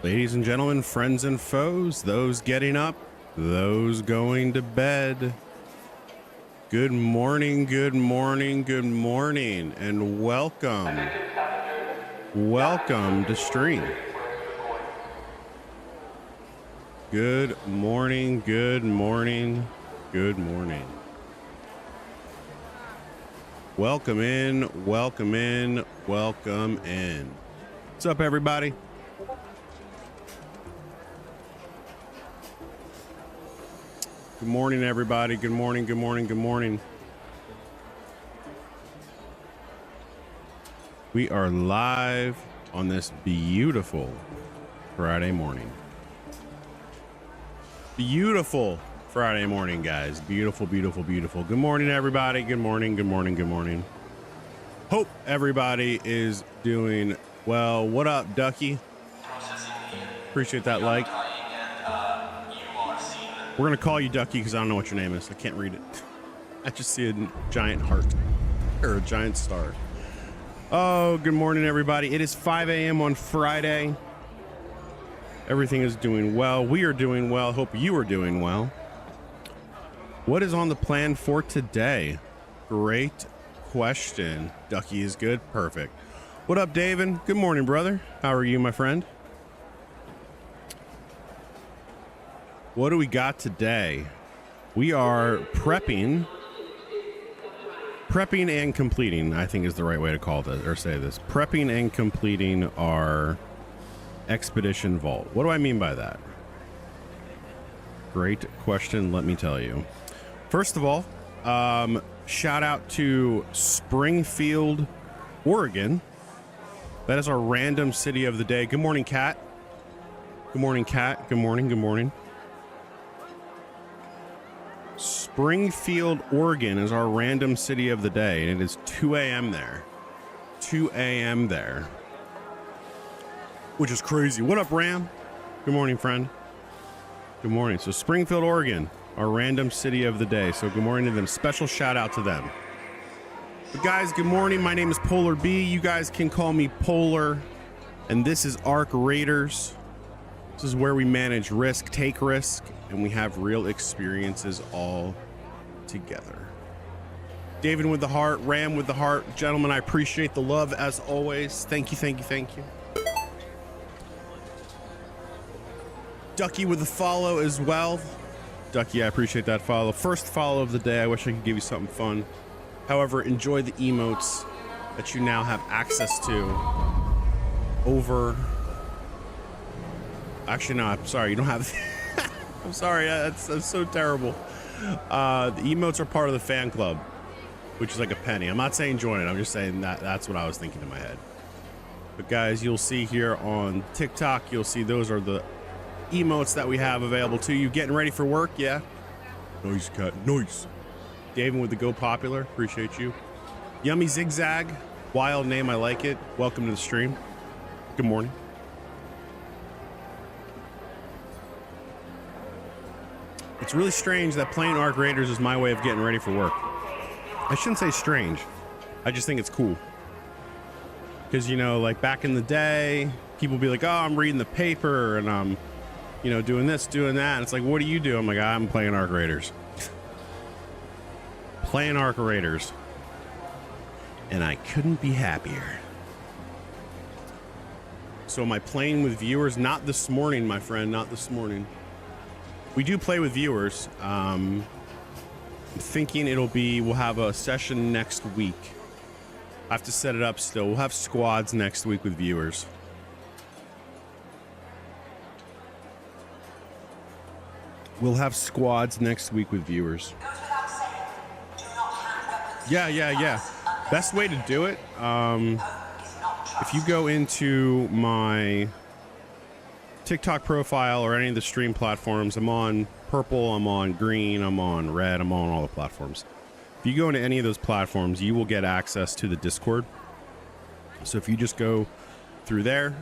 Ladies and gentlemen, friends and foes, those getting up, those going to bed. Good morning, good morning, good morning, and welcome. Welcome to stream. Good morning, good morning, good morning. Welcome in, welcome in, welcome in. What's up, everybody? Good morning, everybody. Good morning, good morning, good morning. We are live on this beautiful Friday morning. Beautiful Friday morning, guys. Beautiful, beautiful, beautiful. Good morning, everybody. Good morning, good morning, good morning. Hope everybody is doing well. What up, Ducky? Appreciate that like. We're going to call you Ducky because I don't know what your name is. I can't read it. I just see a giant heart or a giant star. Oh, good morning, everybody. It is 5 a.m. on Friday. Everything is doing well. We are doing well. Hope you are doing well. What is on the plan for today? Great question. Ducky is good. Perfect. What up, David? Good morning, brother. How are you, my friend? What do we got today? We are prepping and completing, I think is the right way to call this or say this. Prepping and completing our Expedition Vault. What do I mean by that? Great question, let me tell you. First of all, shout out to Springfield, Oregon. That is our random city of the day. Good morning, Kat. Good morning, Kat. Good morning, good morning. Springfield, Oregon is our random city of the day, and it is 2 a.m. there. 2 a.m. there. Which is crazy. What up, Ram? Good morning, friend. Good morning. So Springfield, Oregon, our random city of the day. So good morning to them. Special shout out to them. But guys, good morning. My name is Polar B. You guys can call me Polar. And this is Arc Raiders. This is where we manage risk, take risk, and we have real experiences all together. David with the heart, Ram with the heart. Gentlemen, I appreciate the love as always. Thank you, thank you, thank you. Ducky with the follow as well. Ducky, I appreciate that follow. First follow of the day. I wish I could give you something fun. However, enjoy the emotes that you now have access to over... Actually, no, I'm sorry. You don't have... I'm sorry. That's so terrible. The emotes are part of the fan club, which is like a penny. I'm not saying join it. I'm just saying that's what I was thinking in my head. But guys, you'll see here on TikTok, you'll see those are the emotes that we have available to you. Getting ready for work, yeah? Nice, cut. Nice. David with the Go Popular. Appreciate you. Yummy Zigzag. Wild name. I like it. Welcome to the stream. Good morning. It's really strange that playing Arc Raiders is my way of getting ready for work. I shouldn't say strange. I just think it's cool. Because, you know, like back in the day, people be like, oh, I'm reading the paper and I'm, you know, doing this, doing that. And it's like, what do you do? I'm like, I'm playing Arc Raiders. Playing Arc Raiders. And I couldn't be happier. So am I playing with viewers? Not this morning, my friend, not this morning. We do play with viewers. I'm thinking we'll have a session next week. I have to set it up still. We'll have squads next week with viewers. We'll have squads next week with viewers. Yeah. Best way to do it, if you go into my TikTok profile or any of the stream platforms, I'm on purple, I'm on green, I'm on red, I'm on all the platforms. If you go into any of those platforms, you will get access to the Discord. So if you just go through there,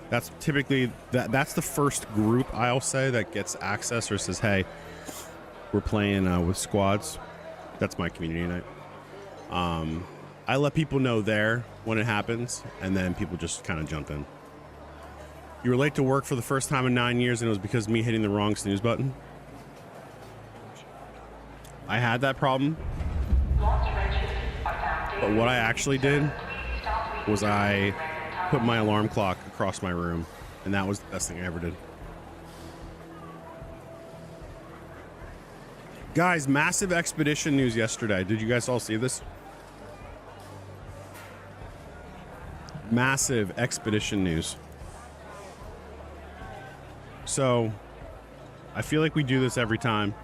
that's typically that's the first group I'll say that gets access or says, hey, we're playing with squads. That's my community night. I let people know there when it happens, and then people just kind of jump in. You were late to work for the first time in 9 years, and it was because of me hitting the wrong snooze button. I had that problem. But what I actually did was I put my alarm clock across my room, and that was the best thing I ever did. Guys, massive expedition news yesterday. Did you guys all see this? Massive expedition news. So, I feel like we do this every time,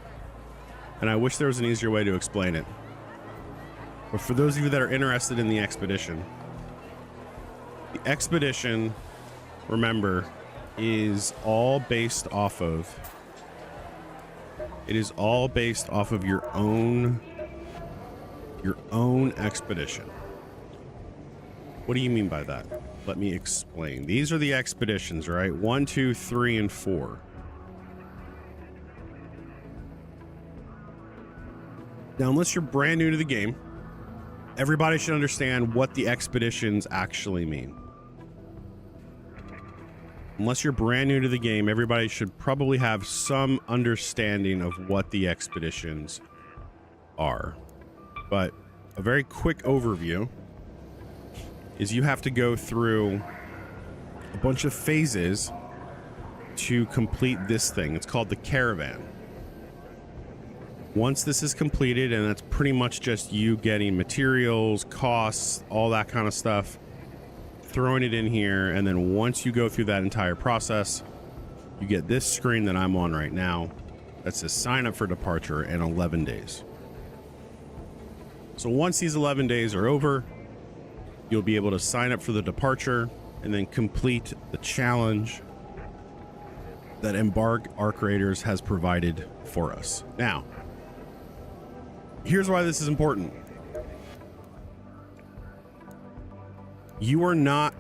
and I wish there was an easier way to explain it. But for those of you that are interested in the expedition, remember, is all based off of... It is all based off of your own expedition. What do you mean by that? Let me explain. These are the expeditions, right? 1, 2, 3, and 4. Now, unless you're brand new to the game, everybody should understand what the expeditions actually mean. Unless you're brand new to the game, everybody should probably have some understanding of what the expeditions are. But a very quick overview is you have to go through a bunch of phases to complete this thing. It's called the caravan. Once this is completed, and that's pretty much just you getting materials, costs, all that kind of stuff, throwing it in here, and then once you go through that entire process, you get this screen that I'm on right now that says sign up for departure in 11 days. So once these 11 days are over, you'll be able to sign up for the departure and then complete the challenge that Embark Arc Raiders has provided for us. Now, here's why this is important. You are not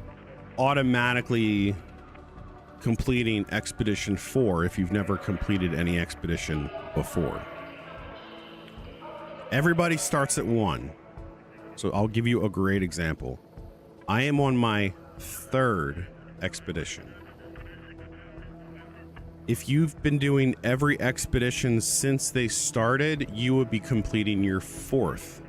automatically completing Expedition 4 if you've never completed any expedition before. Everybody starts at 1. So I'll give you a great example. I am on my 3rd expedition. If you've been doing every expedition since they started, you would be completing your 4th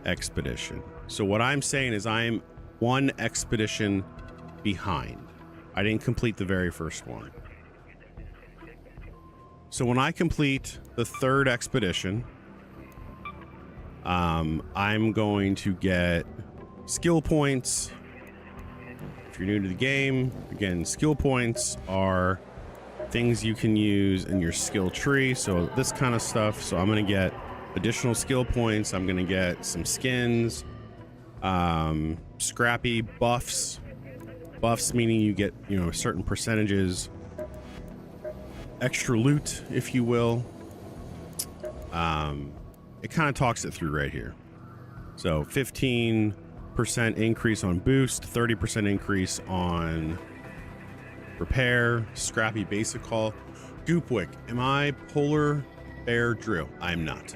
expedition. So what I'm saying is I am 1 expedition behind. I didn't complete the very first one. So when I complete the 3rd expedition, I'm going to get skill points. If you're new to the game, again, skill points are things you can use in your skill tree. So this kind of stuff. So I'm going to get additional skill points. I'm going to get some skins, scrappy buffs. Buffs meaning you get, certain percentages, extra loot, if you will. It kind of talks it through right here. So 15% increase on boost, 30% increase on repair, scrappy basic call. Goopwick, am I Polar Bear Drew? I'm not.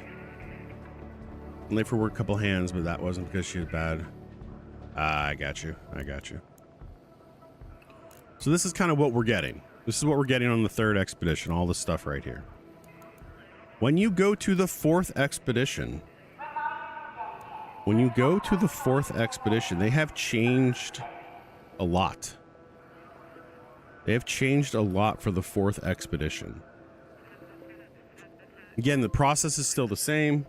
I'm late for work, couple hands, but that wasn't because she was bad. I got you. So this is kind of what we're getting. This is what we're getting on the 3rd expedition, all this stuff right here. When you go to the 4th expedition, they have changed a lot. They have changed a lot for the 4th expedition. Again, the process is still the same.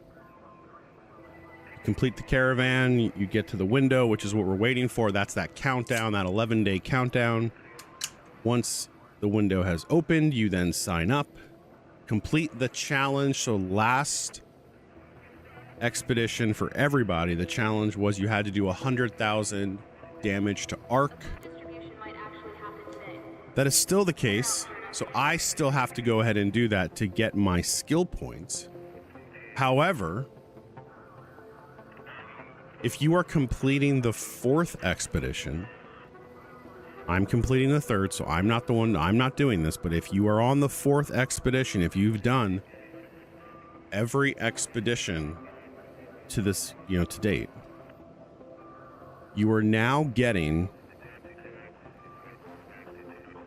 You complete the caravan, you get to the window, which is what we're waiting for. That's that countdown, that 11-day countdown. Once the window has opened, you then sign up. Complete the challenge. So last expedition for everybody, the challenge was you had to do 100,000 damage to Arc. That is still the case. So I still have to go ahead and do that to get my skill points. However, if you are completing the 4th expedition, I'm completing the 3rd, so I'm not doing this, but if you are on the 4th expedition, if you've done every expedition to this, to date, you are now getting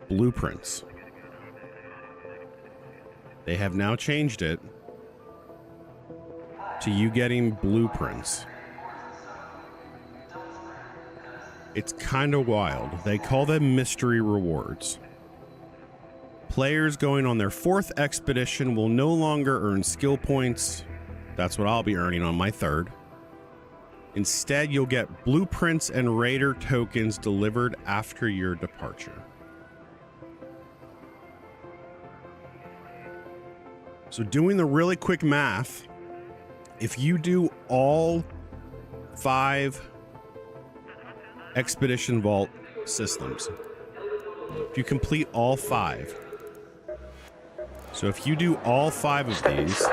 blueprints. They have now changed it to you getting blueprints. It's kind of wild. They call them mystery rewards. Players going on their 4th expedition will no longer earn skill points. That's what I'll be earning on my 3rd. Instead, you'll get blueprints and raider tokens delivered after your departure. So doing the really quick math, if you do all 5 Expedition Vault systems, if you complete all 5, so if you do all 5 of these,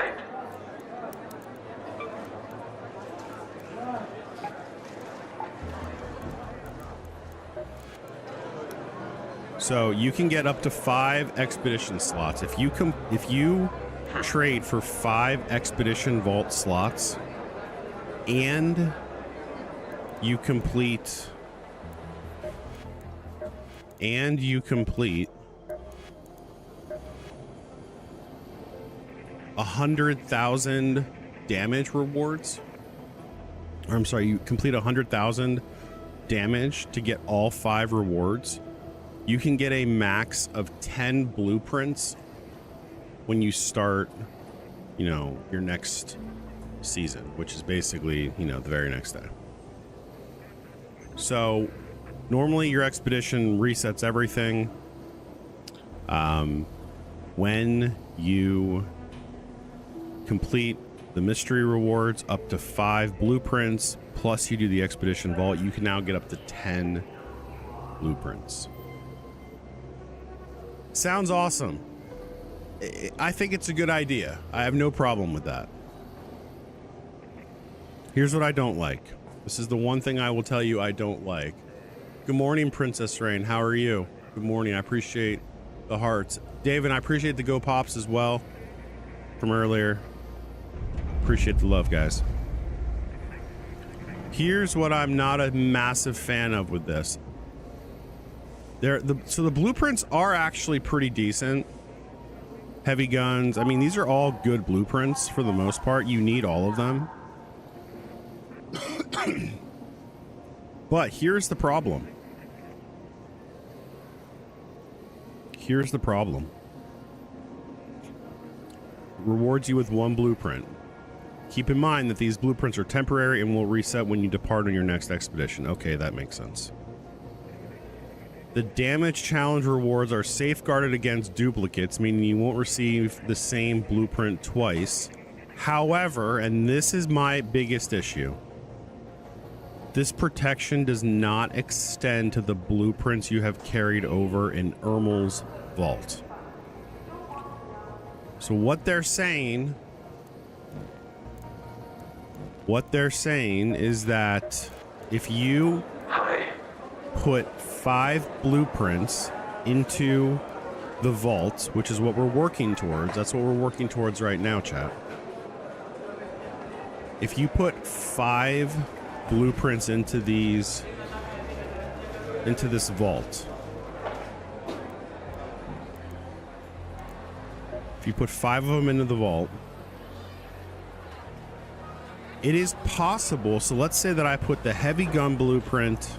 so you can get up to 5 expedition slots. If you trade for 5 Expedition Vault slots and you complete 100,000 damage rewards, or I'm sorry, you complete 100,000 damage to get all 5 rewards, you can get a max of 10 blueprints when you start, your next season, which is basically, the very next day. So normally your expedition resets everything. When you complete the mystery rewards up to 5 blueprints, plus you do the Expedition Vault, you can now get up to 10 blueprints. Sounds awesome. I think it's a good idea. I have no problem with that. Here's what I don't like. This is the one thing I will tell you I don't like. Good morning, Princess Rain. How are you? Good morning. I appreciate the hearts. David, I appreciate the Go Pops as well from earlier. Appreciate the love, guys. Here's what I'm not a massive fan of with this. So the blueprints are actually pretty decent. Heavy guns. I mean, these are all good blueprints for the most part. You need all of them. But here's the problem. Here's the problem. Rewards you with 1 blueprint. Keep in mind that these blueprints are temporary and will reset when you depart on your next expedition. Okay, that makes sense. The damage challenge rewards are safeguarded against duplicates, meaning you won't receive the same blueprint twice. However, and this is my biggest issue, this protection does not extend to the blueprints you have carried over in Ermel's vault. So what they're saying is that if you put 5 blueprints into the vault, which is what we're working towards, that's what we're working towards right now, chat. If you put 5 blueprints into this vault, if you put 5 of them into the vault, it is possible. So let's say that I put the heavy gun blueprint,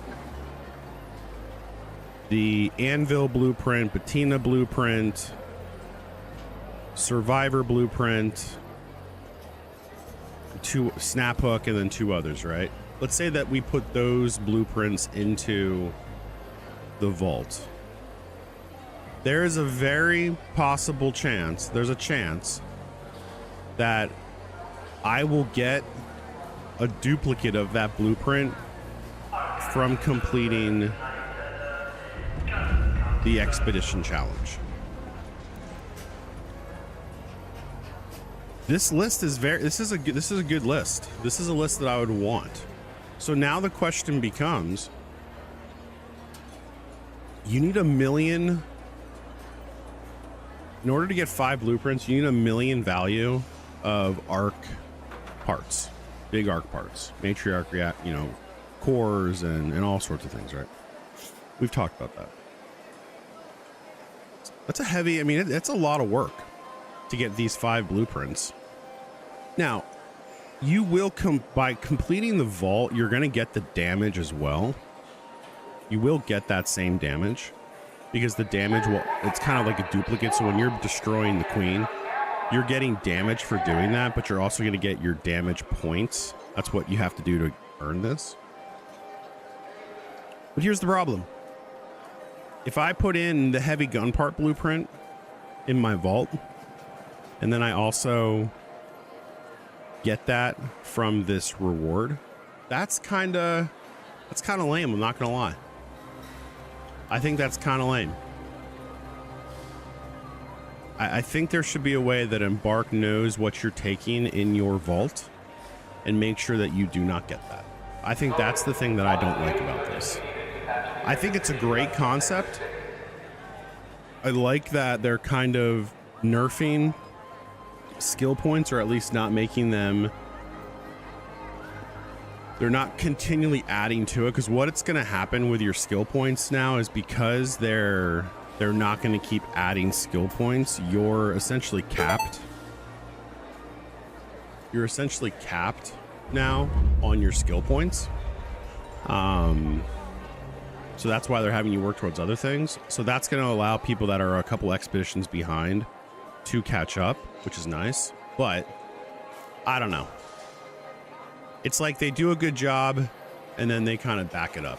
the anvil blueprint, patina blueprint, survivor blueprint, 2 snap hook, and then 2 others, right? Let's say that we put those blueprints into the vault. There is a very possible chance, there's a chance that I will get a duplicate of that blueprint from completing the expedition challenge. This list is this is a good list. This is a list that I would want. So now the question becomes, you need 1 million in order to get 5 blueprints. You need 1 million value of arc parts, big arc parts, matriarch, cores and all sorts of things, right? We've talked about that. That's a heavy, I mean, it's a lot of work to get these 5 blueprints. Now, you will by completing the vault, you're going to get the damage as well. You will get that same damage because the damage will, it's kind of like a duplicate. So when you're destroying the queen, you're getting damage for doing that, but you're also going to get your damage points. That's what you have to do to earn this. But here's the problem. If I put in the heavy gun part blueprint in my vault, and then I also get that from this reward, that's kind of lame. I'm not going to lie. I think that's kind of lame. I think there should be a way that Embark knows what you're taking in your vault and make sure that you do not get that. I think that's the thing that I don't like about this. I think it's a great concept. I like that they're kind of nerfing skill points, or at least not making them, they're not continually adding to it, because what it's going to happen with your skill points now is because they're not going to keep adding skill points, you're essentially capped. You're essentially capped now on your skill points. So that's why they're having you work towards other things. So that's going to allow people that are a couple expeditions behind to catch up, which is nice. But I don't know. It's like they do a good job and then they kind of back it up.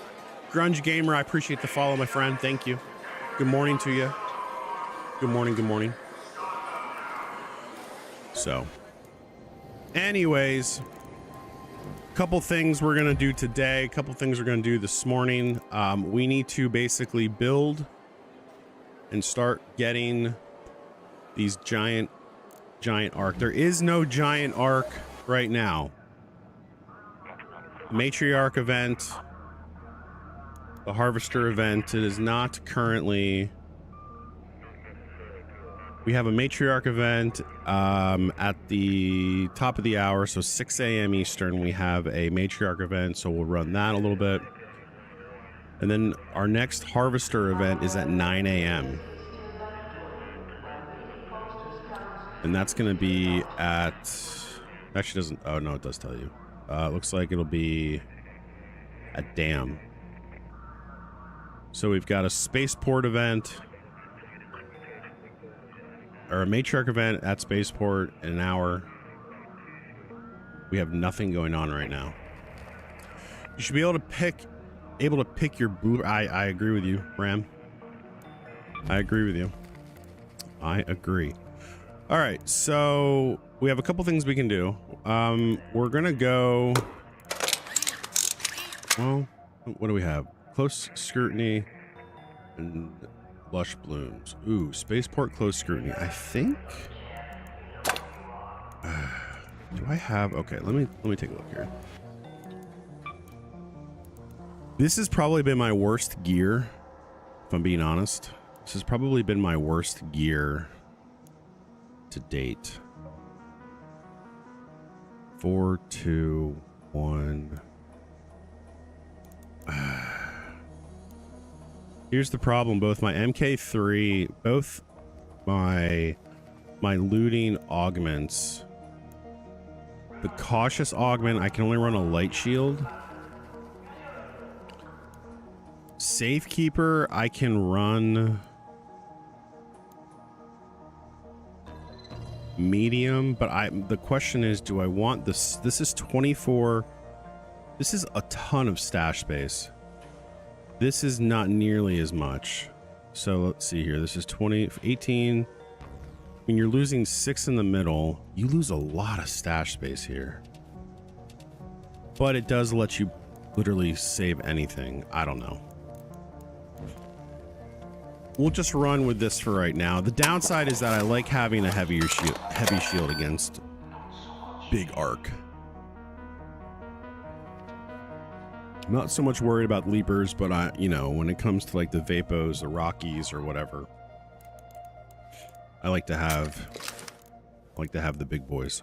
Grunge Gamer, I appreciate the follow, my friend. Thank you. Good morning to you. Good morning. Good morning. So, anyways, couple things we're going to do today. A couple things we're going to do this morning. We need to basically build and start getting these giant arc. There is no giant arc right now. Matriarch event, the harvester event, it is not currently. We have a matriarch event at the top of the hour, so 6 a.m. Eastern. We have a matriarch event, so we'll run that a little bit. And then our next harvester event is at 9 a.m. And that's going to be at, actually doesn't, oh no, it does tell you. It looks like it'll be at Dam. So we've got a spaceport event, or a matriarch event at spaceport in an hour. We have nothing going on right now. You should be able to pick your blue. I agree with you, Ram. I agree with you. I agree. All right, so we have a couple things we can do. We're gonna go. Well, what do we have? Close scrutiny and lush blooms. Ooh, spaceport close scrutiny. I think. Do I have? Okay, let me take a look here. This has probably been my worst gear, if I'm being honest. This has probably been my worst gear to date. 4, 2, 1. Here's the problem. Both my MK3, both my looting augments. The cautious augment, I can only run a light shield. Safekeeper, I can run medium, but the question is, do I want this? This is 24. This is a ton of stash space. This is not nearly as much. So let's see here. This is 20, 18. When you're losing 6 in the middle, you lose a lot of stash space here. But it does let you literally save anything. I don't know. We'll just run with this for right now. The downside is that I like having a heavy shield against big arc. I'm not so much worried about leapers, but when it comes to like the Vapos, the Rockies, or whatever, I like to have the big boys.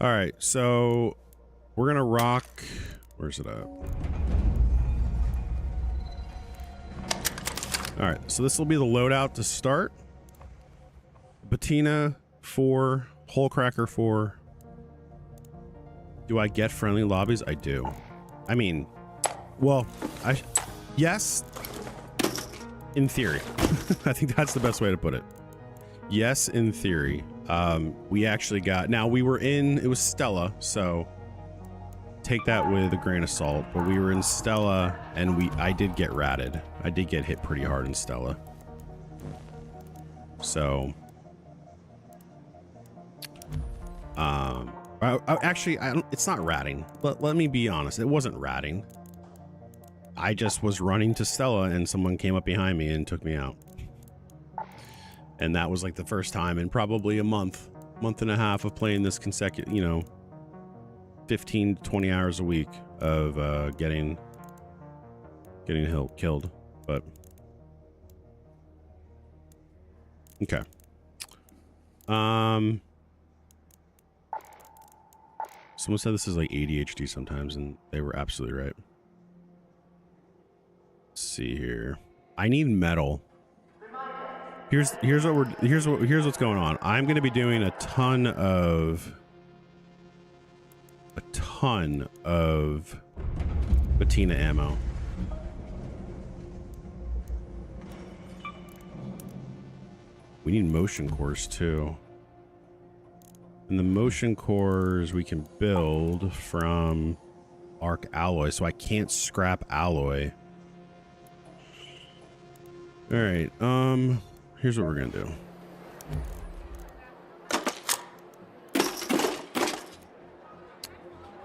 All right, so we're gonna rock. Where's it at? All right, so this will be the loadout to start. Patina 4, Hullcracker 4. Do I get friendly lobbies? I do. I mean, well, yes, in theory. I think that's the best way to put it. Yes, in theory. We actually got, now we were in, it was Stella, so take that with a grain of salt, but we were in Stella and I did get ratted. I did get hit pretty hard in Stella. So, actually, it's not ratting. Let me be honest. It wasn't ratting. I just was running to Stella and someone came up behind me and took me out. And that was like the first time in probably a month and a half of playing this consecutive, you know, 15 to 20 hours a week of getting killed. But okay. Someone said this is like ADHD sometimes, and they were absolutely right. Let's see here. I need metal. Here's what's going on. I'm going to be doing a ton of Patina ammo. We need motion cores too. And the motion cores we can build from arc alloy, so I can't scrap alloy. All right, here's what we're gonna do.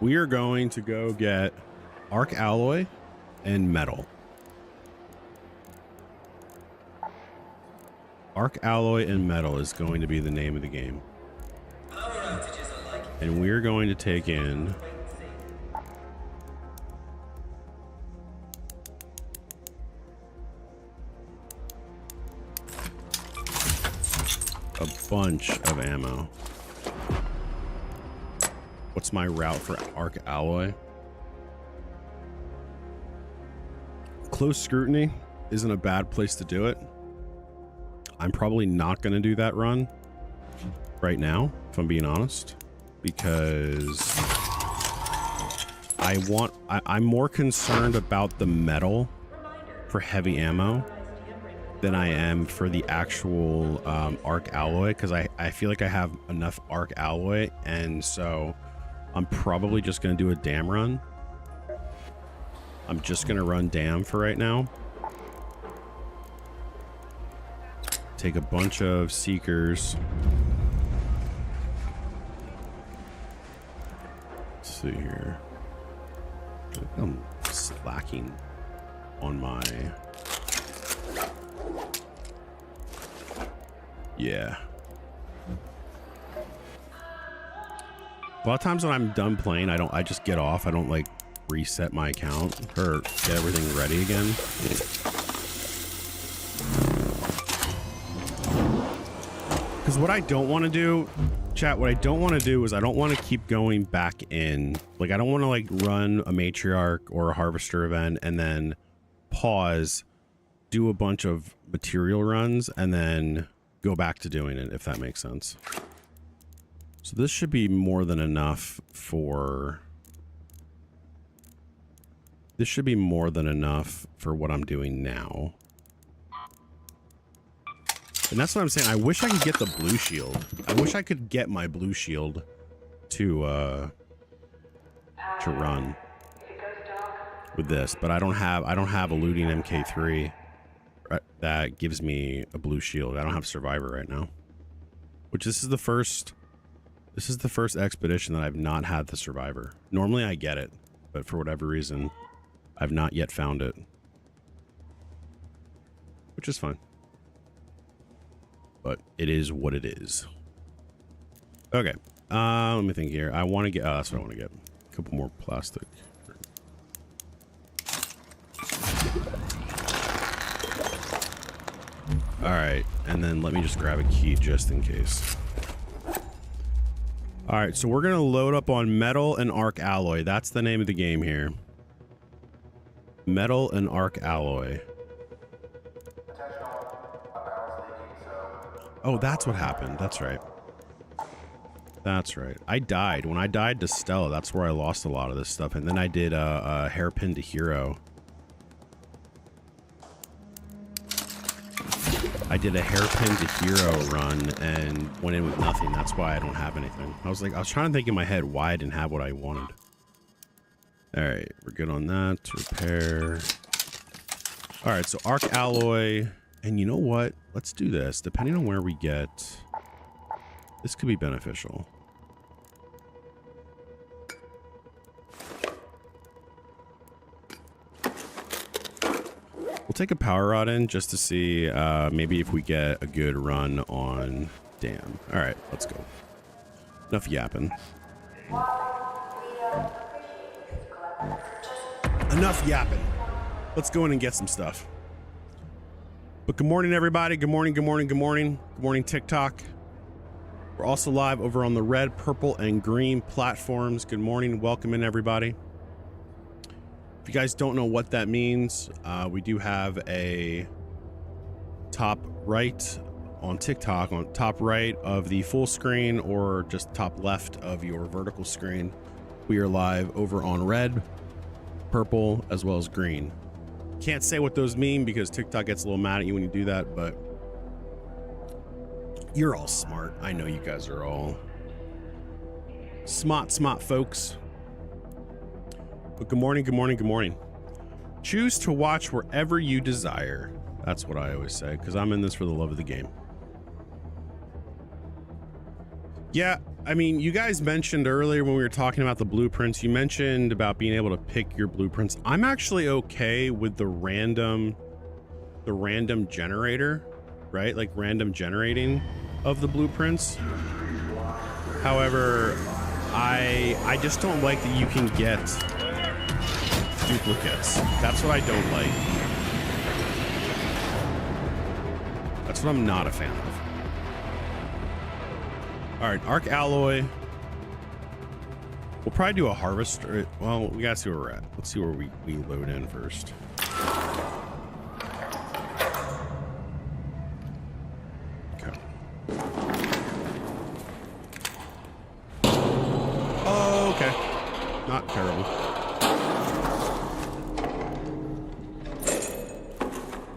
We are going to go get arc alloy and metal. Arc alloy and metal is going to be the name of the game. And we're going to take in a bunch of ammo. What's my route for arc alloy? Close scrutiny isn't a bad place to do it. I'm probably not going to do that run right now, if I'm being honest, because I'm more concerned about the metal for heavy ammo than I am for the actual arc alloy, because I feel like I have enough arc alloy, and so I'm probably just going to do a dam run. I'm just going to run dam for right now. Take a bunch of seekers. Let's see here. I'm slacking on my... Yeah. A lot of times when I'm done playing, I just get off. I don't like reset my account or get everything ready again. Because what I don't want to do, chat, what I don't want to do is I don't want to keep going back in. Like, I don't want to like run a matriarch or a harvester event and then pause, do a bunch of material runs, and then go back to doing it, if that makes sense. So this should be more than enough for... This should be more than enough for what I'm doing now. And that's what I'm saying. I wish I could get the blue shield. I wish I could get my blue shield to run with this, but I don't have a looting MK3 that gives me a blue shield. I don't have survivor right now. Which this is the first expedition that I've not had the survivor. Normally I get it, but for whatever reason I've not yet found it. Which is fine. But it is what it is. Okay. Let me think here. I want to get... Oh, that's what I want to get. A couple more plastic. Alright. And then let me just grab a key just in case. Alright, so we're going to load up on metal and arc alloy. That's the name of the game here. Metal and arc alloy. Oh, that's what happened. That's right. That's right. I died. When I died to Stella, that's where I lost a lot of this stuff. And then I did a hairpin to hero. I did a hairpin to hero run and went in with nothing. That's why I don't have anything. I was trying to think in my head why I didn't have what I wanted. All right, we're good on that. Repair. All right, so arc alloy. And you know what? Let's do this. Depending on where we get, this could be beneficial. We'll take a power rod in just to see maybe if we get a good run on dam. All right, let's go. Enough yapping. Enough yapping. Let's go in and get some stuff. But good morning, everybody. Good morning, good morning, good morning. Good morning, TikTok. We're also live over on the red, purple, and green platforms. Good morning. Welcome in, everybody. If you guys don't know what that means, we do have a top right on TikTok, on top right of the full screen or just top left of your vertical screen. We are live over on red, purple, as well as green. Can't say what those mean because TikTok gets a little mad at you when you do that, but you're all smart. I know you guys are all smart folks. But good morning, good morning, good morning. Choose to watch wherever you desire. That's what I always say, because I'm in this for the love of the game. Yeah, I mean, you guys mentioned earlier when we were talking about the blueprints, you mentioned about being able to pick your blueprints. I'm actually okay with the random generator, right? Like random generating of the blueprints. However, I just don't like that you can get duplicates. That's what I don't like. That's what I'm not a fan of. All right, arc alloy. We'll probably do a harvest. Well, we gotta see where we're at. Let's see where we load in first. Okay. Oh, okay. Not terrible.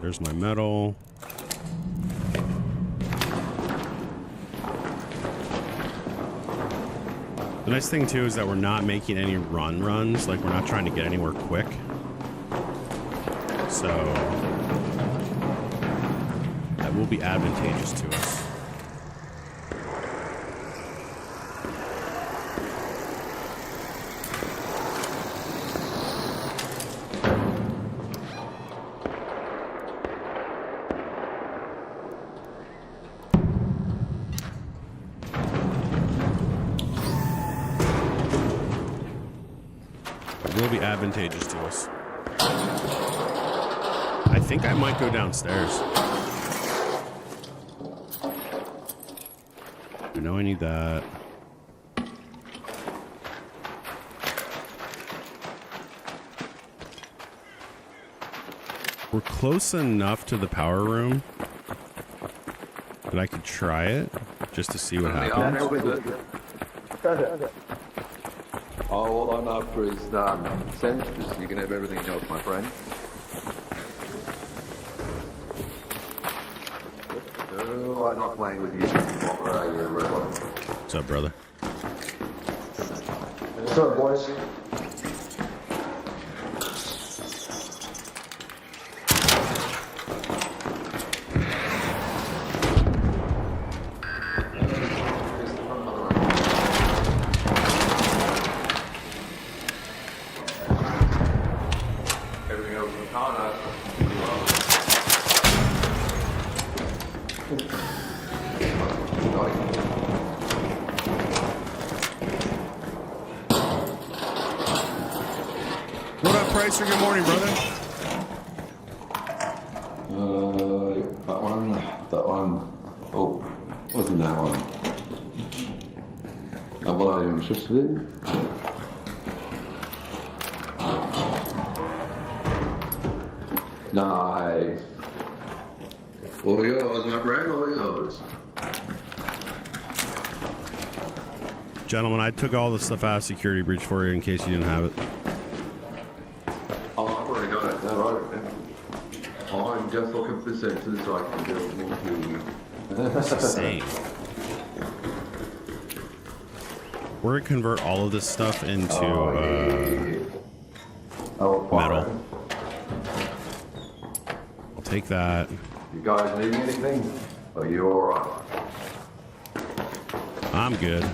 There's my metal. The nice thing too is that we're not making any runs, like we're not trying to get anywhere quick. So that will be advantageous to us. Advantageous to us. I think I might go downstairs. I know I need that. We're close enough to the power room that I could try it just to see what happens. All I'm after is sensors. You can have everything else, my friend. Oh, I'm not playing with you. What's up, brother? What's up, boys? Good morning, brother. That one. Oh, wasn't that one? Not what I'm interested in. Nice. All yours, my friend, all yours. Gentlemen, I took all the stuff out of security breach for you in case you didn't have it. Oh, I've already got it. No, right. I'm just looking for sensors so I can build more to you. It's insane. We're gonna convert all of this stuff into metal. I'll take that. You guys need anything? Are you alright? I'm good.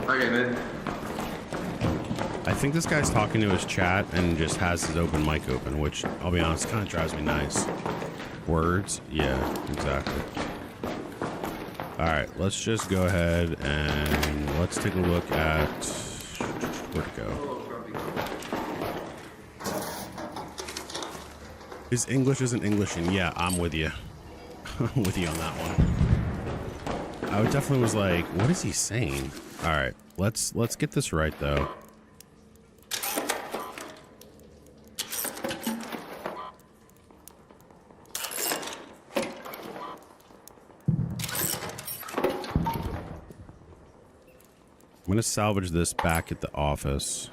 Okay, man. I think this guy's talking to his chat and just has his open mic open, which, I'll be honest, kind of drives me nice. Words? Yeah, exactly. Alright, let's just go ahead and let's take a look at... Where'd it go? His English isn't English, and yeah, I'm with you. I'm with you on that one. I definitely was like, what is he saying? Alright, let's get this right, though. I'm going to salvage this back at the office.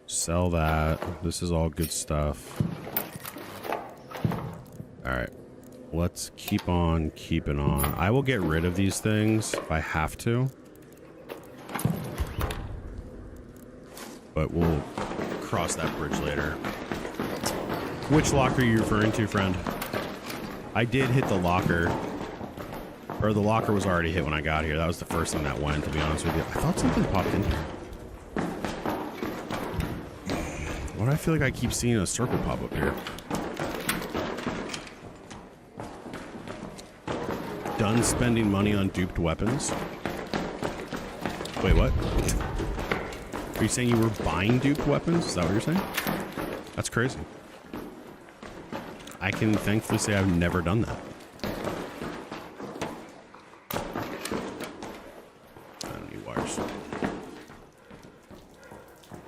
Sell that. This is all good stuff. Alright. Let's keep on keeping on. I will get rid of these things if I have to. But we'll cross that bridge later. Which locker are you referring to, friend? I did hit the locker. Or the locker was already hit when I got here. That was the first thing that went, to be honest with you. I thought something popped in here. Why do I feel like I keep seeing a circle pop up here? Done spending money on duped weapons? Wait, what? Are you saying you were buying duped weapons? Is that what you're saying? That's crazy. I can thankfully say I've never done that.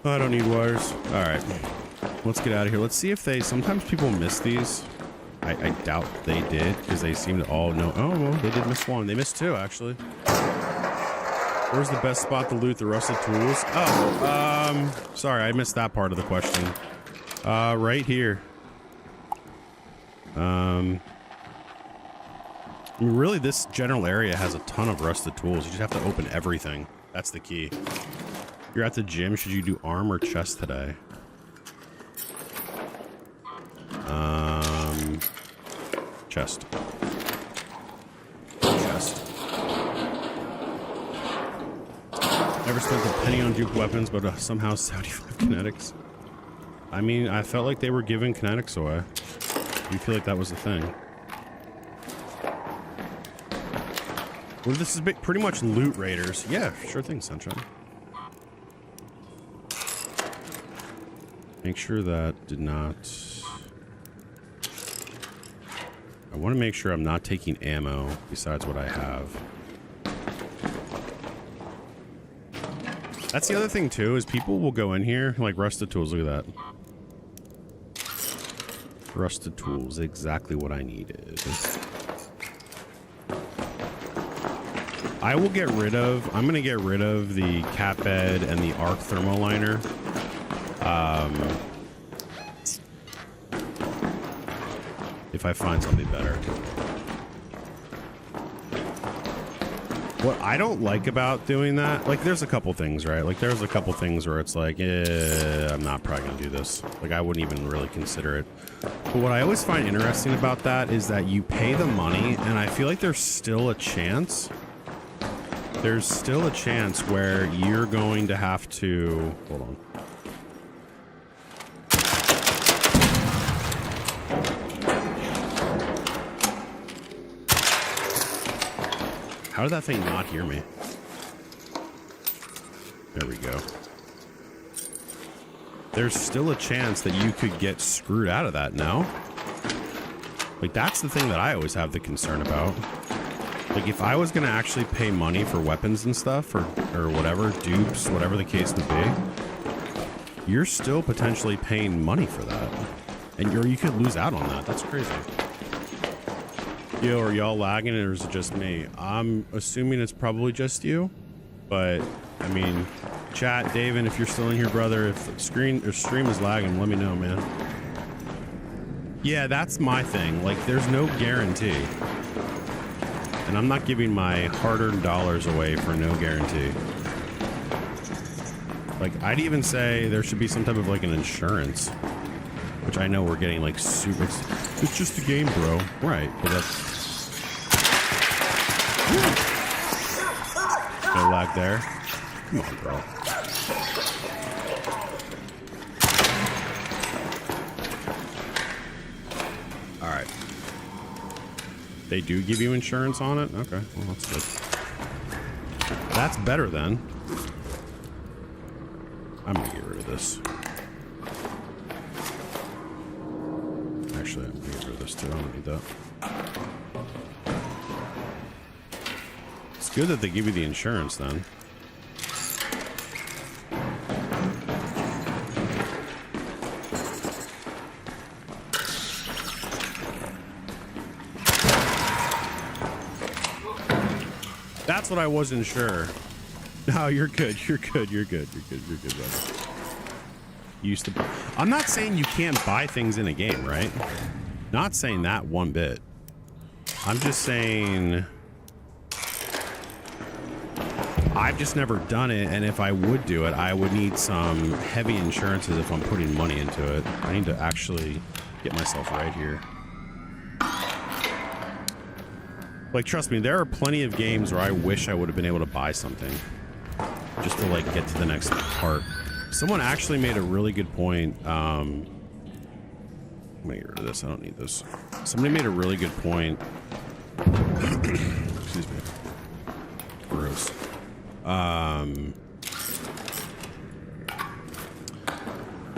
I don't need wires. Alright. Let's get out of here. Let's see if they... Sometimes people miss these. I doubt they did, because they seem to all know... Oh, well, they did miss one. They missed two, actually. Where's the best spot to loot the rusted tools? Oh, sorry, I missed that part of the question. Right here. I mean, really, this general area has a ton of rusted tools. You just have to open everything. That's the key. You're at the gym. Should you do arm or chest today? Chest. Chest. Never spent a penny on duped weapons, but somehow 75 kinetics. I mean, I felt like they were giving kinetics away. You feel like that was the thing? Well, this is pretty much loot raiders. Yeah, sure thing, Sunshine. Make sure that did not... I want to make sure I'm not taking ammo besides what I have. That's the other thing too, is people will go in here, like rusted tools, look at that. Rusted tools, exactly what I needed. I will get rid of, I'm going to get rid of the cat bed and the arc thermal liner. If I find something better. What I don't like about doing that, like there's a couple things, right? Like there's a couple things where it's like, I'm not probably gonna do this. Like I wouldn't even really consider it. But what I always find interesting about that is that you pay the money and I feel like there's still a chance. There's still a chance where you're going to have to, hold on. How did that thing not hear me? There we go. There's still a chance that you could get screwed out of that now. Like, that's the thing that I always have the concern about. Like, if I was going to actually pay money for weapons and stuff, or whatever, dupes, whatever the case would be, you're still potentially paying money for that. And you could lose out on that. That's crazy. Yo, are y'all lagging or is it just me? I'm assuming it's probably just you. But I mean, chat, David, if you're still in here, brother, if stream is lagging, let me know, man. Yeah, that's my thing. Like, there's no guarantee. And I'm not giving my hard-earned dollars away for no guarantee. Like, I'd even say there should be some type of, like, an insurance. Which I know we're getting, like, super... It's just a game, bro. Right, but that's... No lag there. Come on, bro. Alright. They do give you insurance on it? Okay, well, that's good. That's better then. I'm gonna get rid of this. Actually, I'm gonna get rid of this too. I don't need that. It's good that they give you the insurance then. That's what I wasn't sure. No, you're good. You're good. You're good. You're good. You're good, brother. Used to. I'm not saying you can't buy things in a game, right? Not saying that one bit. I'm just saying I've just never done it, and if I would do it, I would need some heavy insurances if I'm putting money into it. I need to actually get myself right here. Like, trust me, there are plenty of games where I wish I would have been able to buy something just to, like, get to the next part. Someone actually made a really good point. I'm gonna get rid of this. I don't need this. Somebody made a really good point. Excuse me. Gross.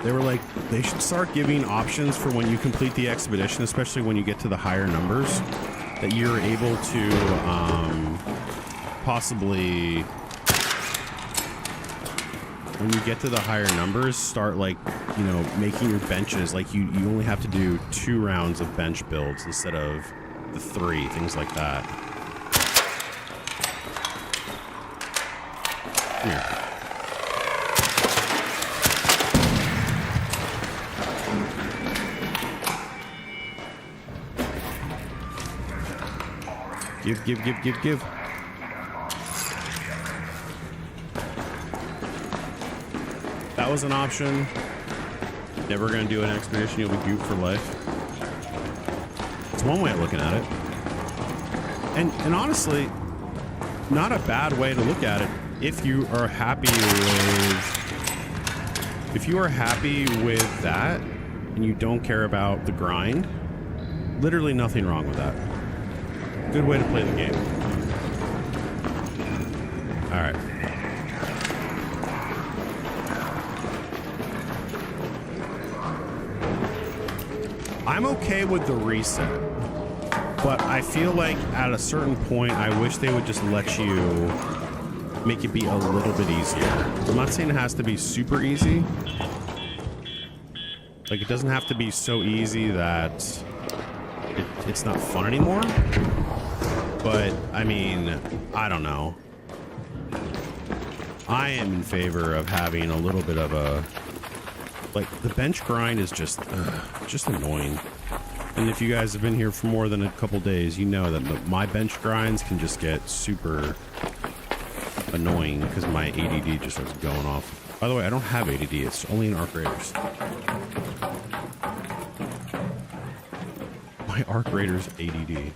They were like, they should start giving options for when you complete the expedition, especially when you get to the higher numbers, that you're able to possibly, when you get to the higher numbers, start, like, you know, making your benches, like you only have to do 2 rounds of bench builds instead of the 3, things like that. Here. Give. That was an option. Never gonna do an expedition, you'll be duped for life. It's one way of looking at it. And honestly, not a bad way to look at it if you are happy with that and you don't care about the grind. Literally nothing wrong with that. Good way to play the game. All right. I'm okay with the reset, but I feel like at a certain point, I wish they would just let you make it be a little bit easier. I'm not saying it has to be super easy. Like, it doesn't have to be so easy that it's not fun anymore. But, I mean, I don't know. I am in favor of having a little bit of a... Like, the bench grind is just annoying. And if you guys have been here for more than a couple days, you know that my bench grinds can just get super annoying because my ADD just starts going off. By the way, I don't have ADD. It's only in Arc Raiders. My Arc Raiders ADD.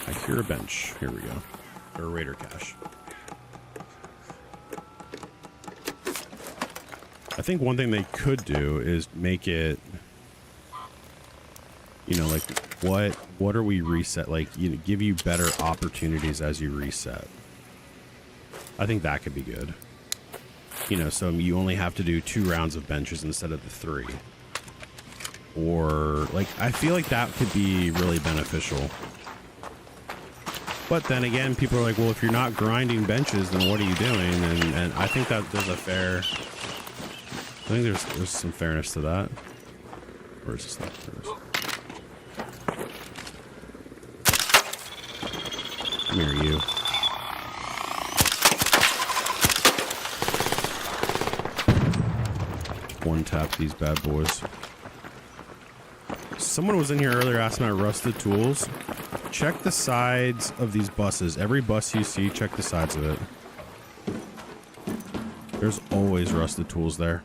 I hear a bench. Here we go. Or a Raider cache. I think one thing they could do is make it, you know, like, what are we reset? Like, you know, give you better opportunities as you reset. I think that could be good. You know, so you only have to do 2 rounds of benches instead of the 3. Or, like, I feel like that could be really beneficial. But then again, people are like, well, if you're not grinding benches, then what are you doing? And I think that there's a fair... I think there's some fairness to that. Where is this thing? Come here, you. One tap these bad boys. Someone was in here earlier asking about rusted tools. Check the sides of these buses. Every bus you see, check the sides of it. There's always rusted tools there.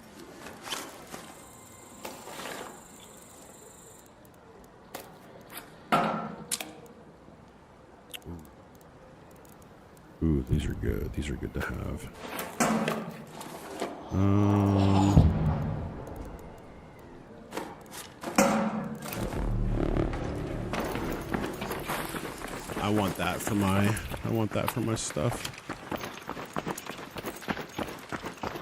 Ooh, these are good. These are good to have. I want that for my stuff.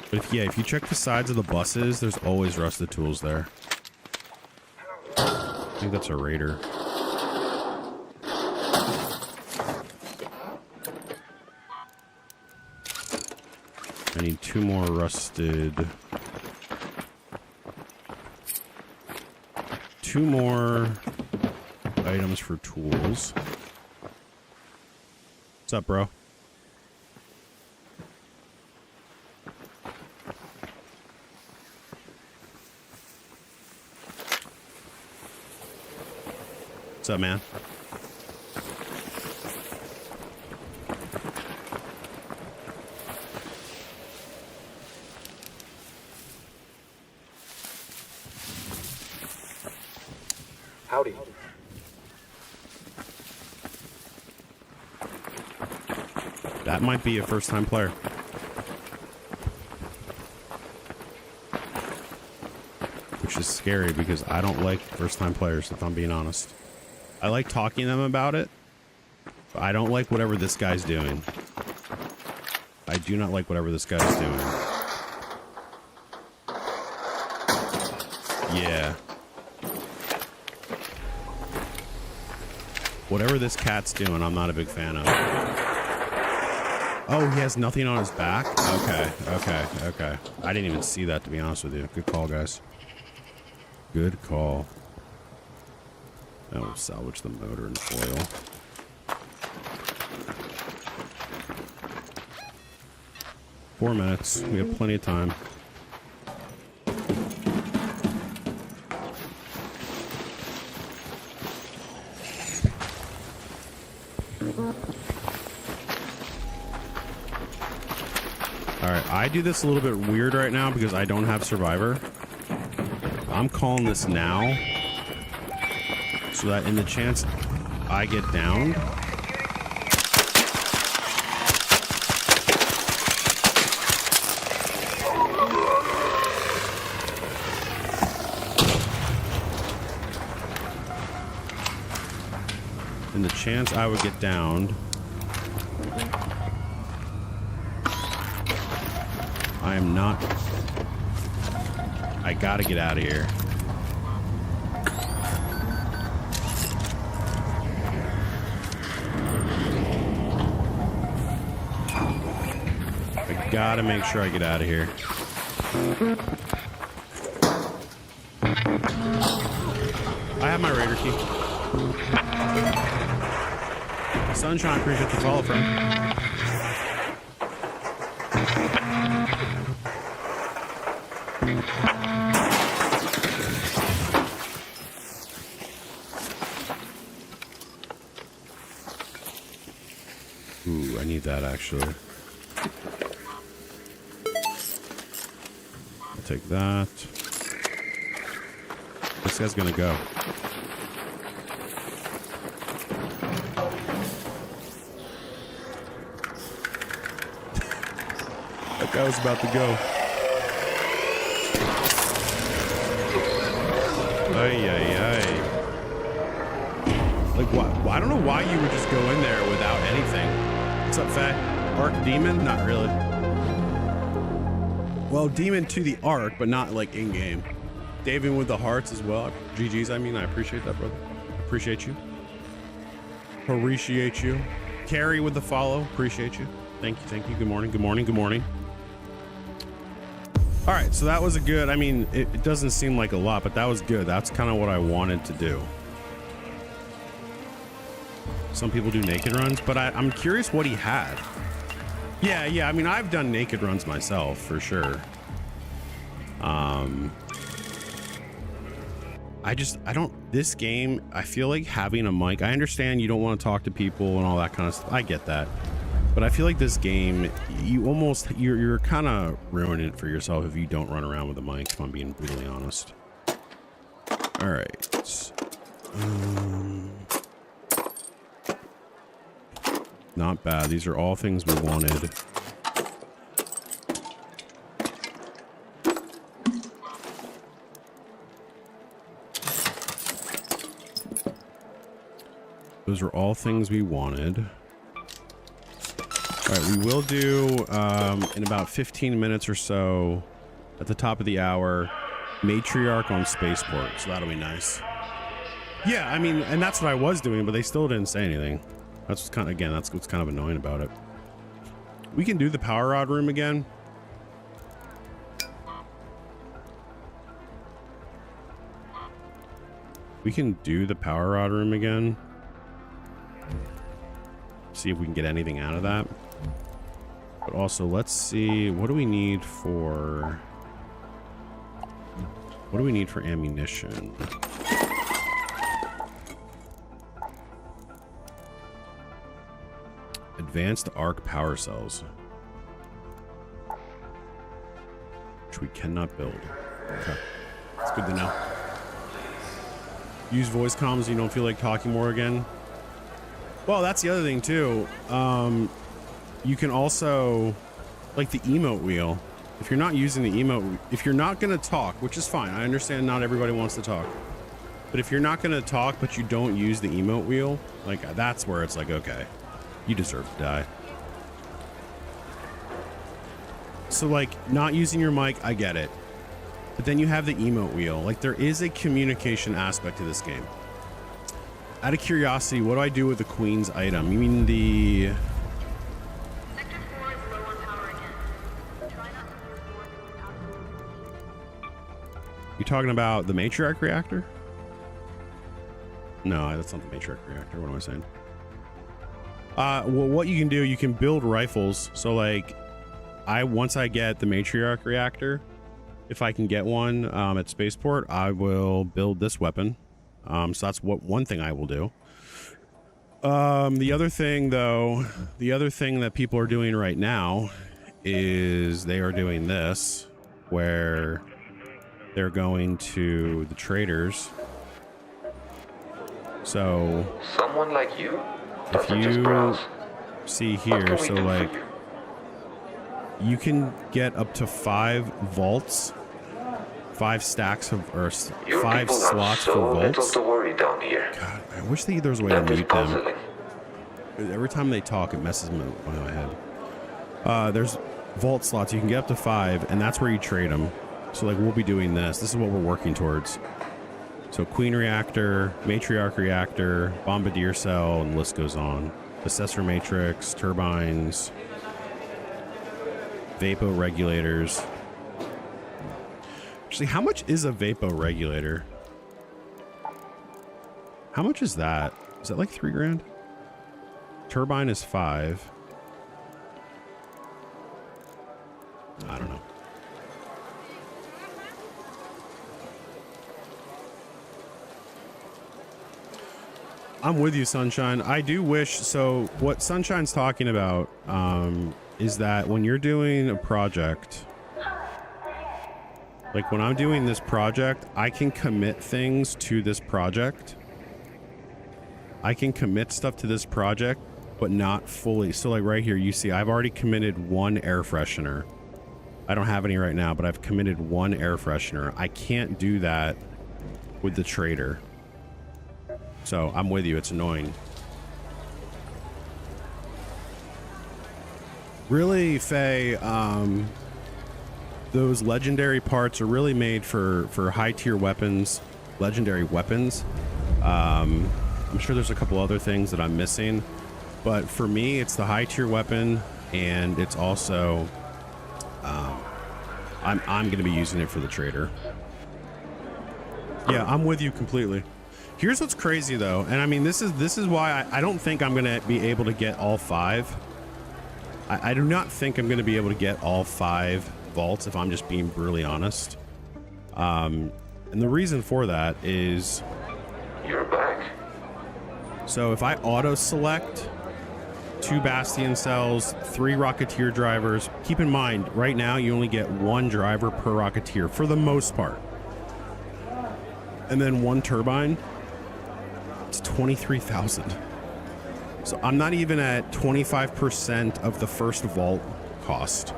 But if you check the sides of the buses, there's always rusted tools there. I think that's a raider. I need 2 more rusted. 2 more items for tools. What's up, bro? What's up, man? Howdy. That might be a first-time player. Which is scary because I don't like first-time players, if I'm being honest. I like talking to them about it, but I don't like whatever this guy's doing. I do not like whatever this guy's doing. Yeah. Whatever this cat's doing, I'm not a big fan of. Oh, he has nothing on his back? Okay. I didn't even see that, to be honest with you. Good call, guys. Good call. I will salvage the motor and oil. Four minutes. We have plenty of time. Alright, I do this a little bit weird right now because I don't have Survivor. I'm calling this now so that in the chance I get downed, in the chance I would get downed, I am not. I gotta get out of here. I gotta make sure I get out of here. I have my Raider key. Sunshine, appreciate the follow, friend. Ooh, I need that actually. I'll take that. This guy's gonna go. That guy was about to go. Ay, ay, ay. Like, why? I don't know why you would just go in there without anything. What's up, Faye? Arc Demon? Not really. Well, Demon to the Arc, but not like in-game. David with the hearts as well. GG's, I mean, I appreciate that, brother. Appreciate you. Appreciate you. Carrie with the follow. Appreciate you. Thank you, thank you. Good morning, good morning, good morning. All right, so that was a good, I mean, it doesn't seem like a lot, but that was good. That's kind of what I wanted to do. Some people do naked runs, but I'm curious what he had. Yeah. I mean, I've done naked runs myself for sure. This game, I feel like having a mic, I understand you don't want to talk to people and all that kind of stuff. I get that. But I feel like this game, you're kind of ruining it for yourself if you don't run around with a mic, if I'm being brutally honest. All right. Not bad. These are all things we wanted. Those are all things we wanted. All right, we will do in about 15 minutes or so, at the top of the hour, Matriarch on Spaceport. So that'll be nice. Yeah, I mean, and that's what I was doing, but they still didn't say anything. That's kind of, again, that's what's kind of annoying about it. We can do the power rod room again. We can do the power rod room again. See if we can get anything out of that. But also, let's see, what do we need for ammunition? Advanced arc power cells, which we cannot build. Okay, that's good to know. Use voice comms, you don't feel like talking more again. Well, that's the other thing too. You can also, like the emote wheel, if you're not using the emote, if you're not going to talk, which is fine. I understand not everybody wants to talk, but if you're not going to talk, but you don't use the emote wheel, like that's where it's like, okay, you deserve to die. So like not using your mic, I get it. But then you have the emote wheel. Like there is a communication aspect to this game. Out of curiosity, what do I do with the Queen's item? You mean the... Sector 4 is low on power again. Try not to move more than absolutely. You talking about the Matriarch reactor? No, that's not the Matriarch reactor. What am I saying? Well, what you can do, you can build rifles. So like, once I get the Matriarch reactor, if I can get one at Spaceport, I will build this weapon. So that's one thing I will do. The other thing though, that people are doing right now is they are doing this, where they're going to the traders. So Someone like you? if you see here, so like you can get up to 5 vaults, 5 stacks of, or 5 slots for vaults. Little to worry down here. God, I wish there was a way to mute them. Every time they talk, it messes my head. There's vault slots. You can get up to 5, and that's where you trade them. So like we'll be doing this. This is what we're working towards. So Queen reactor, Matriarch reactor, bombardier cell, and the list goes on. Assessor matrix, turbines, Vapo regulators. Actually, how much is a Vapo regulator? How much is that? Is that like 3 grand? Turbine is 5. I don't know. I'm with you, Sunshine. I do wish, so what Sunshine's talking about is that when you're doing a project, like when I'm doing this project, I can commit things to this project. I can commit stuff to this project, but not fully. So like right here, you see I've already committed 1 air freshener. I don't have any right now, but I've committed 1 air freshener. I can't do that with the trader. So I'm with you. It's annoying. Really, Faye, those legendary parts are really made for high tier weapons, legendary weapons. I'm sure there's a couple other things that I'm missing, but for me, it's the high tier weapon, and it's also I'm going to be using it for the trader. Yeah, I'm with you completely. Here's what's crazy though, and I mean this is why I don't think I'm gonna be able to get all 5. I do not think I'm gonna be able to get all 5 vaults if I'm just being brutally honest. And the reason for that is You're back. so if I auto select 2 Bastion cells, 3 Rocketeer drivers, keep in mind right now you only get 1 driver per Rocketeer for the most part, and then 1 turbine. It's 23,000. So I'm not even at 25% of the first vault cost.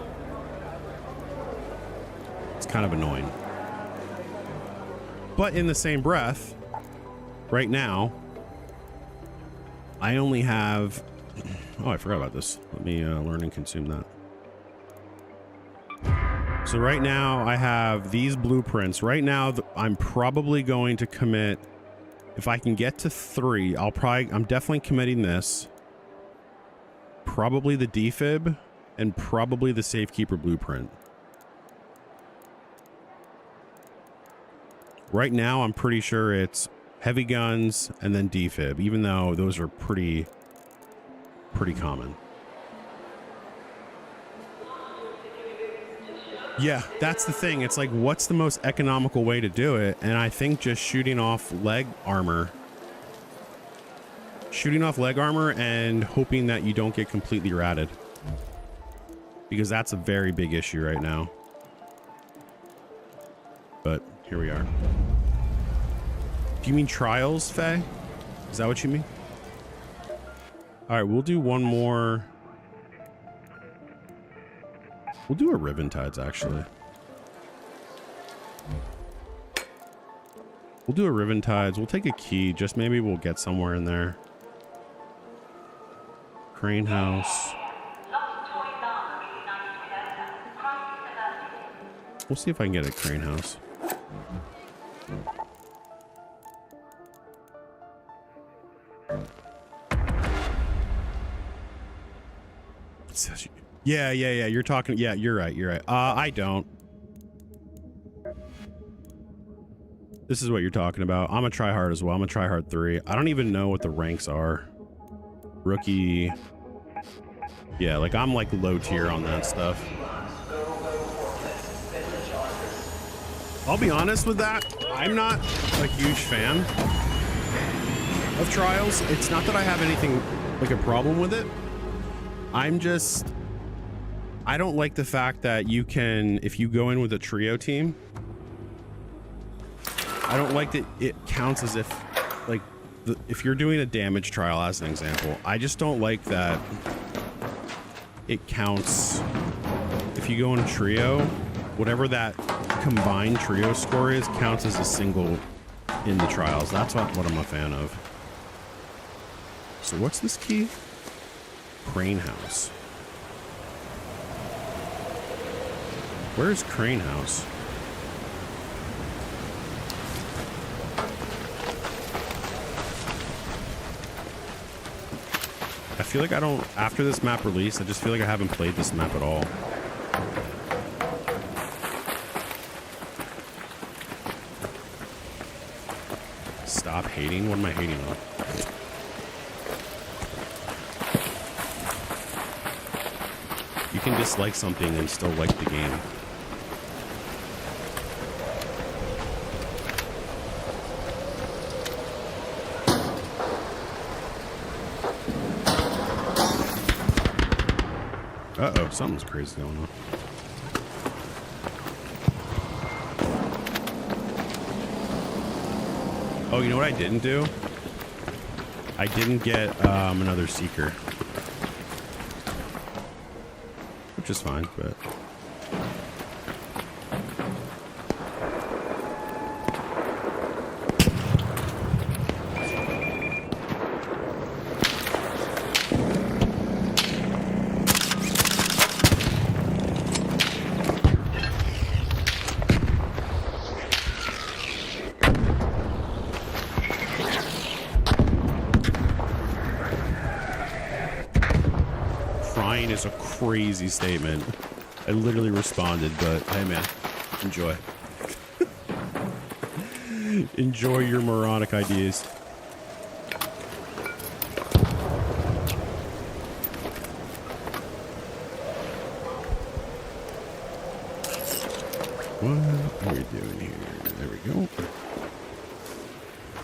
It's kind of annoying. But in the same breath, right now, I only have... Oh, I forgot about this. Let me learn and consume that. So right now, I have these blueprints. Right now, I'm probably going to commit... If I can get to 3, I'm definitely committing this. Probably the defib and probably the Safekeeper blueprint. Right now, I'm pretty sure it's heavy guns and then defib, even though those are pretty common. Yeah, that's the thing. It's like, what's the most economical way to do it? And I think just shooting off leg armor and hoping that you don't get completely ratted, because that's a very big issue right now. But here we are. Do you mean trials, Faye? Is that what you mean? All right, we'll do one more. We'll do a Riventides, actually. We'll do a Riventides. We'll take a key. Just maybe we'll get somewhere in there. Crane House. We'll see if I can get a Crane House. Yeah. You're talking. Yeah, you're right. I don't. This is what you're talking about. I'm a tryhard as well. I'm a tryhard 3. I don't even know what the ranks are. Rookie. Yeah, like I'm like low tier on that stuff. I'll be honest with that. I'm not a huge fan of trials. It's not that I have anything like a problem with it. I don't like the fact that you can, if you go in with a trio team, I don't like that it counts as if, like, if you're doing a damage trial as an example, I just don't like that it counts. If you go in a trio, whatever that combined trio score is, counts as a single in the trials. That's not what I'm a fan of. So what's this key? Crane House. Where's Crane House? I feel like I don't, after this map release, I just feel like I haven't played this map at all. Stop hating? What am I hating on? You can dislike something and still like the game. Uh-oh, something's crazy going on. Oh, you know what I didn't do? I didn't get another Seeker. Which is fine, but... is a crazy statement. I literally responded, but hey man, enjoy. Enjoy your moronic ideas. What are we doing here? There we go.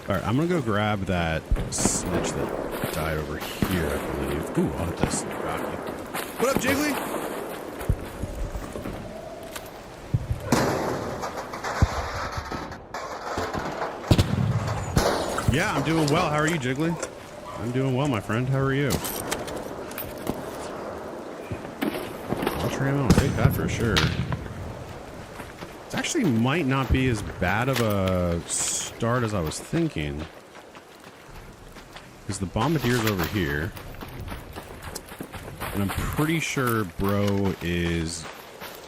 All right, I'm gonna go grab that snitch that died over here, I believe. Ooh, I'll hit this. Rocky. What up, Jiggly? Yeah, I'm doing well. How are you, Jiggly? I'm doing well, my friend. How are you? Ultra ammo, I'll take that for sure. It actually might not be as bad of a start as I was thinking. Because the Bombardier's over here. And I'm pretty sure Bro is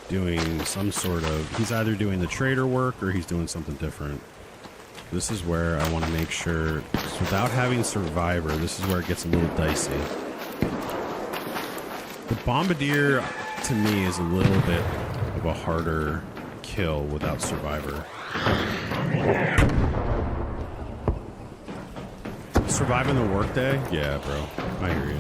doing some sort of... He's either doing the trader work or he's doing something different. This is where I want to make sure, without having Survivor, this is where it gets a little dicey. The Bombardier, to me, is a little bit of a harder kill without Survivor. Surviving the workday? Yeah, bro. I hear you.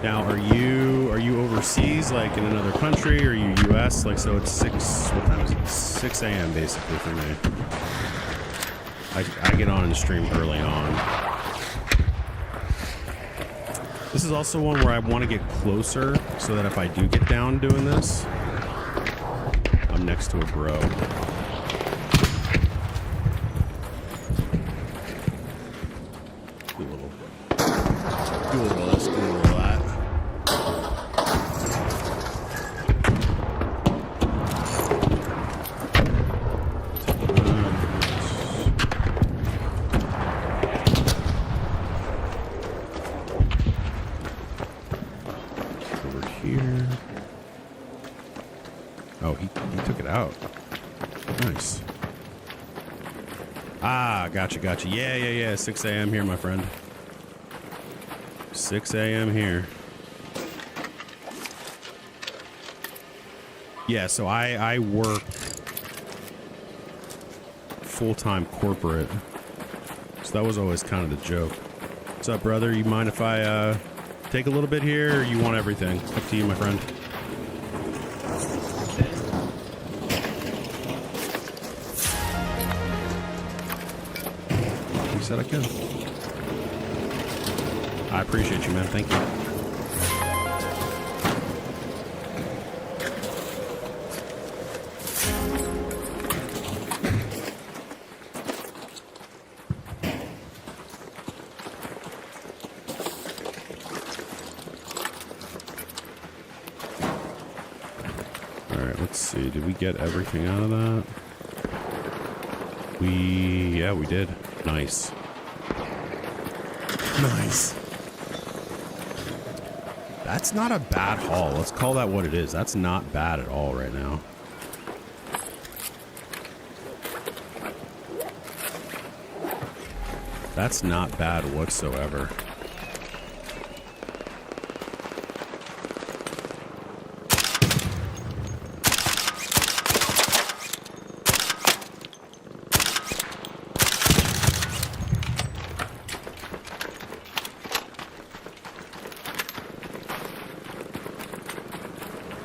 Now, are you overseas, like in another country? Or are you US? Like, so it's 6, what time is it? 6 a.m. basically for me. I get on and stream early on. This is also one where I want to get closer so that if I do get down doing this, I'm next to a bro. Do a little of this, do a little of that. Oh, he took it out. Nice. Ah, gotcha. Yeah. 6 a.m. here, my friend. 6 a.m. here. Yeah, so I work full-time corporate. So that was always kind of the joke. What's up, brother? You mind if I take a little bit here, or you want everything? It's up to you, my friend. Said I could. I appreciate you, man. Thank you. All right, let's see. Did we get everything out of that? Yeah, we did. Nice. Nice. That's not a bad haul. Let's call that what it is. That's not bad at all right now. That's not bad whatsoever.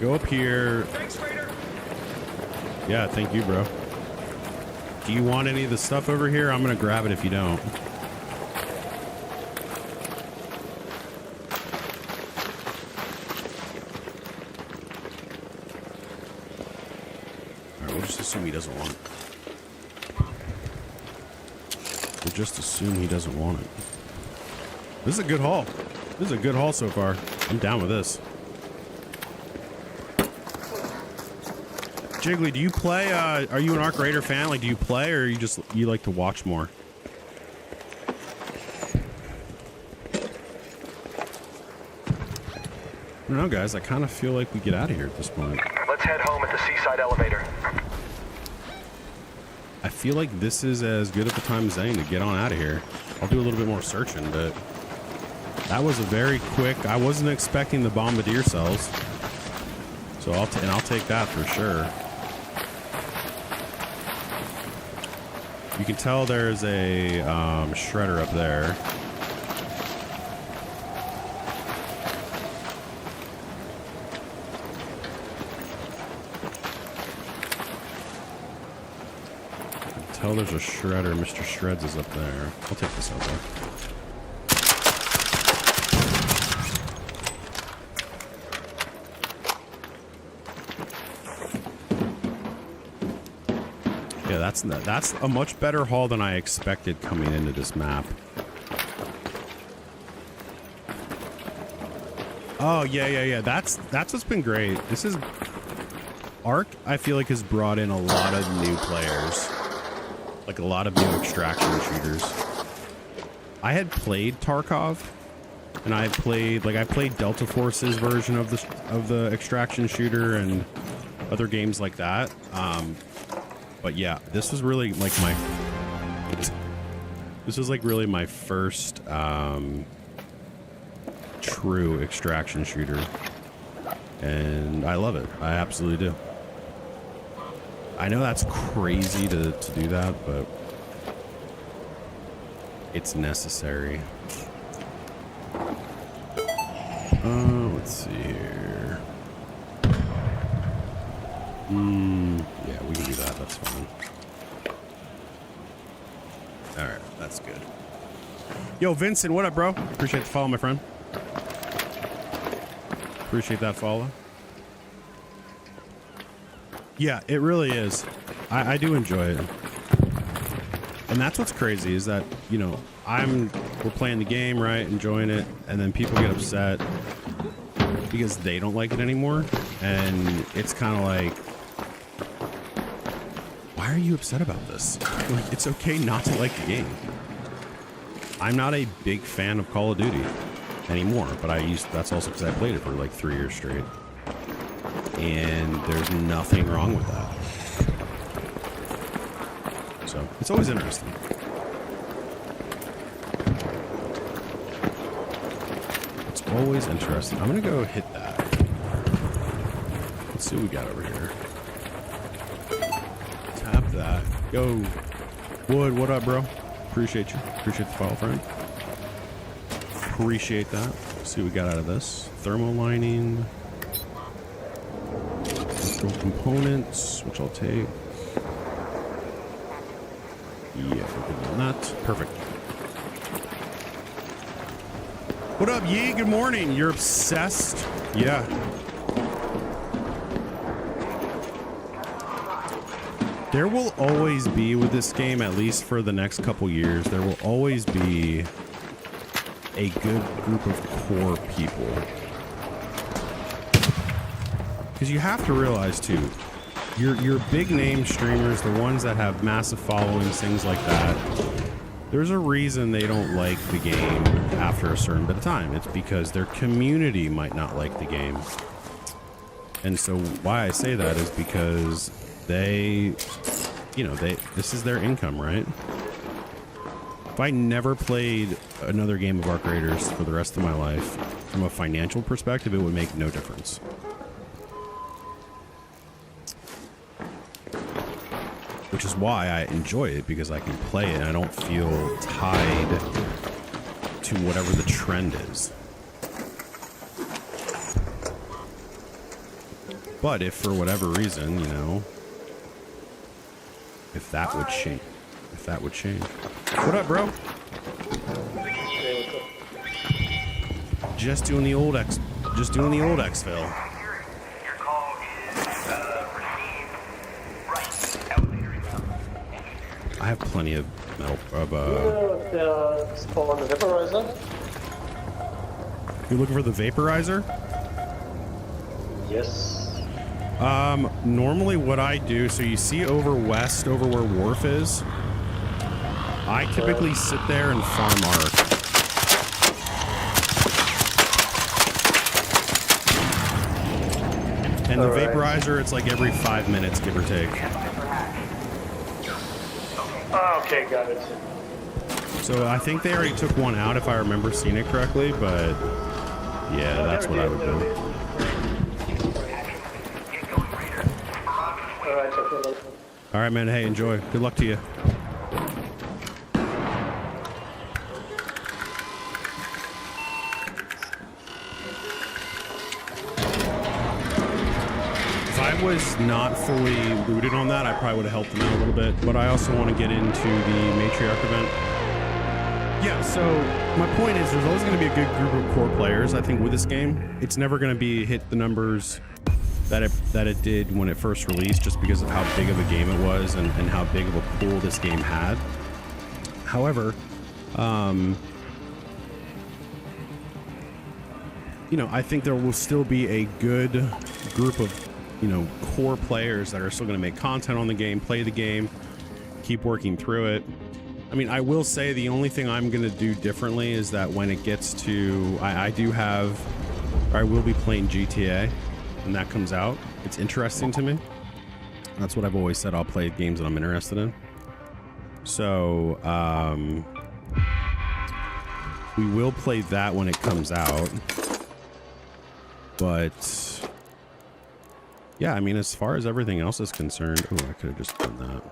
Go up here. Thanks, Raider. Yeah, thank you, bro. Do you want any of the stuff over here? I'm gonna grab it if you don't. Alright, we'll just assume he doesn't want it. We'll just assume he doesn't want it. This is a good haul. This is a good haul so far. I'm down with this. Jiggly, do you play, are you an Arc Raider fan? Like, do you play, or you like to watch more? I don't know, guys. I kind of feel like we get out of here at this point. Let's head home at the seaside elevator. I feel like this is as good of a time as any to get on out of here. I'll do a little bit more searching, but that was a very quick... I wasn't expecting the Bombardier cells. So I'll take that for sure. You can tell there's a shredder up there. tell there's a shredder. Mr. Shreds is up there. I'll take this out there. Yeah, that's a much better haul than I expected coming into this map. Oh, yeah. That's what's been great. This is... Ark, I feel like, has brought in a lot of new players. Like, a lot of new extraction shooters. I had played Tarkov, and I played Delta Force's version of the extraction shooter and other games like that. But yeah, this was really like my first true extraction shooter, and I love it. I absolutely do. I know that's crazy to do that, but it's necessary. Let's see here. Yeah, we can do that. That's fine. All right, that's good. Yo, Vincent, what up, bro? Appreciate the follow, my friend. Appreciate that follow. Yeah, it really is. I do enjoy it. And that's what's crazy is that, you know, we're playing the game, right? Enjoying it. And then people get upset because they don't like it anymore. And it's kind of like, why are you upset about this? Like, it's okay not to like the game. I'm not a big fan of Call of Duty anymore, but that's also because I played it for like 3 years straight. And there's nothing wrong with that. So it's always interesting. It's always interesting. I'm gonna go hit that. Let's see what we got over here. Tap that. Yo, Wood, what up, bro? Appreciate you. Appreciate the follow, friend. Appreciate that. Let's see what we got out of this. Thermal lining. Components, which I'll take. Yeah, we're good on that. Perfect. What up, Yee? Good morning. You're obsessed? Yeah. There will always be, with this game, at least for the next couple years, there will always be a good group of core people. Because you have to realize, too, your big name streamers, the ones that have massive followings, things like that, there's a reason they don't like the game after a certain bit of time. It's because their community might not like the game. And so why I say that is because this is their income, right? If I never played another game of Ark Raiders for the rest of my life, from a financial perspective, it would make no difference. Which is why I enjoy it, because I can play it and I don't feel tied to whatever the trend is. But if for whatever reason, you know, if that would change. What up, bro? Just doing the old exfil. I have plenty of metal. Spawn the vaporizer. You're looking for the vaporizer? Yes. Normally what I do, so you see over west, over where Wharf is, I typically sit there and farm Ark. And the vaporizer, it's like every 5 minutes, give or take. Okay, got it. So I think they already took one out, if I remember seeing it correctly, but yeah, that's what I would do. All right, man. Hey, enjoy. Good luck to you. If I was not fully looted on that, I probably would have helped them out a little bit. But I also want to get into the Matriarch event. Yeah, so my point is there's always going to be a good group of core players, I think, with this game. It's never going to be hit the numbers that it did when it first released, just because of how big of a game it was and how big of a pool this game had. However, you know, I think there will still be a good group of, you know, core players that are still going to make content on the game, play the game, keep working through it. I mean, I will say the only thing I'm going to do differently is that when it gets to, I will be playing GTA when that comes out. It's interesting to me. That's what I've always said. I'll play games that I'm interested in. So, we will play that when it comes out. But yeah, I mean, as far as everything else is concerned, oh, I could have just done that.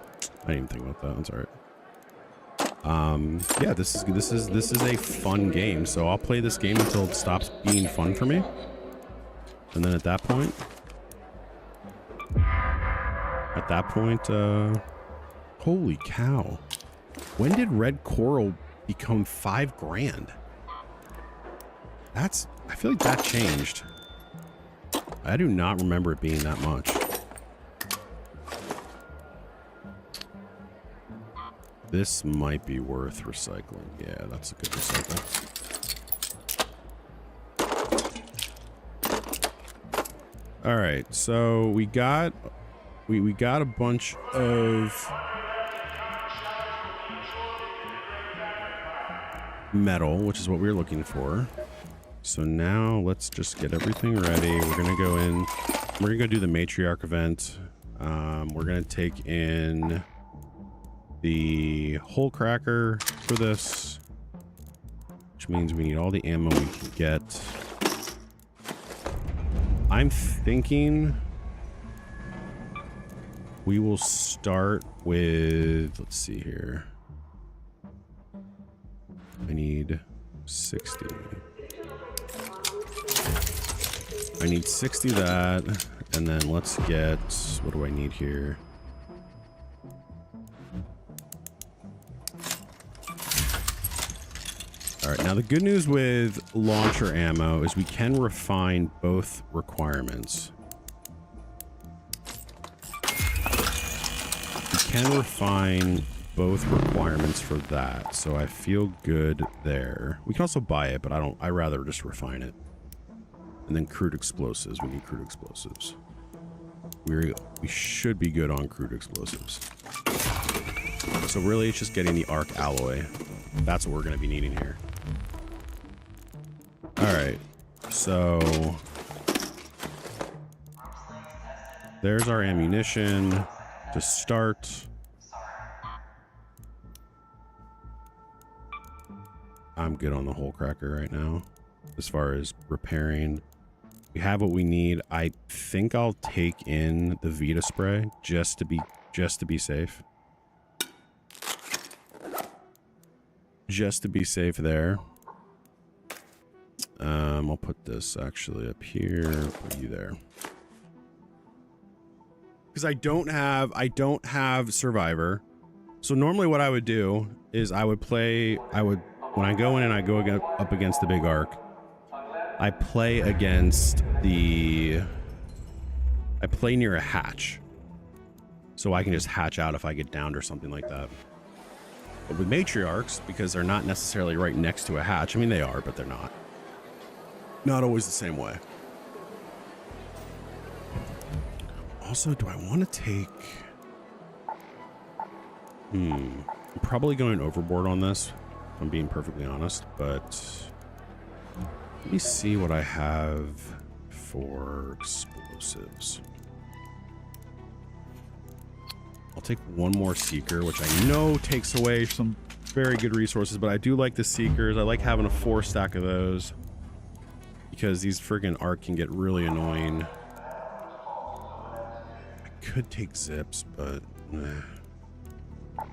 I didn't even think about that. That's all right. Yeah, this is a fun game. So I'll play this game until it stops being fun for me, and then at that point, holy cow! When did Red Coral become $5,000? I feel like that changed. I do not remember it being that much. This might be worth recycling. Yeah, that's a good recycle. All right, so we got a bunch of metal, which is what we were looking for. So now let's just get everything ready. We're gonna go in. We're gonna go do the Matriarch event. We're gonna take in the hole cracker for this, which means we need all the ammo we can get. I'm thinking we will start with, let's see here. I need 60. I need 60 that, and then let's get, what do I need here? All right, now the good news with launcher ammo is we can refine both requirements. We can refine both requirements for that, so I feel good there. We can also buy it, but I'd rather just refine it. And then crude explosives. We need crude explosives. We should be good on crude explosives. So really, it's just getting the arc alloy. That's what we're going to be needing here. All right. So there's our ammunition to start. I'm good on the hole cracker right now. As far as repairing, we have what we need. I think I'll take in the Vita spray just to be safe. Just to be safe there. I'll put this actually up here. Put you there. Because I don't have Survivor. So normally what I would do is when I go in and I go up against the big arc, I play near a hatch. So I can just hatch out if I get downed or something like that. But with Matriarchs, because they're not necessarily right next to a hatch, I mean, they are, but they're not. Not always the same way. Also, do I want to take... I'm probably going overboard on this, if I'm being perfectly honest, but... Let me see what I have for explosives. I'll take one more Seeker, which I know takes away some very good resources, but I do like the Seekers. I like having a 4 stack of those because these friggin' arc can get really annoying. I could take Zips, but I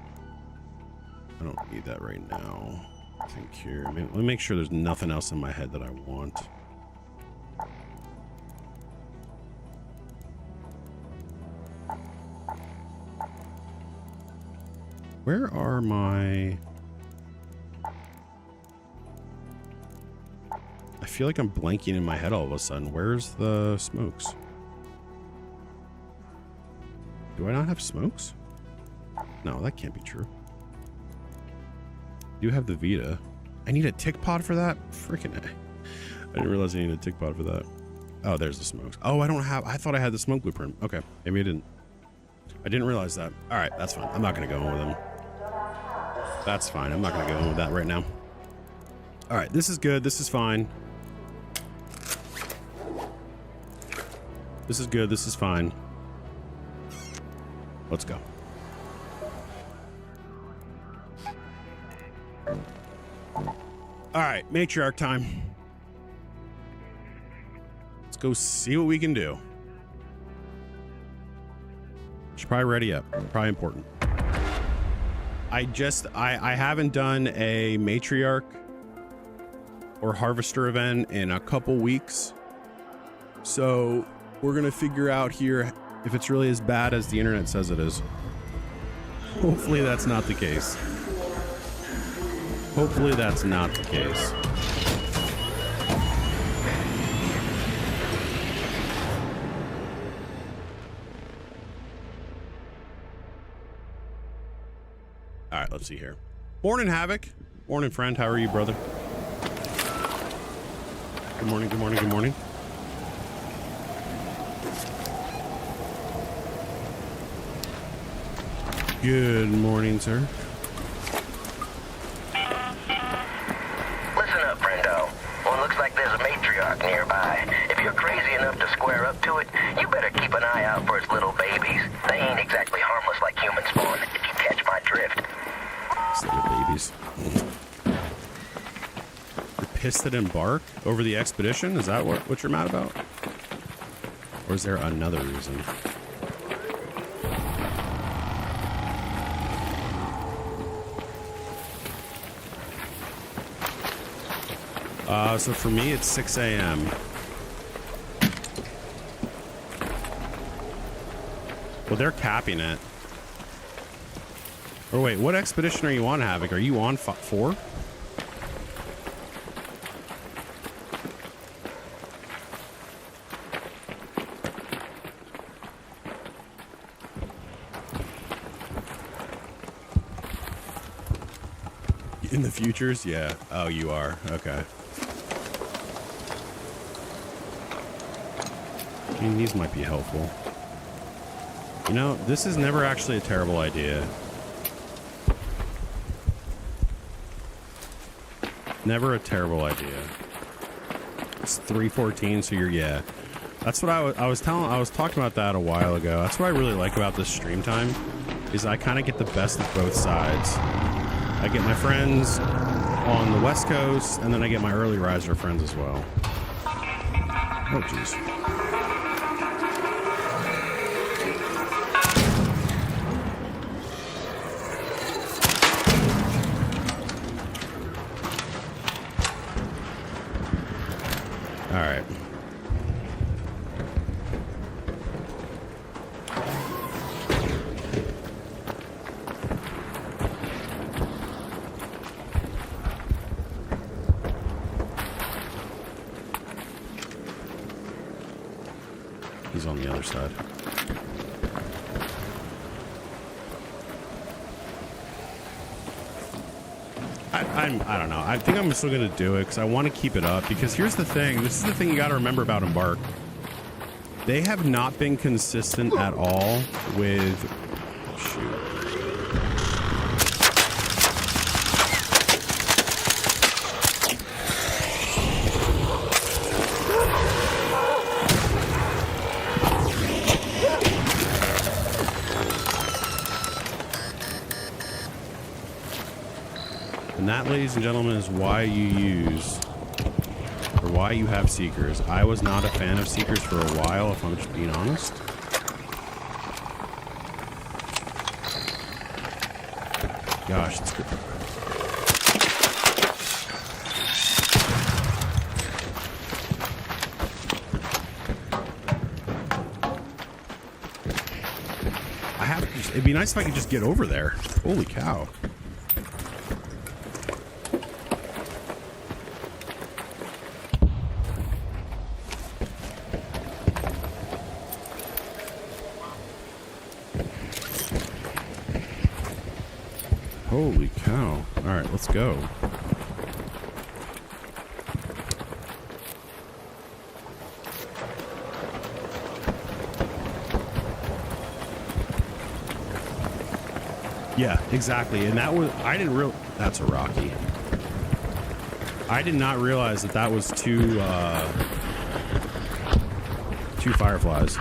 don't need that right now. I think here. Let me make sure there's nothing else in my head that I want. Where are my... I feel like I'm blanking in my head all of a sudden. Where's the smokes? Do I not have smokes? No, that can't be true. You have the Vita. I need a tick pod for that? Freaking A. I didn't realize I needed a tick pod for that. Oh, there's the smokes. Oh, I don't have... I thought I had the smoke blueprint. Okay, maybe I didn't. I didn't realize that. All right, that's fine. I'm not going to go in with them. That's fine. I'm not going to go in with that right now. All right, this is good. This is fine. This is good. This is fine. Let's go. All right, matriarch time. Let's go see what we can do. Should probably ready up. Probably important. I haven't done a matriarch or harvester event in a couple weeks. So we're going to figure out here if it's really as bad as the internet says it is. Hopefully that's not the case. Hopefully that's not the case. All right, let's see here. Morning, Havoc. Morning, friend. How are you, brother? Good morning, good morning, good morning. Good morning, sir. Listen up, friendo. Well, it looks like there's a matriarch nearby. If you're crazy enough to square up to it, you better keep an eye out for its little babies. They ain't exactly harmless like human spawn, if you catch my drift. It's little babies. You're pissed at Embark over the expedition? Is that what you're mad about? Or is there another reason? So for me, it's 6 a.m. Well, they're capping it. Or wait, what expedition are you on, Havoc? Are you on 4? In the futures? Yeah. Oh, you are. Okay. I mean, these might be helpful. You know, this is never actually a terrible idea. Never a terrible idea. It's 3:14, so you're, yeah. That's what I was talking about that a while ago. That's what I really like about this stream time, is I kind of get the best of both sides. I get my friends on the West Coast, and then I get my early riser friends as well. Oh, jeez. All right. He's on the other side. I don't know. I think I'm still going to do it because I want to keep it up. Because here's the thing. This is the thing you got to remember about Embark. They have not been consistent at all with... Shoot. And that, ladies and gentlemen, is why you use, or why you have Seekers. I was not a fan of Seekers for a while, if I'm just being honest. Gosh, it's good. I have to It'd be nice if I could just get over there. Holy cow. Holy cow. Alright, let's go. Yeah, exactly. And that was, I didn't real, that's a Rocky. I did not realize that that was two fireflies.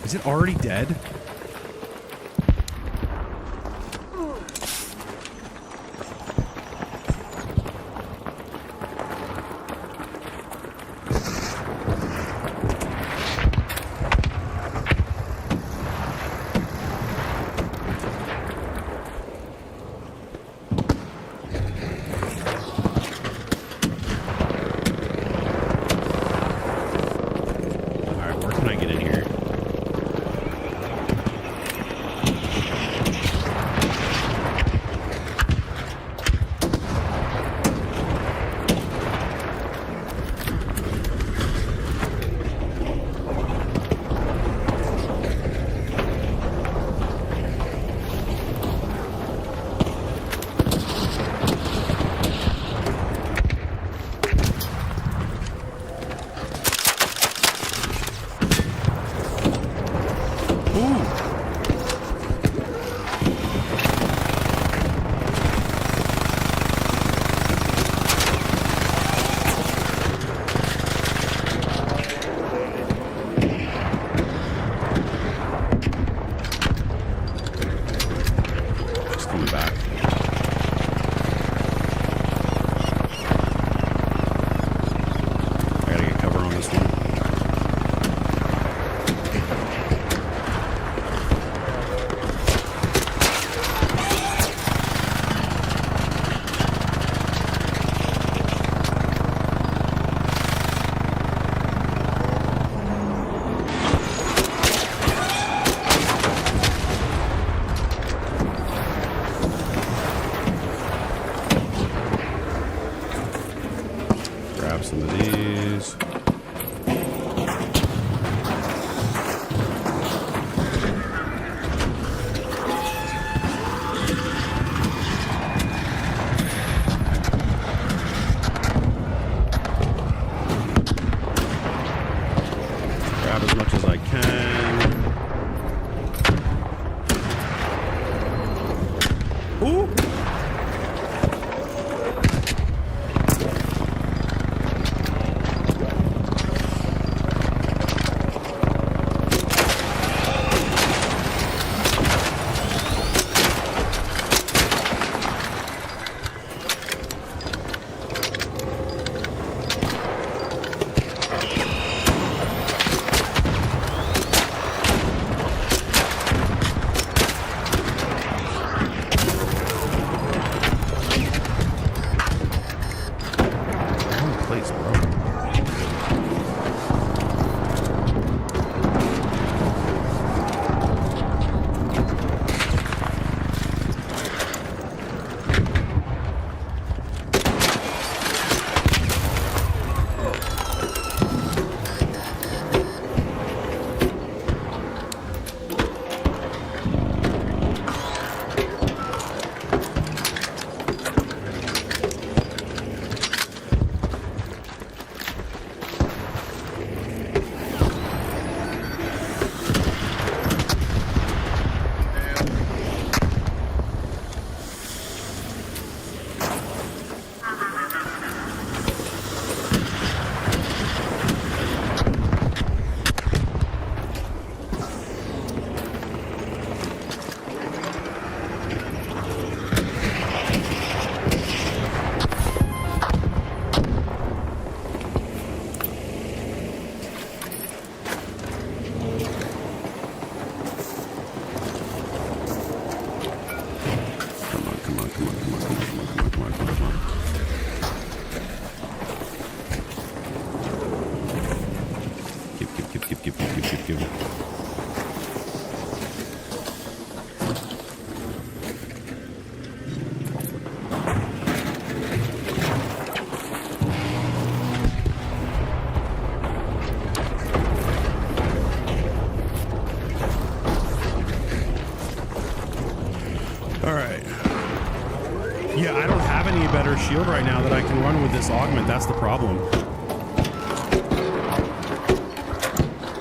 Is it already dead? Some of these. Grab as much as I can. Ooh! shield right now that I can run with this augment. That's the problem.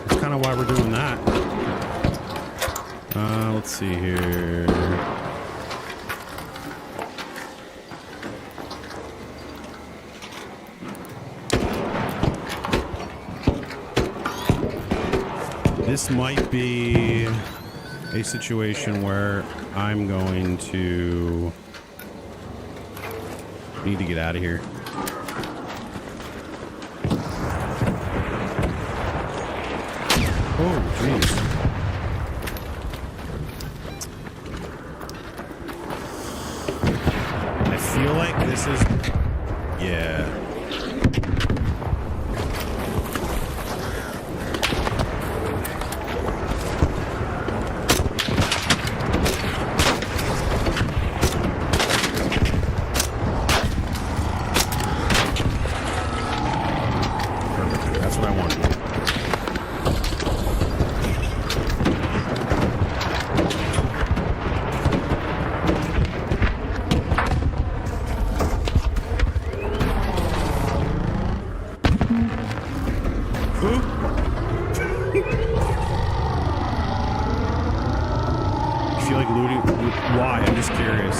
That's kind of why we're doing that. Let's see here. This might be a situation where I'm going to need to get out of here. Oh, jeez. I feel like this is... Yeah. That's what I want. You feel like looting? Why? I'm just curious.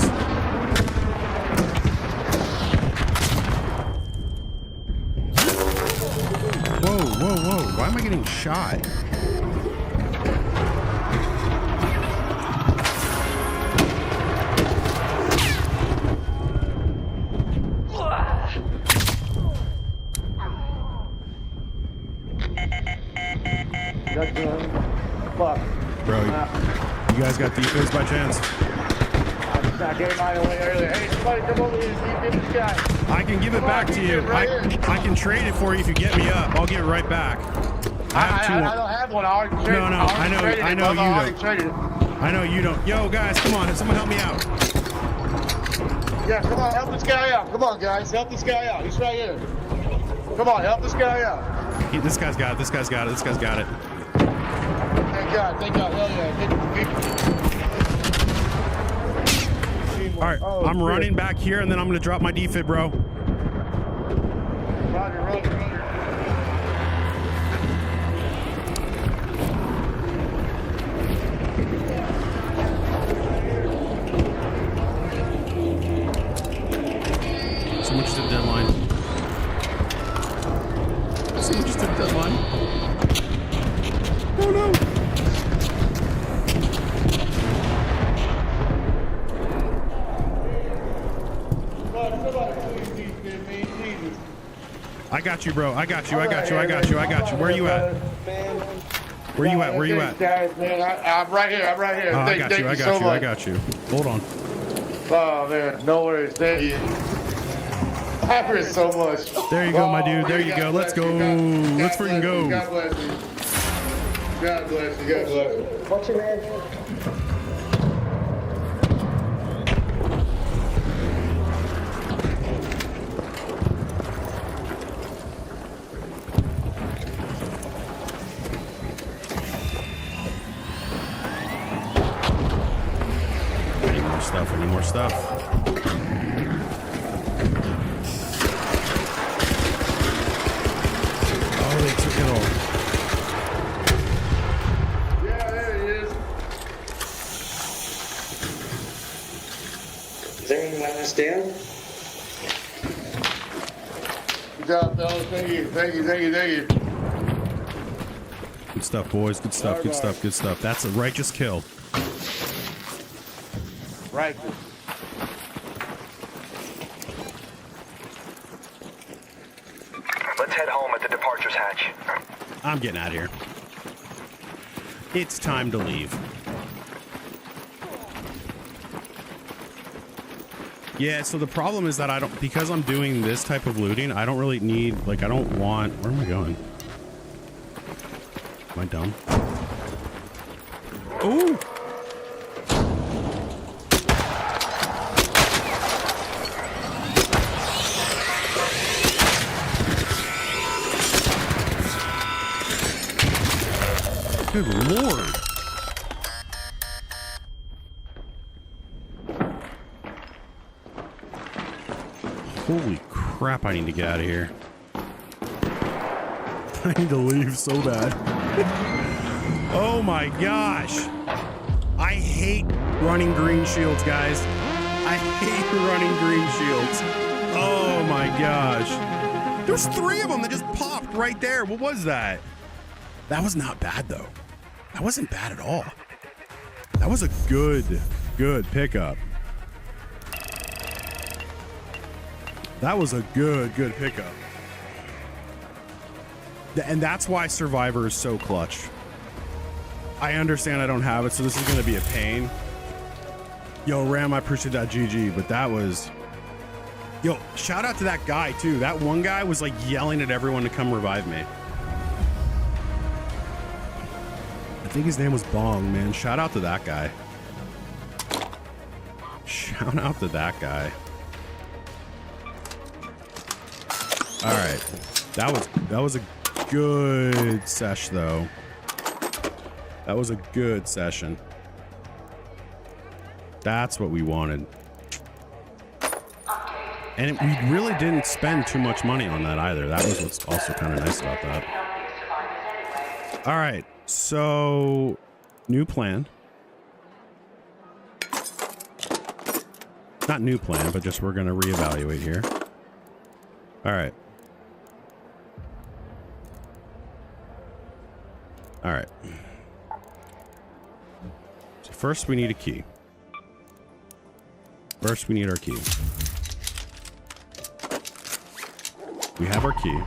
Whoa. Why am I getting shot? Fuck. Bro, you guys got defense by chance? I'm not getting mine away earlier. Hey, somebody come over here and defend this guy. I can give it Come back on, to you. right here. I can trade it for you if you get me up. I'll get it right back. I have two. I don't have one. I already traded it. No, I know you don't. traded it. I know you don't. Yo, guys, come on. Someone help me out. Yeah, come on, help this guy out. Come on, guys, help this guy out. He's right here. Come on, help this guy out. This guy's got it. This guy's got it. This guy's got it. Thank God, hell yeah. All right, I'm running back here, and then I'm going to drop my defib, bro. Roger. Someone just did a deadline. Someone just did a deadline. Oh no! I got you, bro. I got you. Where are you at? Where you at? Guys, man, I'm right here. Oh, I got you. Hold on. Oh, man, no worries. Thank you. I heard so much. There you go, my dude. There you go. Let's go. Let's freaking go. God bless you. God bless you. What's your man? Any more stuff. Oh, they took it all. Yeah, there he is. Is there anyone last down? Good job, fellas. Thank you. Good stuff, boys. Good stuff. That's a righteous kill. Right. Let's head home at the departures hatch. I'm getting out of here. It's time to leave. Yeah, so the problem is that because I'm doing this type of looting, I don't really need, like, I don't want, where am I going? Am I dumb? Ooh! Good Lord. Holy crap, I need to get out of here. I need to leave so bad. Oh my gosh. I hate running green shields, guys. I hate running green shields. Oh my gosh. There's 3 of them that just popped right there. What was that? That was not bad though. That wasn't bad at all. That was a good pickup. That was a good pickup. And that's why Survivor is so clutch. I understand I don't have it, so this is going to be a pain. Yo, Ram, I appreciate that GG, but that was... Yo, shout out to that guy, too. That one guy was, like, yelling at everyone to come revive me. I think his name was Bong, man. Shout out to that guy. Shout out to that guy. All right. That was a good sesh, though. That was a good session. That's what we wanted. And we really didn't spend too much money on that either. That was what's also kind of nice about that. All right. So, new plan. Not new plan, but just we're going to reevaluate here. All right. All right. So first we need a key. First we need our key. We have our key.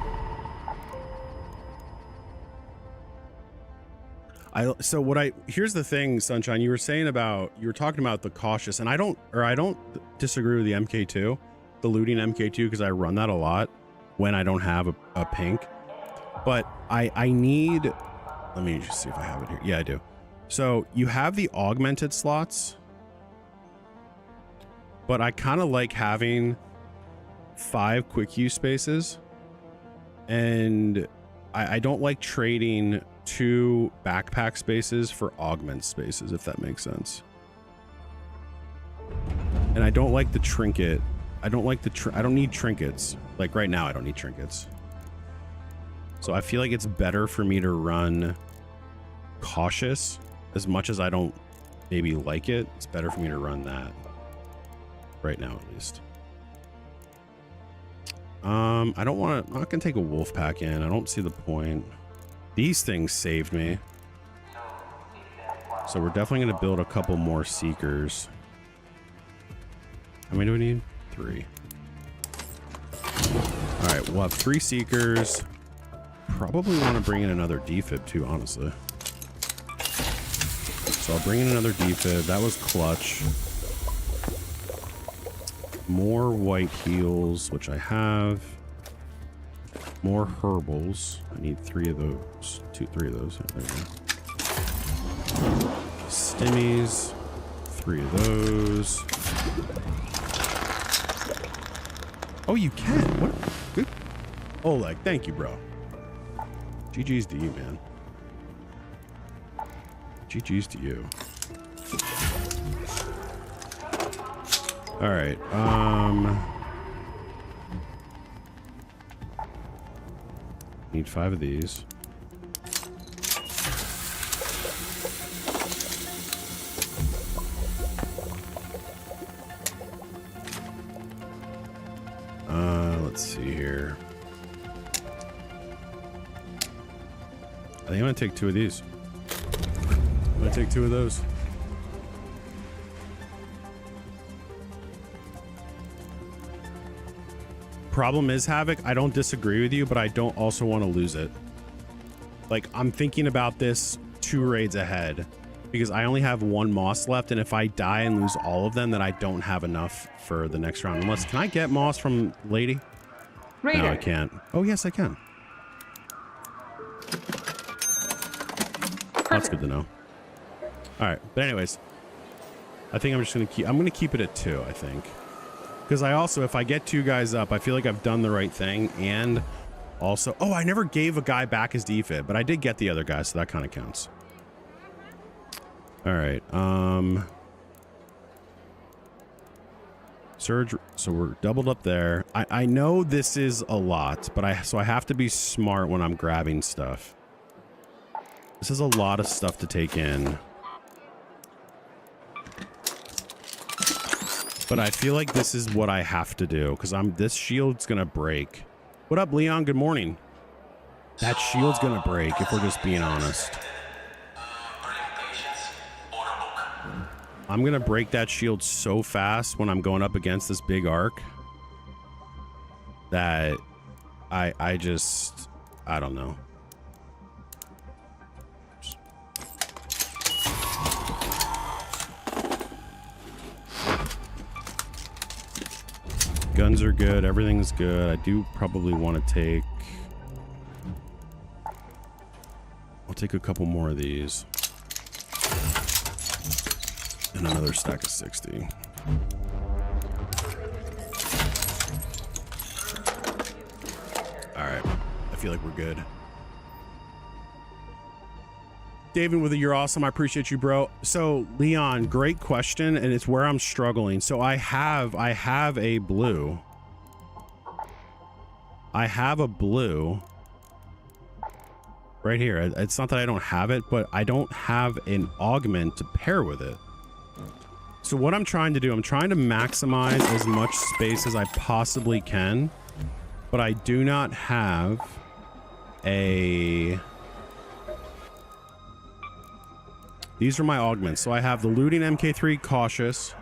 Here's the thing, Sunshine, you were talking about the cautious, and I don't disagree with the MK2, the looting MK2, because I run that a lot when I don't have a pink. But I need, let me just see if I have it here. Yeah, I do. So you have the augmented slots, but I kind of like having 5 quick use spaces, and I don't like trading 2 backpack spaces for augment spaces, if that makes sense. And I don't like the trinket. I don't need trinkets. Like right now, I don't need trinkets. So I feel like it's better for me to run cautious. As much as I don't maybe like it, it's better for me to run that right now, at least. I'm not gonna take a wolf pack in. I don't see the point. These things saved me. So we're definitely gonna build a couple more seekers. How many do we need? 3. All right, we'll have 3 seekers. Probably want to bring in another defib too, honestly. So I'll bring in another defib. That was clutch. More white heals, which I have. More herbals. I need 3 of those. 3 of those. There we go. Stimmies. 3 of those. Oh, you can. What? Good. Oleg, thank you, bro. GG's to you, man. GG's to you. All right. Need 5 of these. Let's see here. I think I'm gonna take 2 of these. I'm gonna take 2 of those. Problem is, Havoc, I don't disagree with you, but I don't also want to lose it. Like, I'm thinking about this 2 raids ahead because I only have 1 moss left, and if I die and lose all of them, then I don't have enough for the next round. Unless, can I get moss from Lady? Raider. No, I can't. Oh, yes, I can. That's good to know. All right, but anyways, I think I'm just gonna keep it at 2, I think. Because I also, if I get 2 guys up, I feel like I've done the right thing. And also, oh, I never gave a guy back his defib, but I did get the other guy, so that kind of counts. All right. Surge. So we're doubled up there. I know this is a lot, but I have to be smart when I'm grabbing stuff. This is a lot of stuff to take in. But I feel like this is what I have to do because this shield's gonna break. What up, Leon? Good morning. That shield's gonna break if we're just being honest. I'm gonna break that shield so fast when I'm going up against this big arc that I don't know. Guns are good. Everything's good. I do probably want to take... I'll take a couple more of these. And another stack of 60. Alright. I feel like we're good. David with a you're awesome. I appreciate you, bro. So Leon, great question, and it's where I'm struggling. So I have a blue. I have a blue right here. It's not that I don't have it, but I don't have an augment to pair with it. So what I'm trying to do, I'm trying to maximize as much space as I possibly can, but I do not have a... These are my augments. So I have the looting MK3 cautious,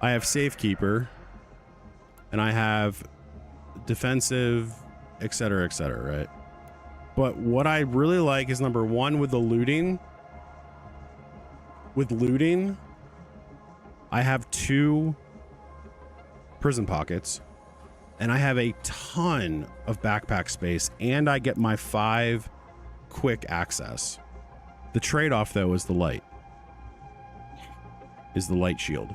I have safekeeper, and I have defensive, etc., right? But what I really like is number one with the looting. With looting, I have 2 prison pockets, and I have a ton of backpack space, and I get my 5 quick access. The trade-off, though, is the light. Is the light shield.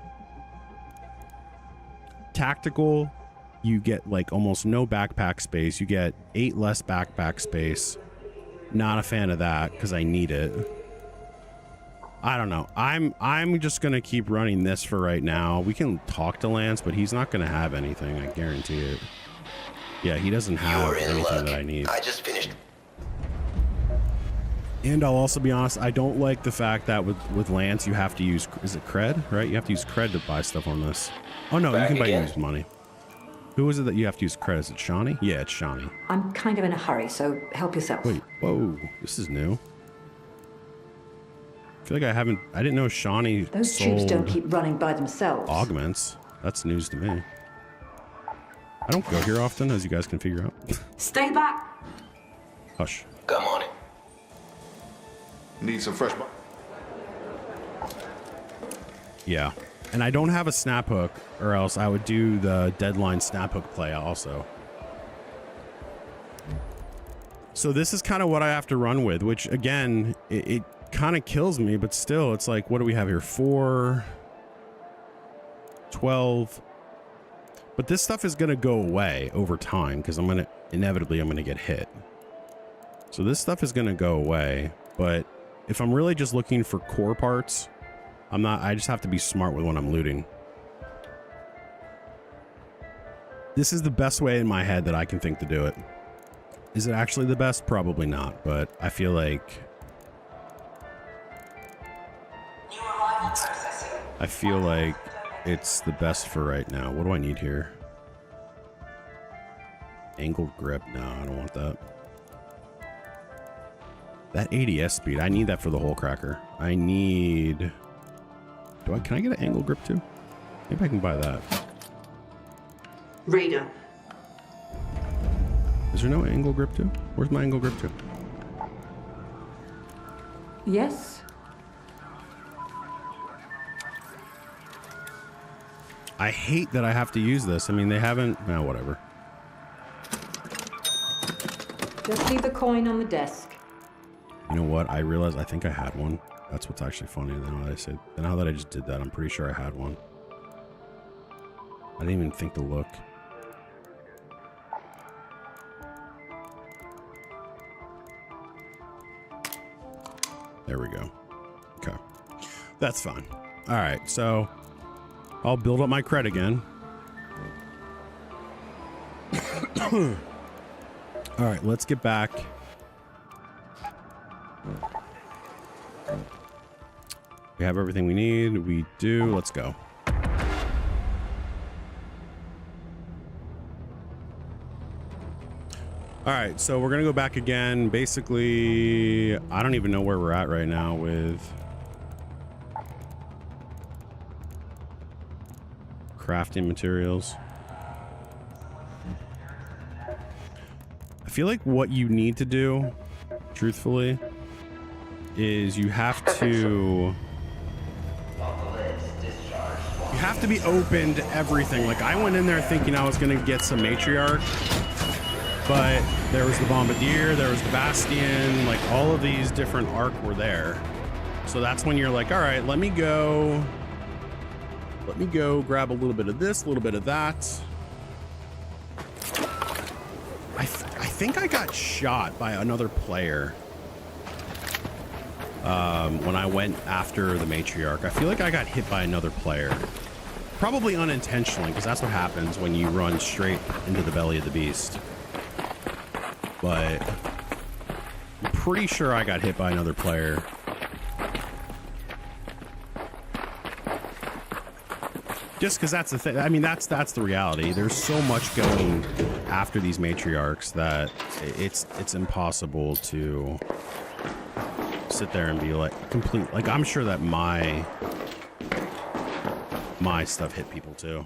Tactical, you get like almost no backpack space. You get 8 less backpack space. Not a fan of that because I need it. I don't know. I'm just gonna keep running this for right now. We can talk to Lance, but he's not gonna have anything. I guarantee it. Yeah, he doesn't have anything that I need. I just finished. And I'll also be honest, I don't like the fact that with Lance, you have to use, is it cred, right? You have to use cred to buy stuff on this. Oh no, you can buy used money. Who is it that you have to use cred? Is it Shawnee? Yeah, it's Shawnee. I'm kind of in a hurry, so help yourself. Wait, whoa, this is new. I feel like I didn't know Shawnee Those sold tubes don't keep running by themselves. augments. That's news to me. I don't go here often, as you guys can figure out. Stay back. Hush. Come on it. Need some fresh. Yeah. And I don't have a snap hook, or else I would do the deadline snap hook play also. So this is kind of what I have to run with, which again, it kind of kills me, but still, it's like, what do we have here? 4, 12. But this stuff is going to go away over time because inevitably I'm going to get hit. So this stuff is going to go away, but if I'm really just looking for core parts, I just have to be smart with when I'm looting. This is the best way in my head that I can think to do it. Is it actually the best? Probably not, but I feel like... it's the best for right now. What do I need here? Angled grip? No, I don't want that. That ADS speed, I need that for the hole cracker. I need... Can I get an angle grip too? Maybe I can buy that. Raider. Is there no angle grip too? Where's my angle grip too? Yes? I hate that I have to use this. I mean, they haven't... No, whatever. Just leave the coin on the desk. You know what? I realized I think I had one. That's what's actually funny. Now that I just did that, I'm pretty sure I had one. I didn't even think to look. There we go. Okay. That's fine. All right, so I'll build up my cred again. All right, let's get back. We have everything we need. We do. Let's go. All right, so we're gonna go back again. Basically, I don't even know where we're at right now with crafting materials. I feel like what you need to do, truthfully, is you have to be open to everything. Like, I went in there thinking I was gonna get some matriarch, but there was the Bombardier, there was the Bastion, like all of these different arc were there. So that's when you're like, all right, let me go grab a little bit of this, a little bit of that. I think I got shot by another player when I went after the matriarch. I feel like I got hit by another player. Probably unintentionally, because that's what happens when you run straight into the belly of the beast. But I'm pretty sure I got hit by another player. Just because that's the thing. I mean, that's the reality. There's so much going after these matriarchs that it's impossible to sit there and be like complete. Like, I'm sure that my stuff hit people too.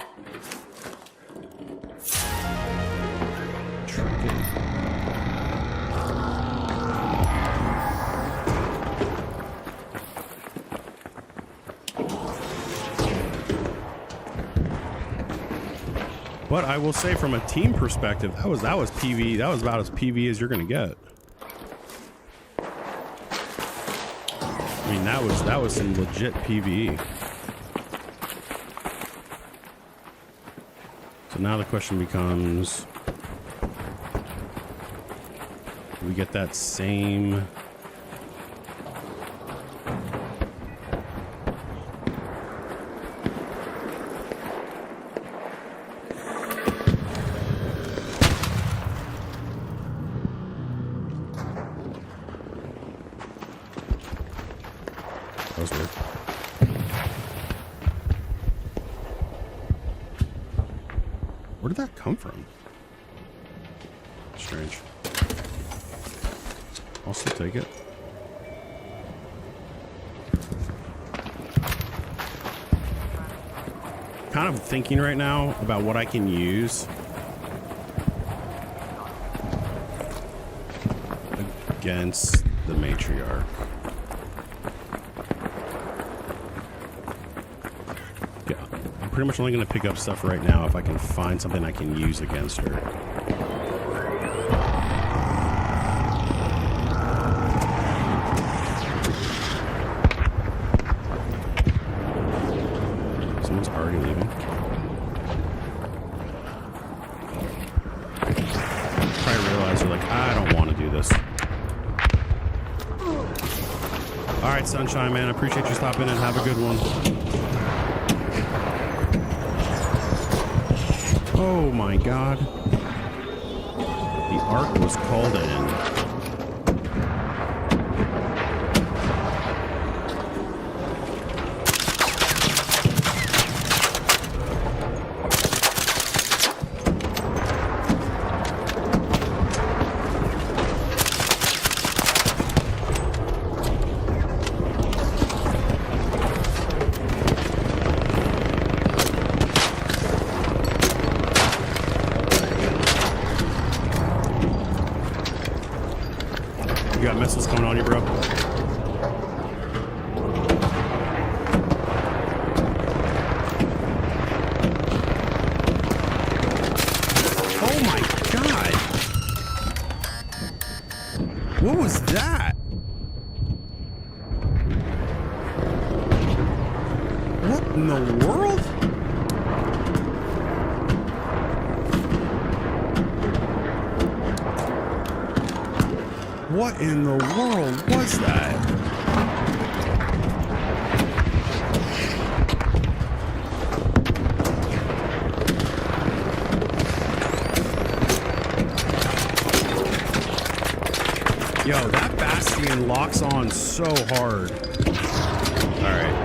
But I will say, from a team perspective, that was PV. That was about as PV as you're gonna get. I mean, that was some legit PvE. So now the question becomes, do we get that same? That was weird. Where did that come from? Strange. I'll still take it. Kind of thinking right now about what I can use against the matriarch. Yeah, I'm pretty much only going to pick up stuff right now if I can find something I can use against her. Someone's already leaving. Probably realize they're like, I don't want to do this. All right, Sunshine Man, I appreciate you stopping in. Have a good one. Oh my God. The Ark was called in. You got missiles coming on you, bro. Oh my God. What was that? What in the world? What in the world was that? Yo, that Bastion locks on so hard. All right.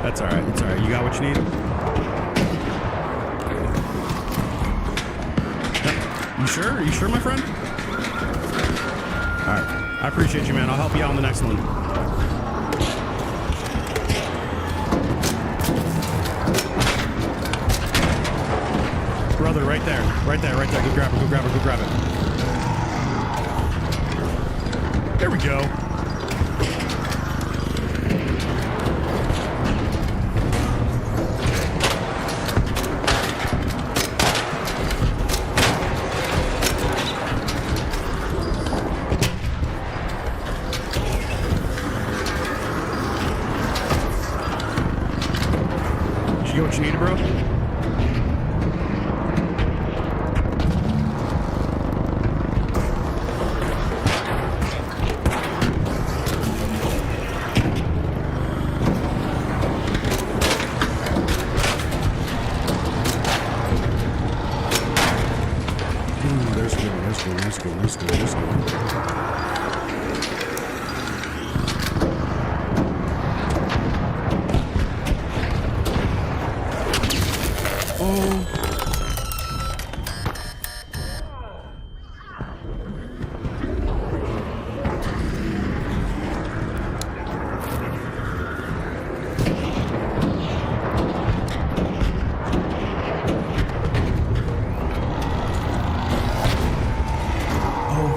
That's all right. It's all right. You got what you need? You sure? Are you sure, my friend? All right. I appreciate you, man. I'll help you out on the next one. Brother, right there. Right there, right there. Go grab it, go grab it, go grab it. There we go. Did you get what you needed, bro? Let's go.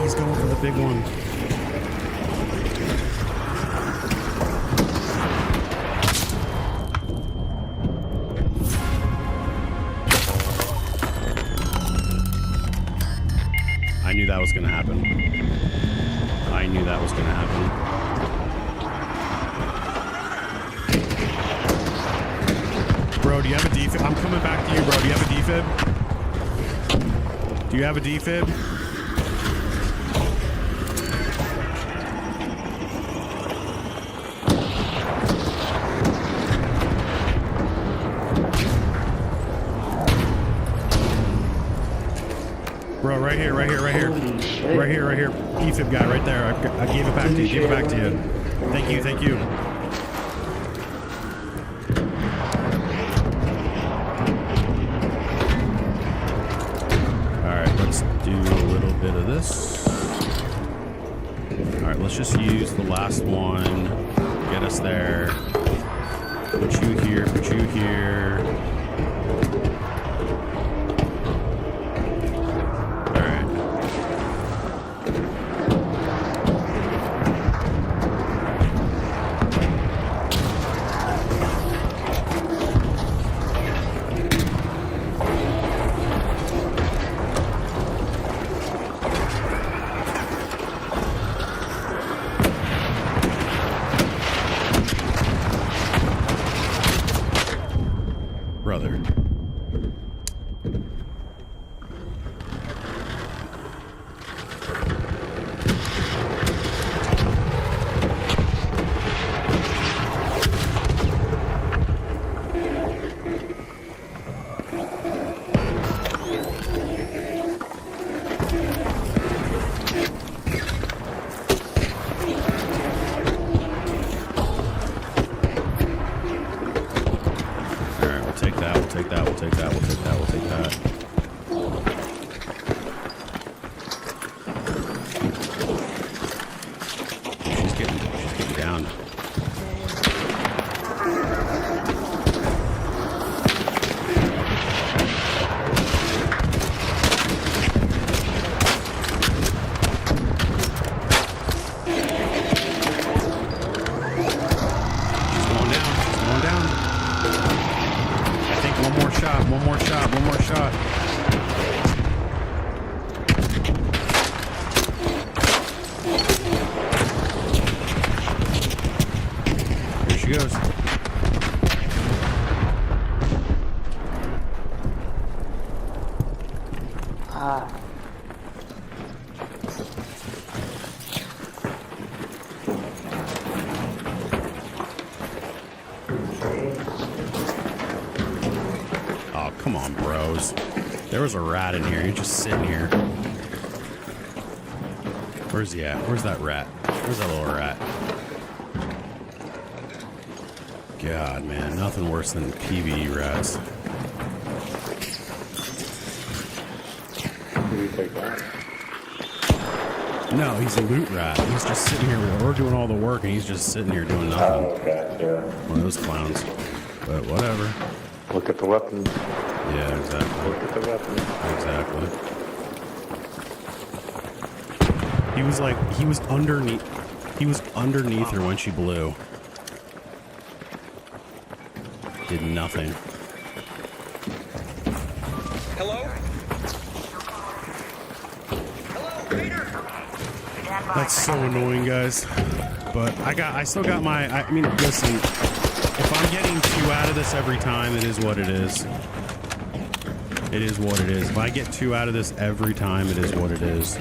He's going for the big one. I knew that was going to happen. I knew that was going to happen. Bro, do you have a defib? I'm coming back to you, bro. Do you have a defib? Do you have a defib? Bro, right here. Right here. EFib guy, right there. I gave it back to you. Thank you. Alright, let's do a little bit of this. Alright, let's just use the last one. Get us there. Put you here. Brother. We'll take that. She's getting down. One more shot. One more shot. Here she goes. Oh, come on, bros. There was a rat in here. He's just sitting here. Where's he at? Where's that rat? Where's that little rat? God, man. Nothing worse than PvE rats. Did we take that? No, he's a loot rat. He's just sitting here. We're doing all the work, and he's just sitting here doing nothing. Oh, okay, yeah. One of those clowns. But whatever. Look at the weapons. Yeah, exactly. Look at the weapons. Exactly. He was like, he was underneath her when she blew. Did nothing. Hello? That's so annoying, guys. But I still got my, I mean, listen, if I'm getting 2 out of this every time, it is what it is. It is what it is. If I get 2 out of this every time, it is what it is.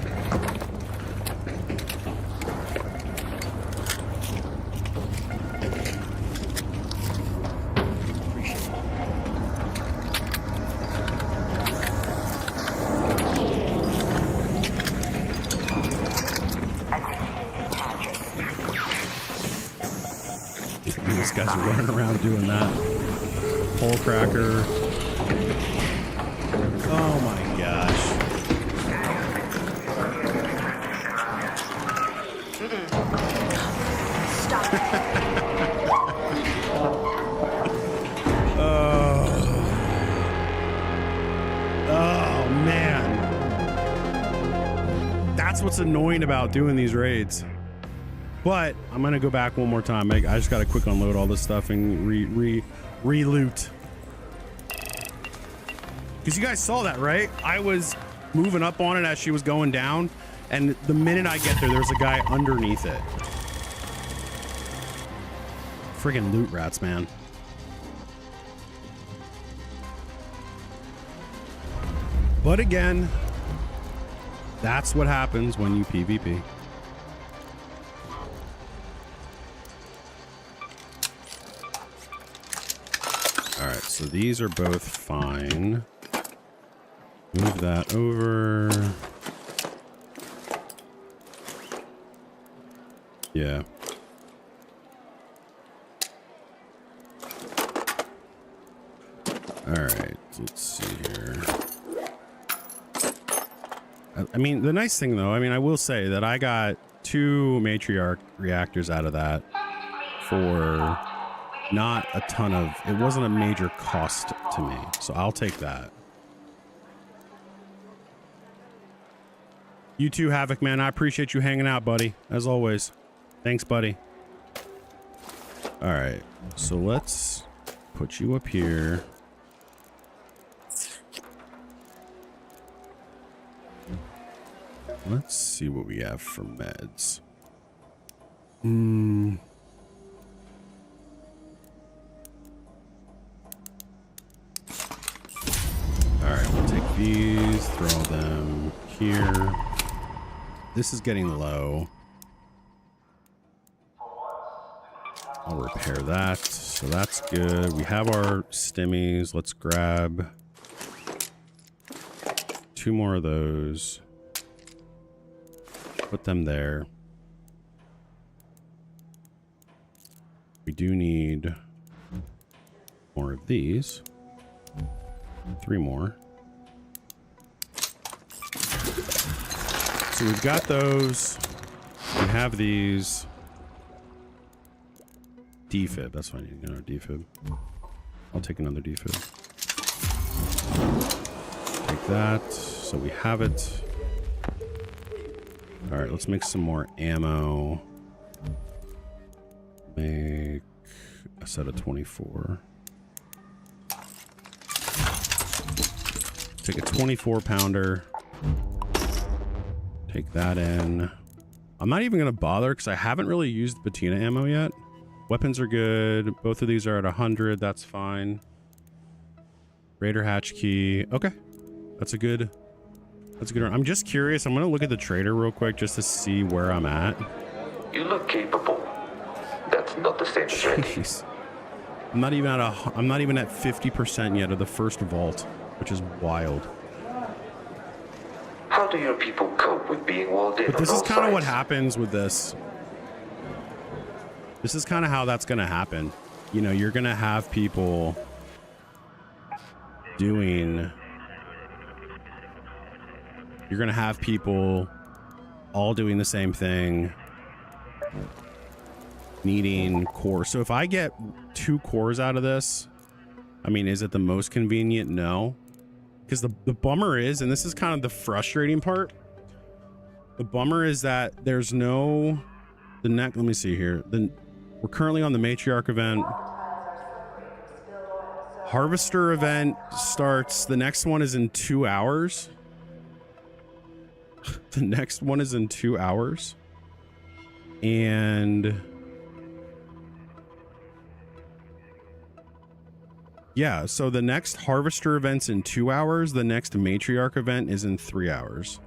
These guys are running around doing that. Hole cracker. Oh my gosh. Oh man. That's what's annoying about doing these raids. But I'm gonna go back one more time. I just gotta quick unload all this stuff and re-loot. Because you guys saw that, right? I was moving up on it as she was going down, and the minute I get there's a guy underneath it. Friggin' loot rats, man. But again, that's what happens when you PvP. Alright, so these are both fine. Move that over. Yeah. Alright, let's see here. I mean, the nice thing though, I mean, I will say that I got 2 matriarch reactors out of that for not a ton of, it wasn't a major cost to me, so I'll take that. You too, Havoc, man. I appreciate you hanging out, buddy, as always. Thanks, buddy. All right, so let's put you up here. Let's see what we have for meds. Alright, we'll take these, throw them here. This is getting low. I'll repair that, so that's good. We have our stimmies. Let's grab 2 more of those. Put them there. We do need more of these. 3 more. So we've got those. We have these. Defib. That's what I need. Another defib. I'll take another defib. Take that. So we have it. All right, let's make some more ammo. Make a set of 24. take a 24 pounder. Take that in. I'm not even going to bother because I haven't really used Patina ammo yet. Weapons are good. Both of these are at 100. That's fine. Raider hatch key. Okay. That's a good one. I'm just curious. I'm going to look at the trader real quick just to see where I'm at. You look capable. That's not the same as ready. Jeez. I'm not even at 50% yet of the first vault, which is wild. How do your people cope with being walled in? But this on is all kind of what sides? happens with this. This is kind of how that's going to happen. You know, you're going to have people doing... You're going to have people all doing the same thing, needing cores. So if I get 2 cores out of this, I mean, is it the most convenient? No. Because the bummer is, and this is kind of the frustrating part, the bummer is that there's no... let me see here. We're currently on the Matriarch event. Harvester event starts. The next one is in 2 hours. The next one is in 2 hours. And yeah, so the next Harvester event's in 2 hours. The next Matriarch event is in 3 hours.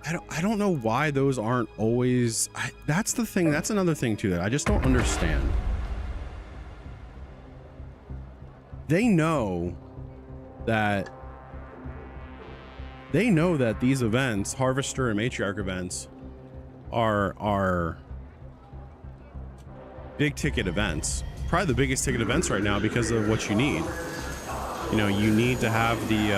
I don't know why those aren't always... that's the thing. That's another thing too that I just don't understand. They know that these events, Harvester and Matriarch events, are big ticket events. Probably the biggest ticket events right now because of what you need. You know, you need to have the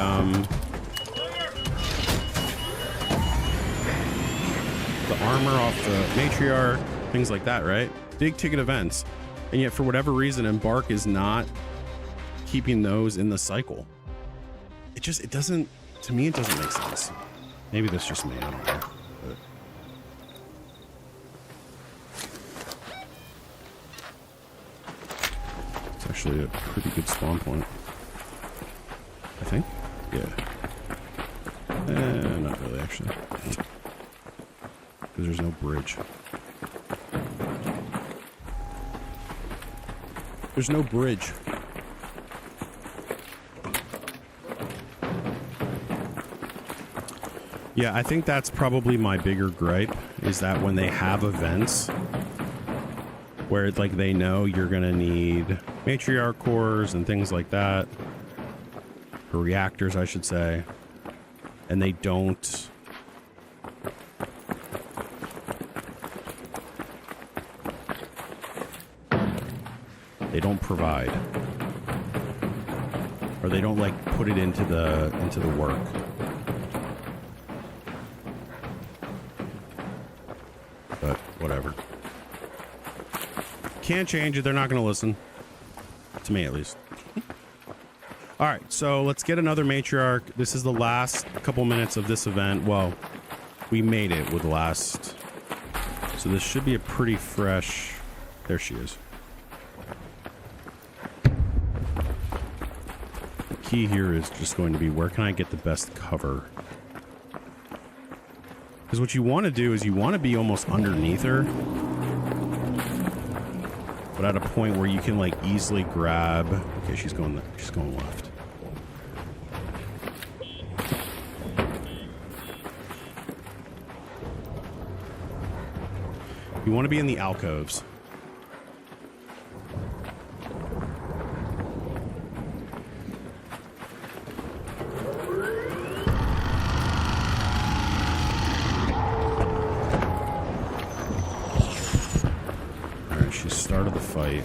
armor off the Matriarch, things like that, right? Big ticket events. And yet for whatever reason, Embark is not keeping those in the cycle. It doesn't, to me, it doesn't make sense. Maybe that's just me, I don't know. But it's actually a pretty good spawn point, I think. Yeah. Not really, actually. Because there's no bridge. There's no bridge. Yeah, I think that's probably my bigger gripe, is that when they have events where like they know you're gonna need Matriarch cores and things like that, or reactors, I should say, and they don't provide, or they don't like put it into the work. But whatever. Can't change it. They're not going to listen. To me, at least. All right, so let's get another Matriarch. This is the last couple minutes of this event. Well, we made it with the last. So this should be a pretty fresh... There she is. The key here is just going to be, where can I get the best cover? Because what you want to do is you want to be almost underneath her, but at a point where you can like easily grab. Okay, she's going left. You want to be in the alcoves. Start of the fight.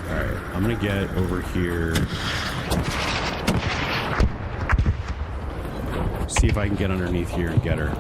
Alright, I'm gonna get over here. See if I can get underneath here and get her.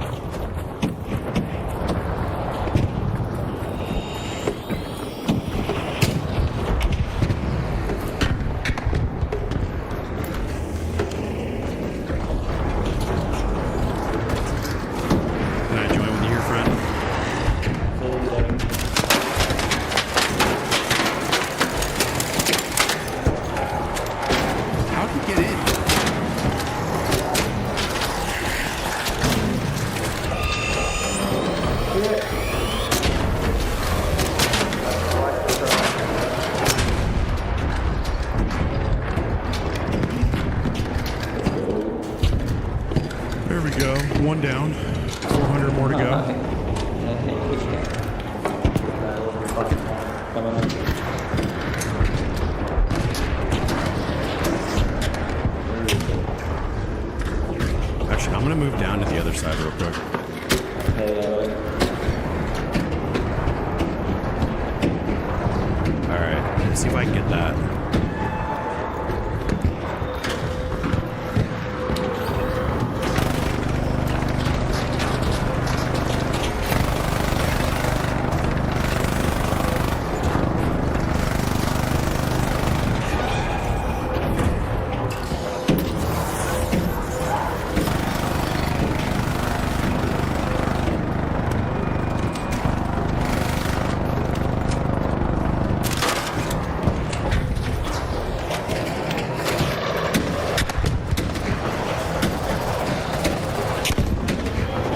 Actually, I'm gonna move down to the other side real quick. Alright, let's see if I can get that.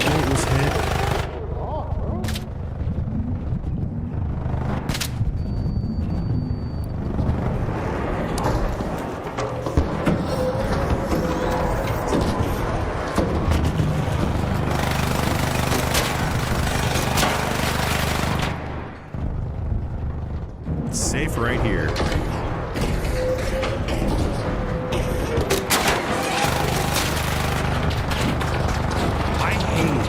It was hit. It's safe right here. I hate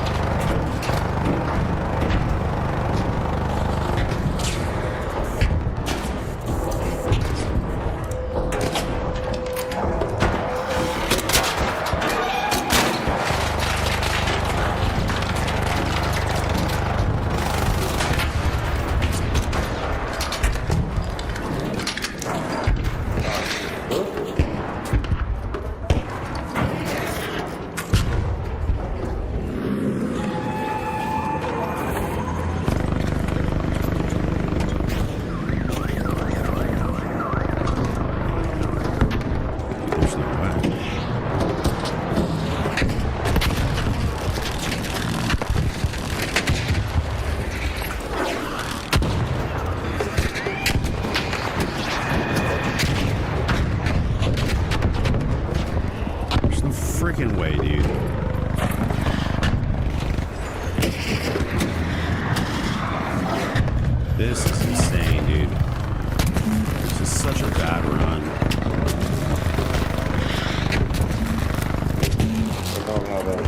There's no way. There's no freaking way, dude. This is insane, dude. This is such a bad run. I don't know how that.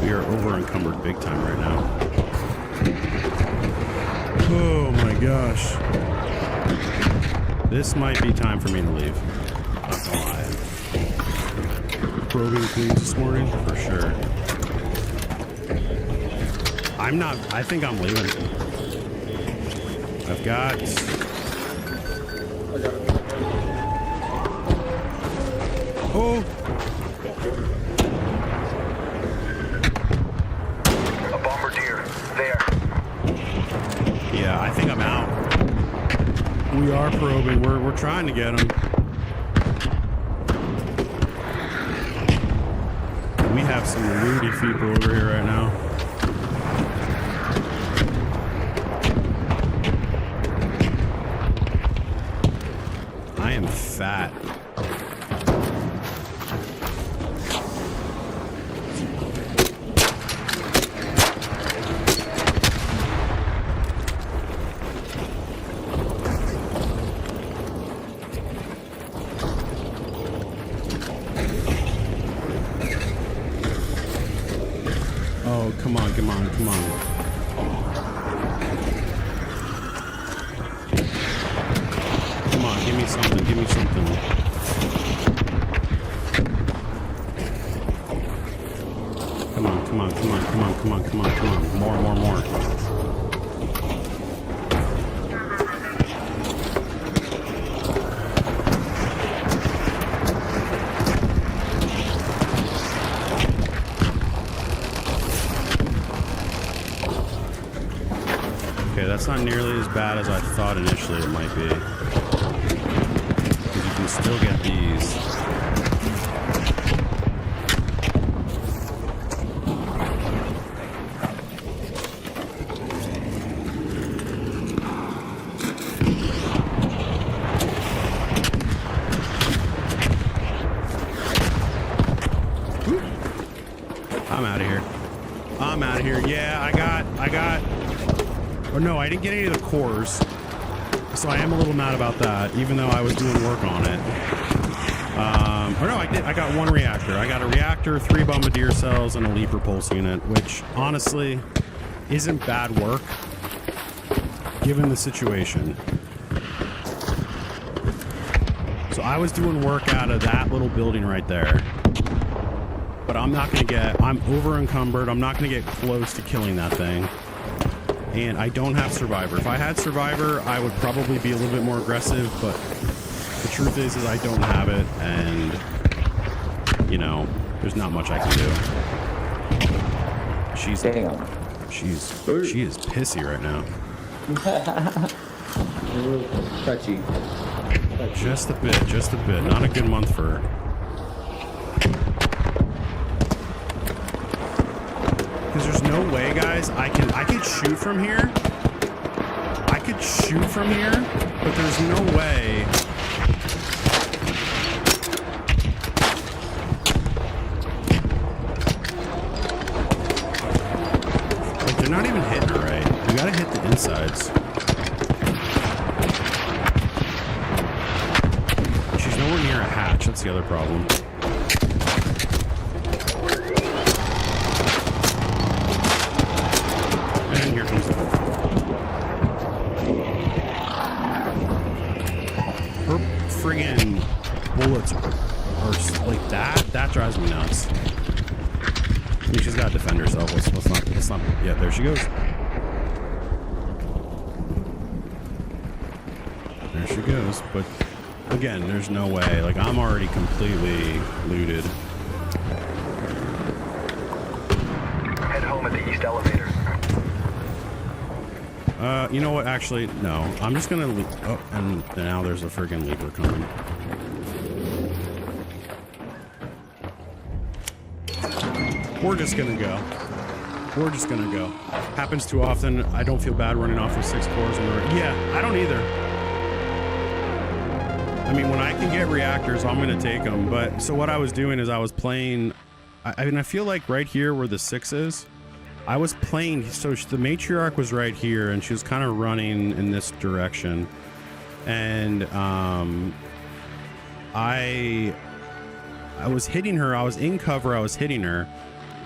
We are over encumbered big time right now. Oh my gosh. This might be time for me to leave. Not gonna lie. Probing things this morning, for sure. I think I'm leaving. I've got... Oh! A bombardier. There. Yeah, I think I'm out. We are probing. We're trying to get him. We have some moody people over here right now. I am fat. Oh, come on, come on, come on. Come on, give me something, give me something. come on, come on, come on, come on, come on, come on. More, more, more. Okay, that's not nearly as bad as I thought initially it might be. 'Cause you can still get these. I'm out of here. I'm out of here. Yeah, I got. Or no, I didn't get any of the cores. So I am a little mad about that, even though I was doing work on it. Or no, I did. I got one reactor. I got a reactor, 3 bombardier cells, and a leaper pulse unit, which honestly isn't bad work, given the situation. So I was doing work out of that little building right there. But I'm not going to get... I'm over encumbered. I'm not going to get close to killing that thing. And I don't have Survivor. If I had Survivor, I would probably be a little bit more aggressive, but the truth is I don't have it, and, you know, there's not much I can do. She is pissy right now. Touchy. Just a bit. Not a good month for her. Because there's no way, guys, I could shoot from here. I could shoot from here, but there's no way. Like, they're not even hitting her right. You gotta hit the insides. She's nowhere near a hatch. That's the other problem. And here comes the her friggin' bullets are like that. That drives me nuts. I mean, she's got to defend herself. Let's not. Yeah, there she goes. There she goes. But again, there's no way. Like, I'm already completely looted. Head home at the east elevator. You know what? Actually, no. I'm just gonna. Oh, and now there's a friggin' leaper coming. We're just gonna go. We're just gonna go. Happens too often. I don't feel bad running off with 6 cores in the right. Yeah, I don't either. I mean, when I can get reactors, I'm gonna take them. But so what I was doing is I was playing. I mean, I feel like right here where the 6 is. I was playing, so the matriarch was right here, and she was kind of running in this direction, and I was hitting her. I was in cover. I was hitting her,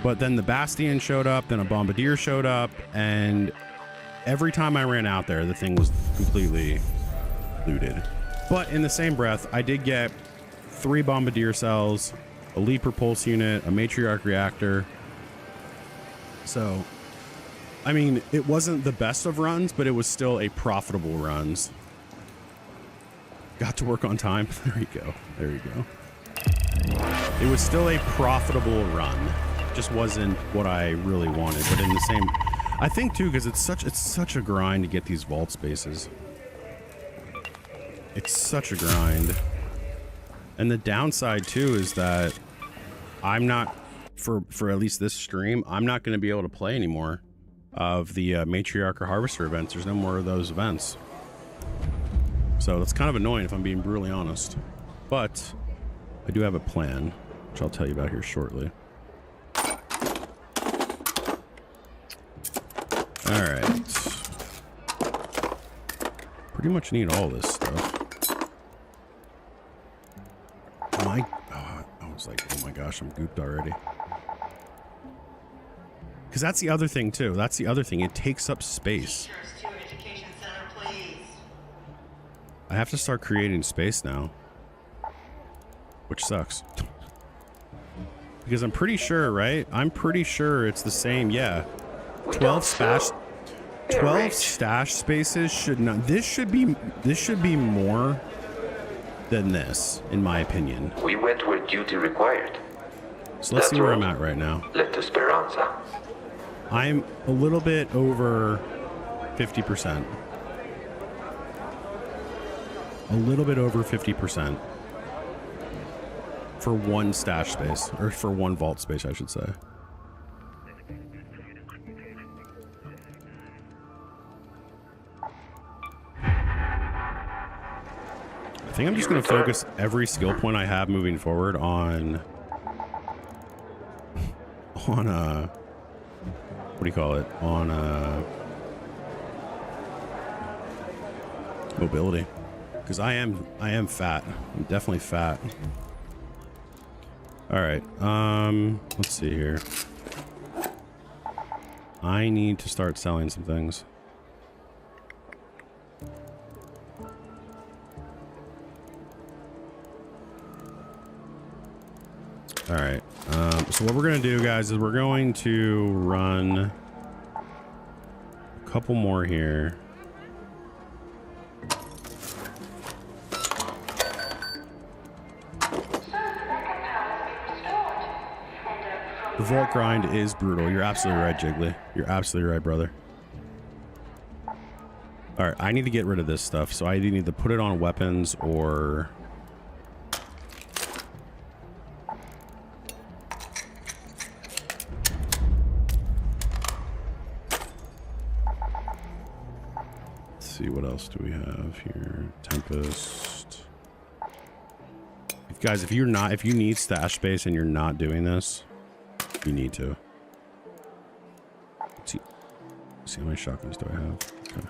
but then the Bastion showed up, then a Bombardier showed up, and every time I ran out there, the thing was completely looted. But in the same breath, I did get 3 Bombardier cells, a leaper pulse unit, a matriarch reactor. So, I mean, it wasn't the best of runs, but it was still a profitable runs. Got to work on time. There you go. There you go. It was still a profitable run. Just wasn't what I really wanted. But in the same, I think too, because it's such a grind to get these vault spaces. It's such a grind. And the downside too is that I'm not. For at least this stream, I'm not going to be able to play anymore of the Matriarch or Harvester events. There's no more of those events. So that's kind of annoying if I'm being brutally honest. But I do have a plan, which I'll tell you about here shortly. Alright. Pretty much need all this stuff. I was like, oh my gosh, I'm gooped already. Because that's the other thing too. That's the other thing. It takes up space. I have to start creating space now, which sucks. Because I'm pretty sure, right? I'm pretty sure it's the same. Yeah. 12 stash spaces should not. This should be more than this, in my opinion. We went where duty required. So let's see where I'm at right now. Let Esperanza. I'm a little bit over 50%. A little bit over 50% for one stash space, or for one vault space, I should say. I think I'm just going to focus every skill point I have moving forward on what do you call it? On mobility. Because I am fat. I'm definitely fat. All right. Let's see here. I need to start selling some things. All right. So what we're going to do, guys, is we're going to run a couple more here. The vault grind is brutal. You're absolutely right, Jiggly. You're absolutely right, brother. All right, I need to get rid of this stuff. So I either need to put it on weapons or... Let's see, what else do we have here? Tempest. Guys, if you need stash space and you're not doing this, you need to. Let's see how many shotguns do I have? Okay.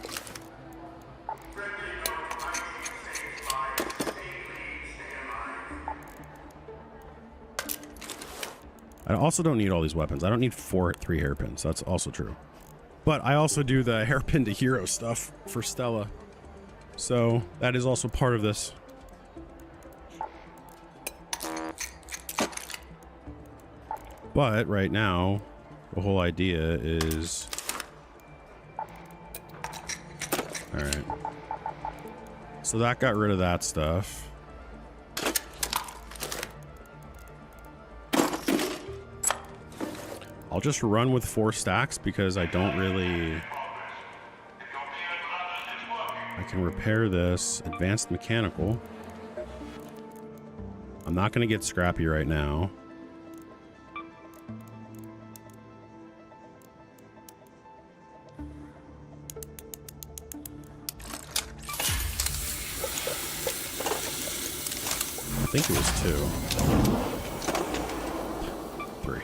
I also don't need all these weapons. I don't need 3 hairpins. That's also true. But I also do the hairpin to hero stuff for Stella. So that is also part of this. But right now, the whole idea is... Alright. So that got rid of that stuff. I'll just run with 4 stacks because I don't really... I can repair this. Advanced mechanical. I'm not going to get scrappy right now. I think it was 2. 3.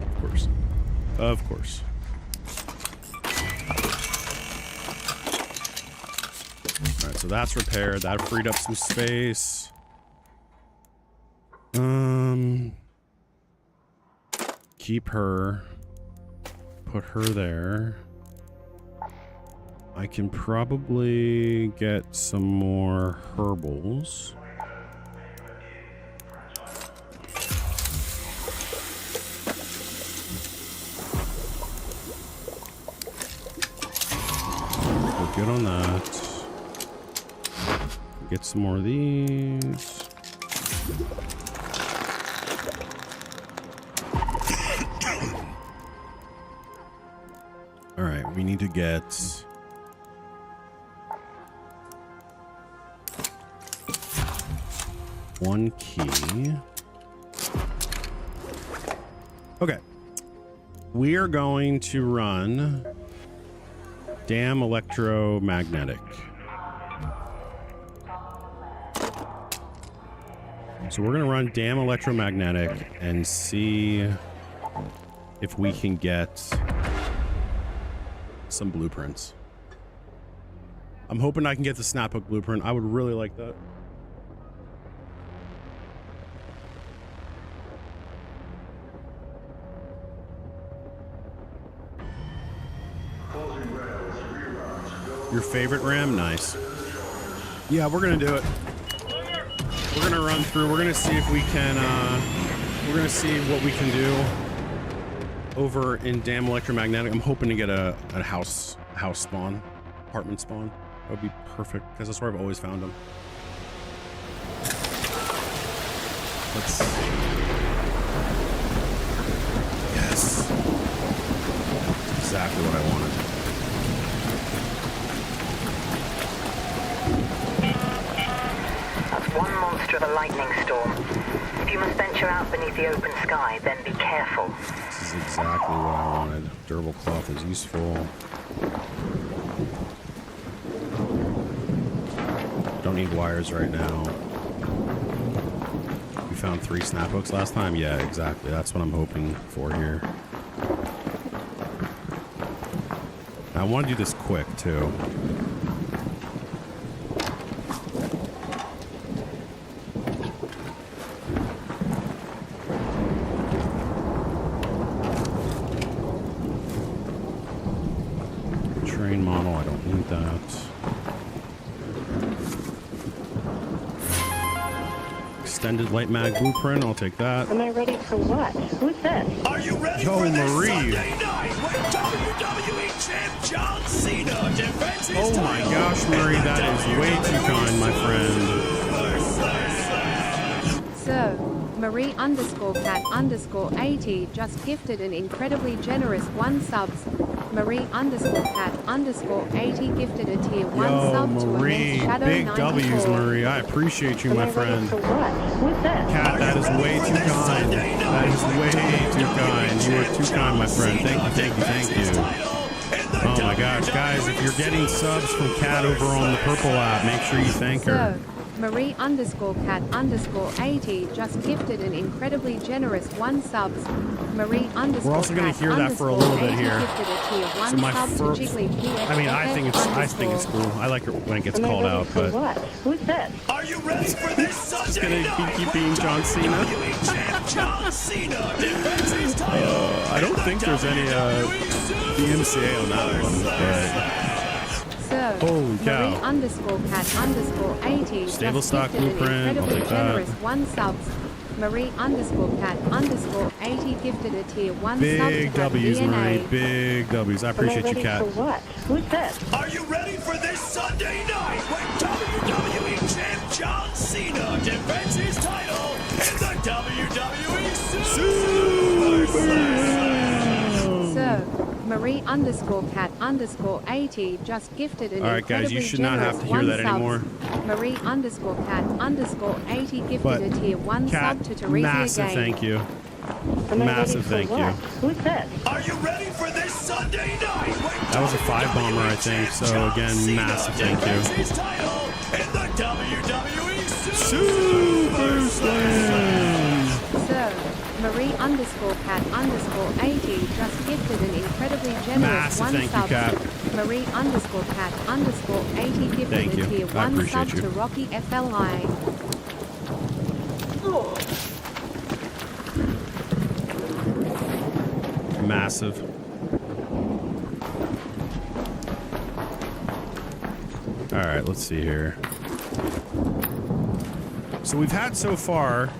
Of course. Of course. Alright, so that's repaired. That freed up some space. Keep her. Put her there. I can probably get some more herbals. Good on that. Get some more of these. All right, we need to get one key. Okay. We are going to run Damn electromagnetic. So we're gonna run Damn electromagnetic and see if we can get some blueprints. I'm hoping I can get the Snaphook blueprint. I would really like that. Your favorite RAM? Nice. Yeah, we're gonna do it. We're gonna run through. We're gonna see if we can we're gonna see what we can do over in Dam Electromagnetic. I'm hoping to get a house spawn, apartment spawn. That would be perfect because that's where I've always found them. Let's. Yes. That's exactly what I wanted. That's one monster of a lightning storm. If you must venture out beneath the open sky, then be careful. This is exactly what I wanted. Durable cloth is useful. Don't need wires right now. We found 3 snap hooks last time? Yeah, exactly. That's what I'm hoping for here. I want to do this quick, too. Train model, I don't need that. Extended light mag blueprint, I'll take that. Am I ready for what? Who's this? Are you ready Yo, for this Marie. Sunday night when WWE champ John Cena defends his Oh my title? gosh, Marie, that is way too kind, my friend. So, Marie_cat_80 just gifted an incredibly generous 1 subs. Marie_cat_80 gifted a tier 1 Yo, sub to Marie, Immense Shadow big 94. W's, Marie. I appreciate you, my friend. For what? Who's this? Cat, that is way too kind. That is way too kind. You are too kind, my friend. Thank you, thank you, thank you. Oh my gosh, guys, if you're getting subs from Cat over on the Purple app, make sure you thank her. So, Marie_cat_80 just gifted an incredibly generous 1 subs. Marie_cat_80 We're also going to hear that for a little bit here. gifted a tier 1 So my sub to first, Jiggly I mean, I think it's cool. I like it when it gets called out, but What? Who's this? Are you ready for this just Sunday gonna night? keep being John Cena. WWE champ John Cena defends his title. I don't think there's any DMCA on that one, but So, holy cow. Marie_cat_80 Stable just stock gifted blueprint, an I'll incredibly take that. generous 1 subs. Marie_cat_80 gifted a tier 1 sub to big W's, DNA. Marie. Big W's. I appreciate you, Cat. For what? Who's this? Are you ready for this Sunday night when WWE champ John Cena defends his title in the WWE Super Slam? So, Marie_cat_80 just gifted an All right, guys, you incredibly should not have generous to hear 1 that subs. anymore. Marie_cat_80 gifted But a tier 1 Cat, sub to Teresa massive Game. thank you. Am I Massive ready thank for you. what? Who's this? Are you ready for this Sunday night when That was a 5 bomber, I think. So again, massive thank defends you. his title in the WWE Super Slam. So, Marie_cat_80 just gifted an incredibly generous Massive 1 thank you, sub. Cat. Marie_cat_80 gifted Thank a you. tier I 1 appreciate sub you. to Rocky FLI. Massive. All right, let's see here. So we've had so far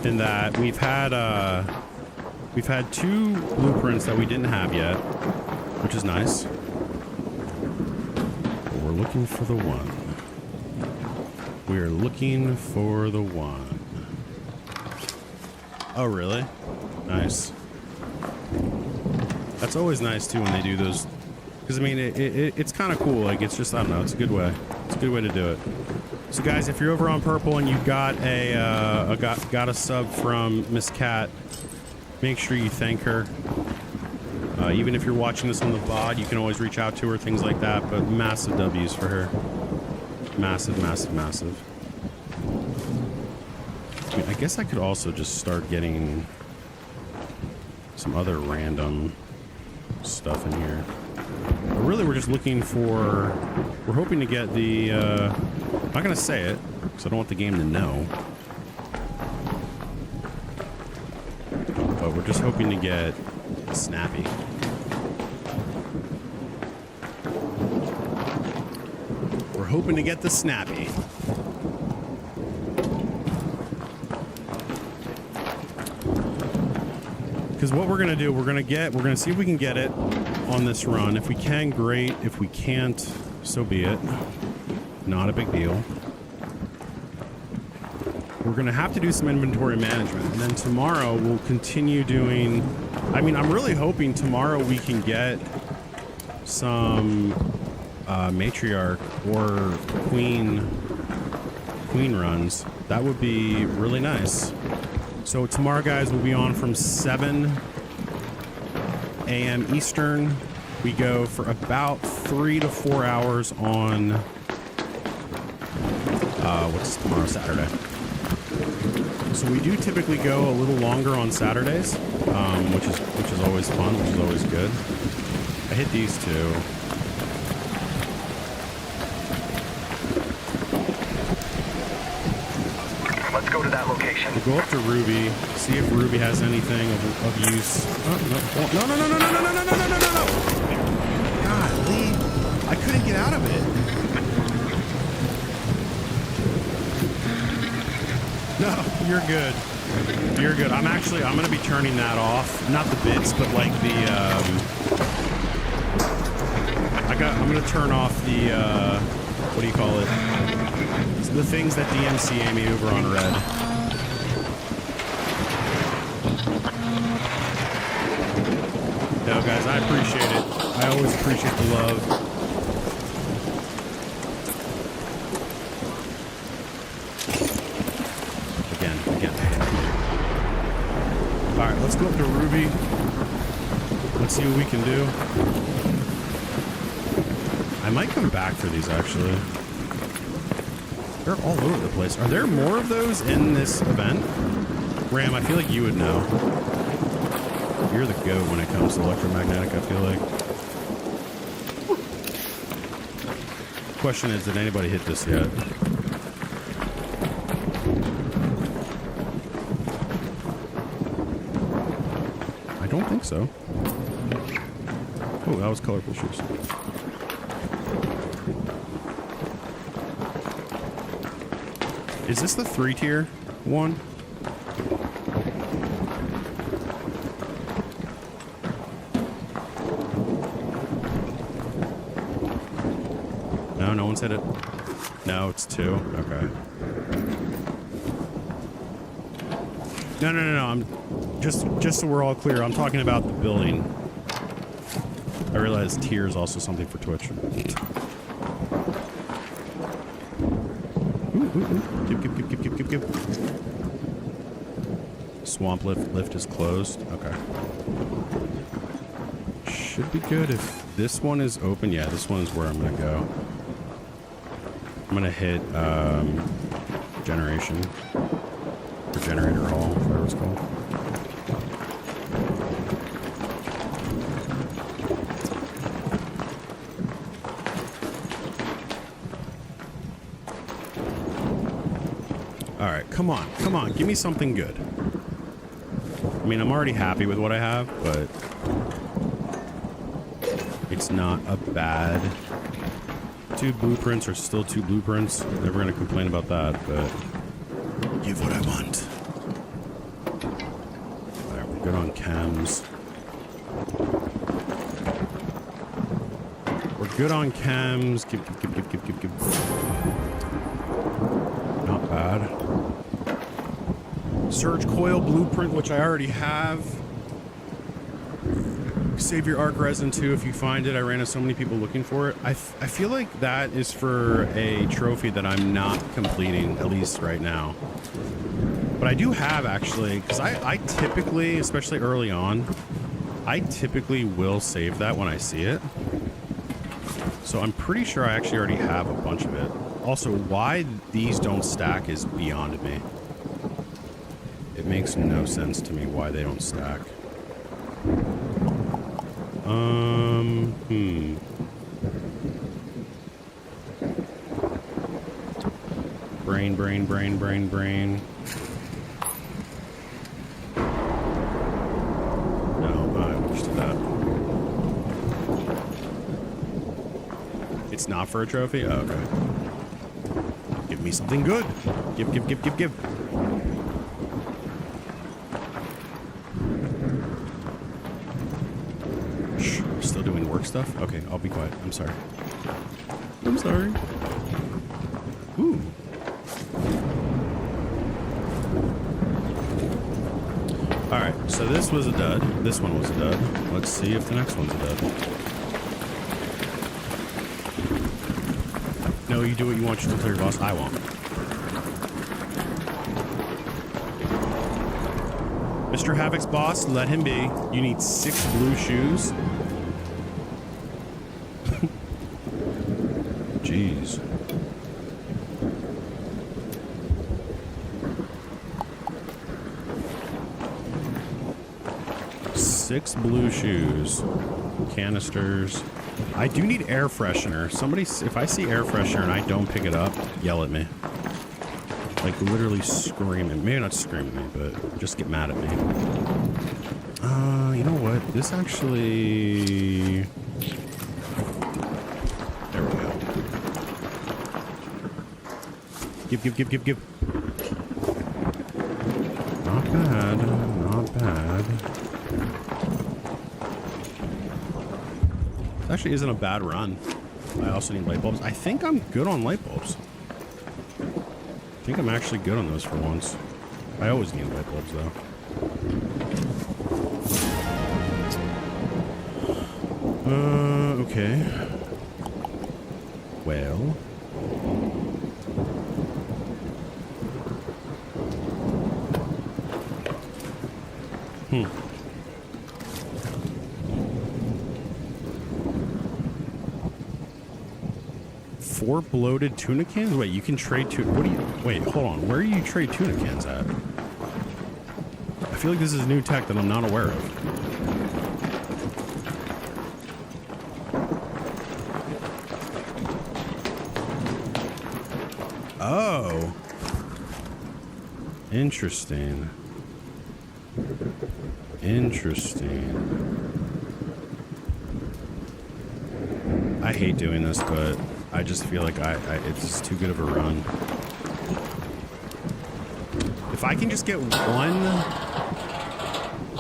in that we've had 2 blueprints that we didn't have yet, which is nice. But we're looking for the one. We are looking for the one. Oh, really? Nice. That's always nice too when they do those, because I mean it's kind of cool. Like it's just, I don't know, it's a good way. It's a good way to do it. So guys, if you're over on Purple and you got got a sub from Miss Cat, make sure you thank her. Even if you're watching this on the VOD, you can always reach out to her, things like that. But massive W's for her. Massive, massive, massive. I mean, I guess I could also just start getting some other random stuff in here. But really, we're just looking for... We're hoping to get the... I'm not going to say it, because I don't want the game to know. But we're just hoping to get Snappy. We're hoping to get the Snappy. Because what we're gonna do, we're gonna see if we can get it on this run. If we can, great. If we can't, so be it. Not a big deal. We're gonna have to do some inventory management, and then tomorrow we'll continue doing. I mean, I'm really hoping tomorrow we can get some matriarch or queen runs. That would be really nice. So tomorrow, guys, we'll be on from 7 a.m. Eastern. We go for about 3 to 4 hours on what's tomorrow? Saturday. So we do typically go a little longer on Saturdays, which is always fun, which is always good. I hit these two. Let's go to that location. We'll go up to Ruby, see if Ruby has anything of use. Oh, no. No. Golly. I couldn't get out of it. No, you're good. You're good. I'm going to be turning that off. Not the bits, but like the, I'm going to turn off the, what do you call it? The things that DMCA me over on red. No, guys, I appreciate it. I always appreciate the love. Again. All right, let's go up to Ruby. Let's see what we can do. I might come back for these, actually. They're all over the place. Are there more of those in this event? Ram, I feel like you would know. You're the GOAT when it comes to electromagnetic, I feel like. Question is, did anybody hit this yet? I don't think so. Oh, that was colorful shoes. Is this the 3-tier one? No one's hit it. No, it's 2. Okay. No. I'm just so we're all clear. I'm talking about the building. I realize tier is also something for Twitch. Give. Swamp lift is closed. Okay. Should be good if this one is open. Yeah, this one is where I'm gonna go. I'm gonna hit generation or generator hall, whatever it's called. All right, come on, give me something good. I mean, I'm already happy with what I have, but it's not a bad. 2 blueprints are still 2 blueprints. Never gonna complain about that, but give what I want. All right, we're good on chems. We're good on chems. Give. Not bad. Surge coil blueprint, which I already have. Save your arc resin too if you find it. I ran into so many people looking for it. I feel like that is for a trophy that I'm not completing, at least right now. But I do have, actually, because I typically, especially early on, I typically will save that when I see it. So I'm pretty sure I actually already have a bunch of it. Also, why these don't stack is beyond me. It makes no sense to me why they don't stack. Brain. No, I understood that. It's not for a trophy? Oh, okay. Give me something good. Give. work stuff? Okay, I'll be quiet. I'm sorry. I'm sorry. Ooh. Alright, so this was a dud. This one was a dud. Let's see if the next one's a dud. No, you do what you want. You tell your boss. I won't. Mr. Havoc's boss, let him be. You need 6 blue shoes. Jeez. Six blue shoes, canisters. I do need air freshener. Somebody, if I see air freshener and I don't pick it up, yell at me. Like literally screaming. Maybe not scream at me, but just get mad at me. You know what? This actually... There we go. Give. Not bad. Not bad. This actually isn't a bad run. I also need light bulbs. I think I'm good on light bulbs. I think I'm actually good on those for once. I always need light bulbs though. Okay. Well. Hmm. 4 bloated tuna cans? Wait, you can trade tuna... What do you... Wait, hold on. Where do you trade tuna cans at? I feel like this is new tech that I'm not aware of. Oh. Interesting. I hate doing this, but I just feel like it's just too good of a run. If I can just get one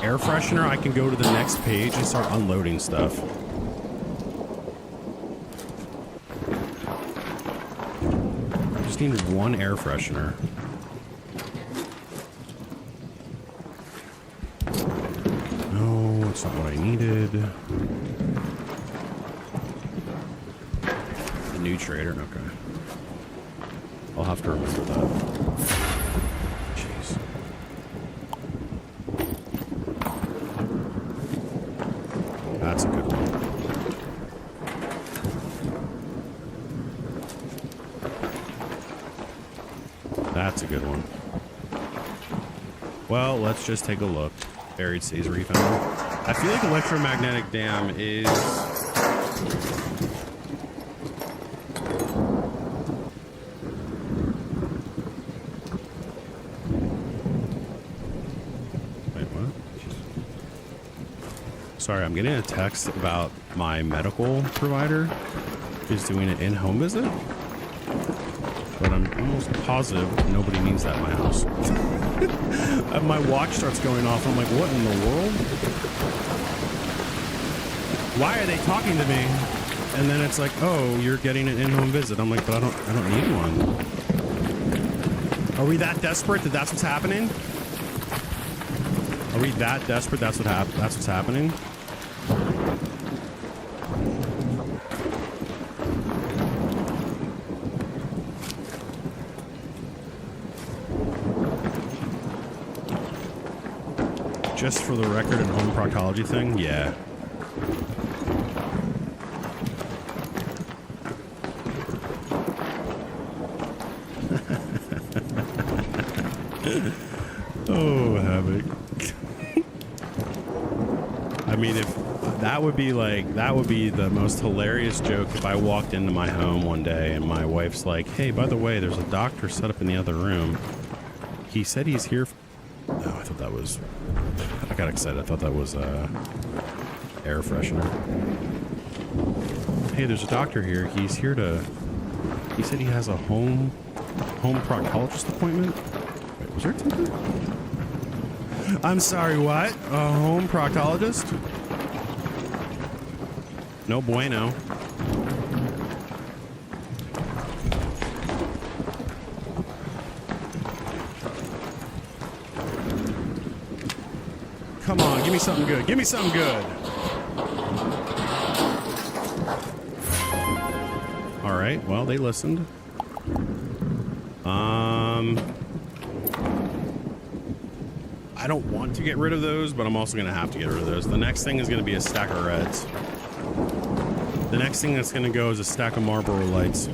air freshener, I can go to the next page and start unloading stuff. I just need one air freshener. No, it's not what I needed. New trader, okay. I'll have to remember that. Jeez. That's a good one. That's a good one. Well, let's just take a look. Buried Caesar found. I feel like electromagnetic dam is... Sorry, I'm getting a text about my medical provider is doing an in-home visit, but I'm almost positive nobody needs that in my house. My watch starts going off. I'm like, what in the world? Why are they talking to me? And then it's like, oh, you're getting an in-home visit. I'm like, but I don't need one. Are we that desperate that that's what's happening? Are we that desperate that's what's happening? Just for the record and home proctology thing, yeah. Oh, Havoc. I mean, if that would be the most hilarious joke if I walked into my home one day and my wife's like, hey, by the way, there's a doctor set up in the other room. He said he's here. No, I thought that was... I got excited. I thought that was air freshener. Hey, there's a doctor here. He's here to... He said he has a home proctologist appointment. Wait, was there something? I'm sorry, what? A home proctologist? No bueno. Come on, give me something good. Give me something good. All right, well, they listened. I don't want to get rid of those, but I'm also going to have to get rid of those. The next thing is going to be a stack of reds. The next thing that's going to go is a stack of Marlboro lights.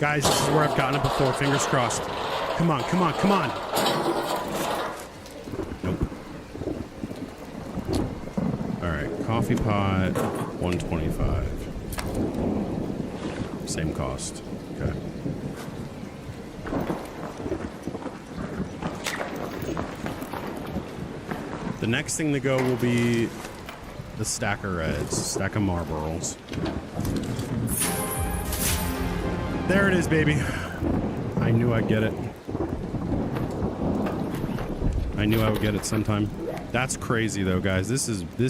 Guys, this is where I've gotten it before. Fingers crossed. Come on, come on, come on. Nope. All right, coffee pot, 125. Same cost. Okay. The next thing to go will be the stack of reds, stack of Marlboros. There it is, baby. I knew I'd get it. I knew I would get it sometime. That's crazy though, guys. This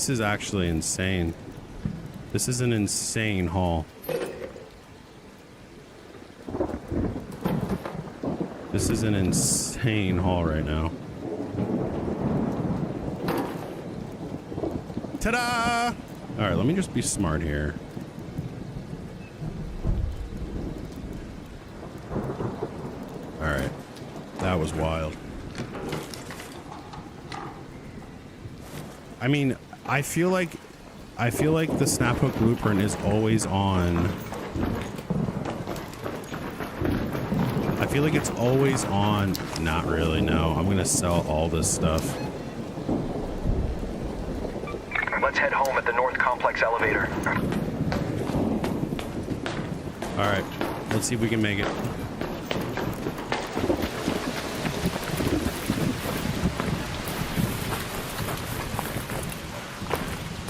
is actually insane. This is an insane haul. This is an insane haul right now. Ta-da! All right, let me just be smart here. All right, that was wild. I mean, I feel like the snap hook blueprint is always on. I feel like it's always on. Not really, no. I'm gonna sell all this stuff. Let's head home at the North Complex elevator. All right, let's see if we can make it.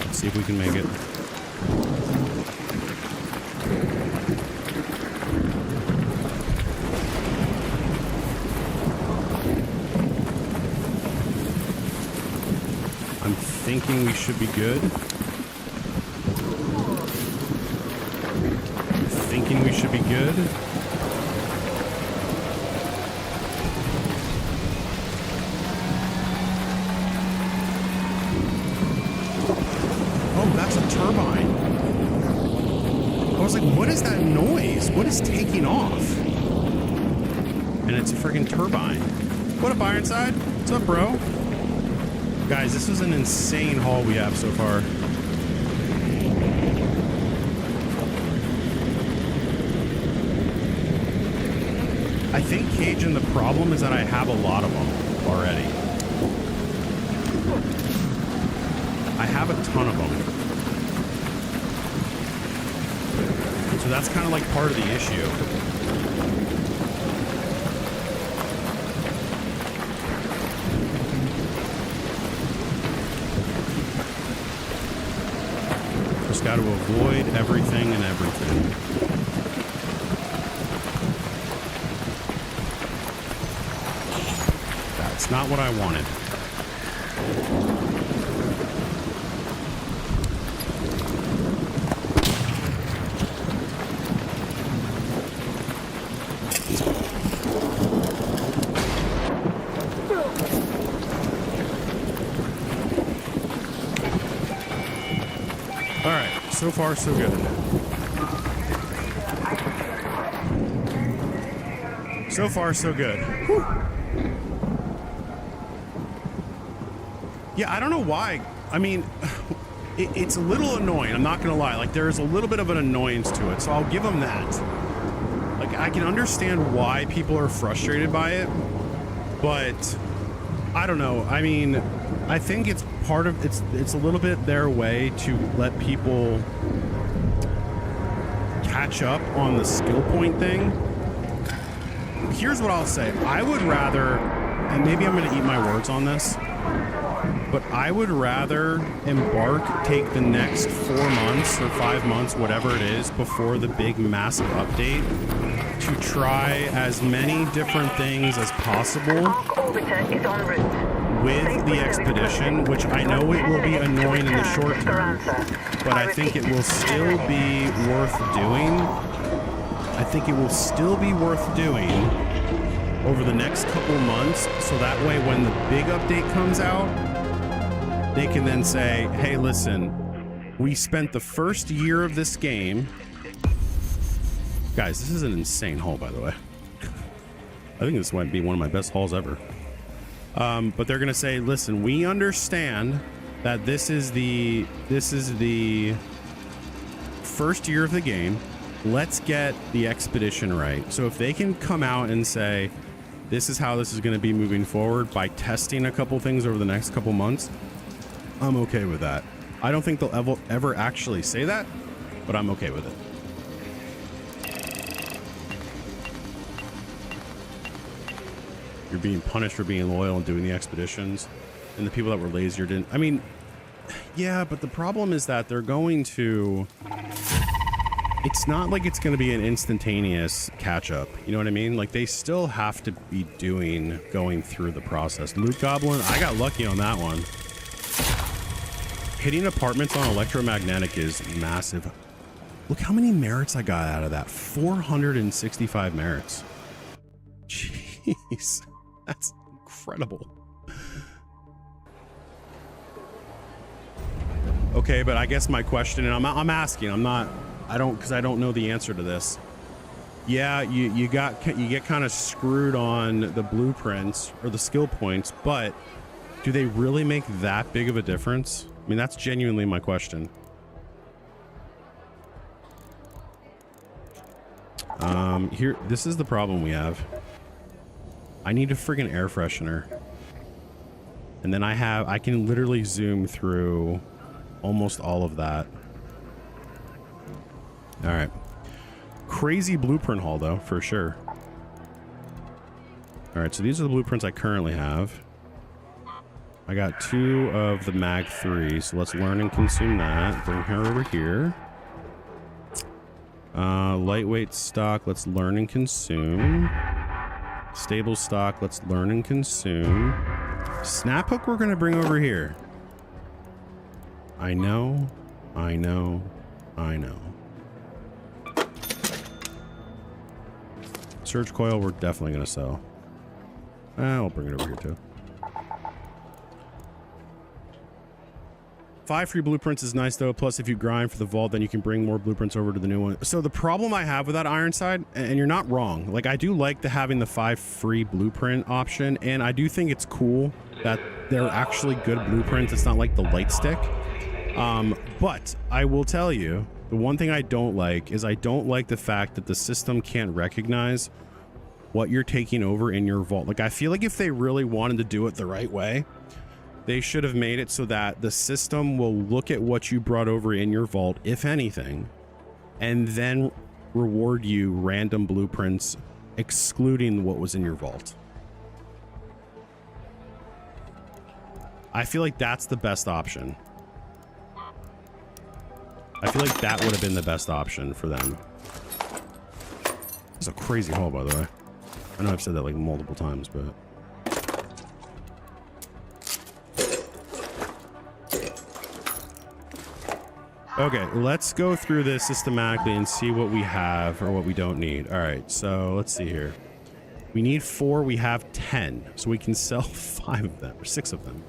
Let's see if we can make it. Thinking we should be good. Thinking we should be good. Oh, that's a turbine. I was like, what is that noise? What is taking off? And it's a freaking turbine. What up, Ironside? What's up, bro? Guys, this is an insane haul we have so far. I think, Cajun, the problem is that I have a lot of them already. I have a ton of them. So that's kind of like part of the issue. Got to avoid everything and everything. That's not what I wanted. So far, so good. So far, so good. Whew. Yeah, I don't know why. I mean, it's a little annoying. I'm not going to lie. Like, there's a little bit of an annoyance to it. So I'll give them that. Like, I can understand why people are frustrated by it. But I don't know. I mean, I think it's part of it's a little bit their way to let people catch up on the skill point thing. Here's what I'll say. I would rather, and maybe I'm going to eat my words on this, but I would rather take the next 4 months or 5 months, whatever it is, before the big massive update to try as many different things as possible. Arc Orbiter is en route. with the expedition, which I know it will be annoying in the short term, but I think it will still be worth doing. I think it will still be worth doing over the next couple months, so that way when the big update comes out, they can then say, hey, listen, we spent the first year of this game. Guys, this is an insane haul, by the way. I think this might be one of my best hauls ever. But they're gonna say, listen, we understand that this is the first year of the game. Let's get the expedition right. So if they can come out and say, this is how this is going to be moving forward by testing a couple things over the next couple months, I'm okay with that. I don't think they'll ever actually say that, but I'm okay with it. You're being punished for being loyal and doing the expeditions, and the people that were lazier didn't. I mean, yeah, but the problem is that they're going to... It's not like it's going to be an instantaneous catch-up. You know what I mean? Like, they still have to be going through the process. Loot Goblin, I got lucky on that one. Hitting apartments on electromagnetic is massive. Look how many merits I got out of that. 465 merits. Jeez, that's incredible. Okay, but I guess my question, and I'm asking, because I don't know the answer to this. Yeah, you get kind of screwed on the blueprints or the skill points, but do they really make that big of a difference? I mean, that's genuinely my question. This is the problem we have. I need a friggin' air freshener. And then I can literally zoom through almost all of that. All right. Crazy blueprint haul, though, for sure. All right, so these are the blueprints I currently have. I got 2 of the Mag 3, so let's learn and consume that. Bring her over here. Lightweight stock, let's learn and consume. Stable stock, let's learn and consume. Snap hook we're going to bring over here. I know. Surge coil, we're definitely going to sell. I'll bring it over here too. 5 free blueprints is nice though. Plus, if you grind for the vault, then you can bring more blueprints over to the new one. So the problem I have with that Ironside, and you're not wrong, like I do like having the 5 free blueprint option, and I do think it's cool that they're actually good blueprints. It's not like the light stick. But I will tell you, the one thing I don't like is I don't like the fact that the system can't recognize what you're taking over in your vault. Like, I feel like if they really wanted to do it the right way, they should have made it so that the system will look at what you brought over in your vault, if anything, and then reward you random blueprints, excluding what was in your vault. I feel like that's the best option. I feel like that would have been the best option for them. It's a crazy haul, by the way. I know I've said that like multiple times, but... Okay, let's go through this systematically and see what we have or what we don't need. All right, so let's see here. We need 4, we have 10. So we can sell 5 of them, or 6 of them.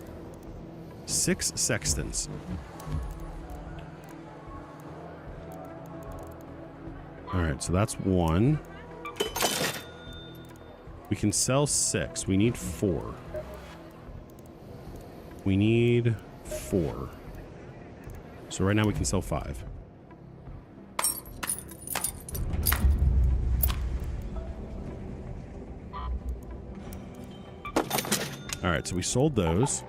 6 sextants. All right, so that's 1. We can sell 6. We need 4. We need 4. So right now we can sell 5. All right, so we sold those.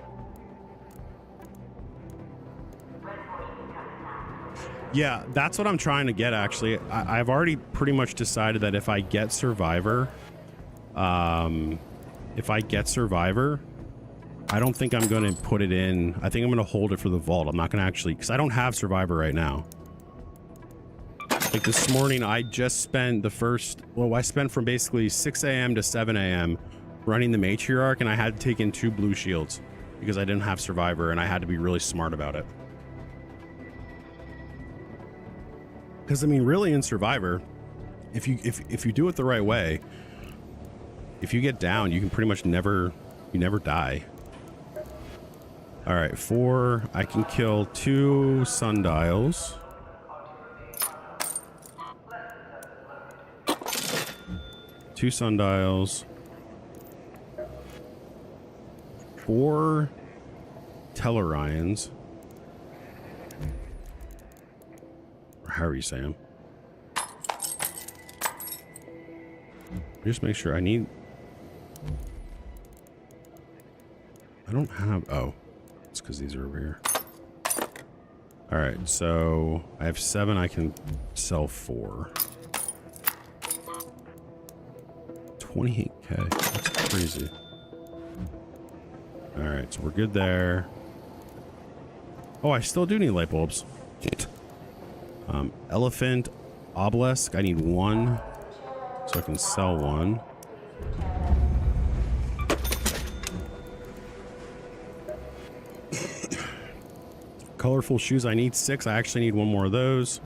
Yeah, that's what I'm trying to get, actually. I've already pretty much decided that if I get Survivor, I don't think I'm going to put it in. I think I'm going to hold it for the vault. I'm not going to actually, because I don't have Survivor right now. Like this morning, I just spent I spent from basically 6 a.m. to 7 a.m. running the Matriarch, and I had to take in 2 blue shields. because I didn't have Survivor and I had to be really smart about it. Because I mean, really, in Survivor, if you do it the right way, if you get down, you can pretty much never die. All right, 4. I can kill 2 sundials. Two sundials. 4 Tellurians. Or however you say them. Just make sure I need... I don't have... Oh. It's because these are over here. Alright, so I have 7. I can sell 4. 28k. That's crazy. Alright, so we're good there. Oh, I still do need light bulbs. Elephant obelisk. I need 1. So I can sell 1. Colorful shoes. I need 6. I actually need 1 more of those.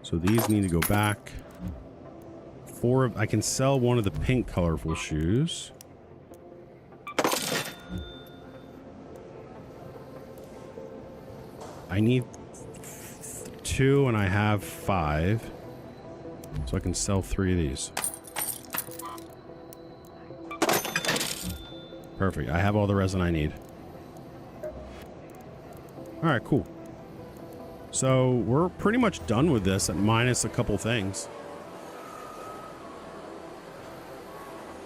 So these need to go back. 4. I can sell 1 of the pink colorful shoes. I need 2 and I have 5. So I can sell 3 of these. Perfect. I have all the resin I need. Alright, cool. So we're pretty much done with this, at minus a couple things.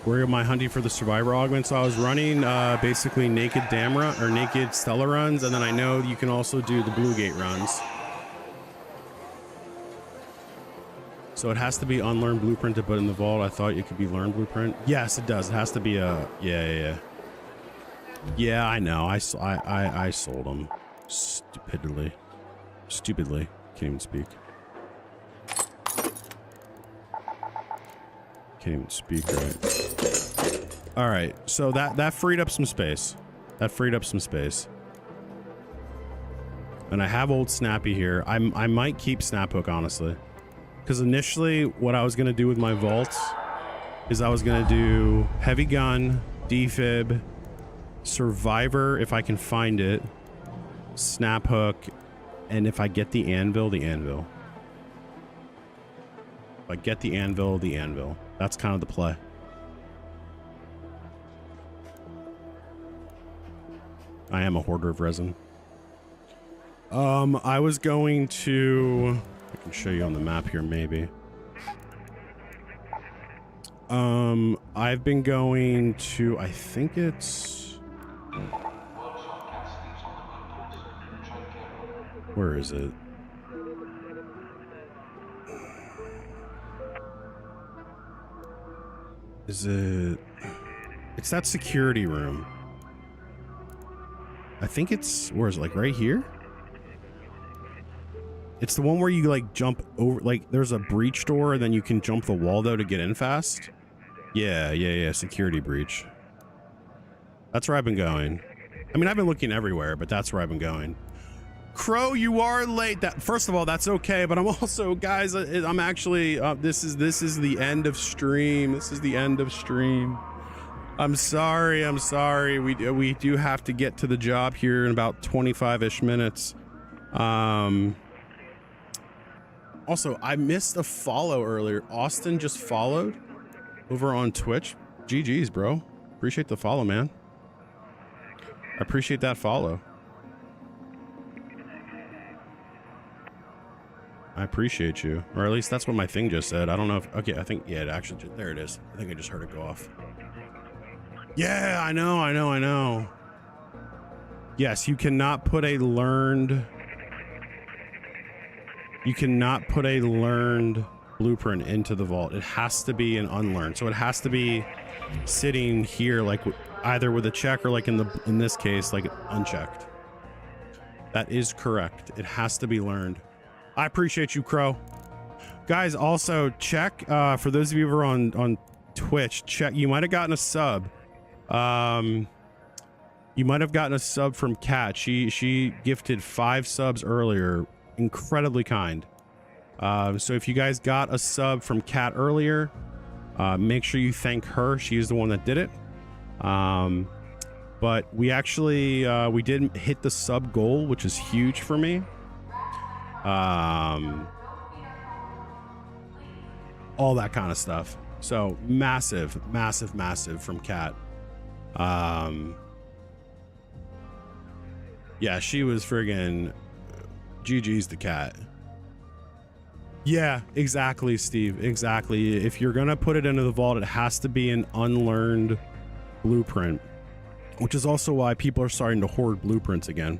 Where am I hunting for the Survivor augment? So I was running basically naked dam run, or naked Stella runs, and then I know you can also do the Blue Gate runs. So it has to be unlearned blueprint to put in the vault. I thought it could be learned blueprint. Yes, it does. It has to be a... Yeah. Yeah, I know. I sold them. Stupidly. Can't even speak. Can't even speak right. Alright, so that freed up some space. And I have old Snappy here. I might keep Snaphook, honestly. Because initially, what I was going to do with my vaults is I was going to do Heavy Gun, Defib, Survivor, if I can find it, Snaphook, and if I get the Anvil, the Anvil. If I get the Anvil, the Anvil. That's kind of the play. I am a hoarder of resin. I was going to... I can show you on the map here, maybe. I've been going to... I think it's... Where is it? Is it... It's that security room. I think it's... Where is it? Like right here? It's the one where you like jump over... Like there's a breach door and then you can jump the wall though to get in fast. Yeah. Security breach. That's where I've been going. I mean, I've been looking everywhere, but that's where I've been going. Crow, you are late. That first of all, that's okay, but I'm also, guys, I'm actually this is the end of stream. I'm sorry. We do have to get to the job here in about 25-ish minutes. Also, I missed a follow earlier. Austin just followed over on Twitch. GG's, bro. Appreciate the follow, man. I appreciate that follow. I appreciate you. Or at least that's what my thing just said. I don't know if... Okay, I think... Yeah, it actually... There it is. I think I just heard it go off. Yeah, I know. Yes, you cannot put a learned... You cannot put a learned blueprint into the vault. It has to be an unlearned. So it has to be sitting here, like either with a check or like in this case, like unchecked. That is correct. It has to be learned. I appreciate you, Crow. Guys, also check for those of you who are on Twitch. Check. You might have gotten a sub. You might have gotten a sub from Kat. She gifted 5 subs earlier. Incredibly kind. So if you guys got a sub from Kat earlier, make sure you thank her. She is the one that did it. But we actually we did hit the sub goal, which is huge for me. All that kind of stuff. So massive from Kat. Yeah, she was friggin' GG's the cat. Yeah, exactly, Steve. Exactly. If you're gonna put it into the vault, it has to be an unlearned blueprint, which is also why people are starting to hoard blueprints again.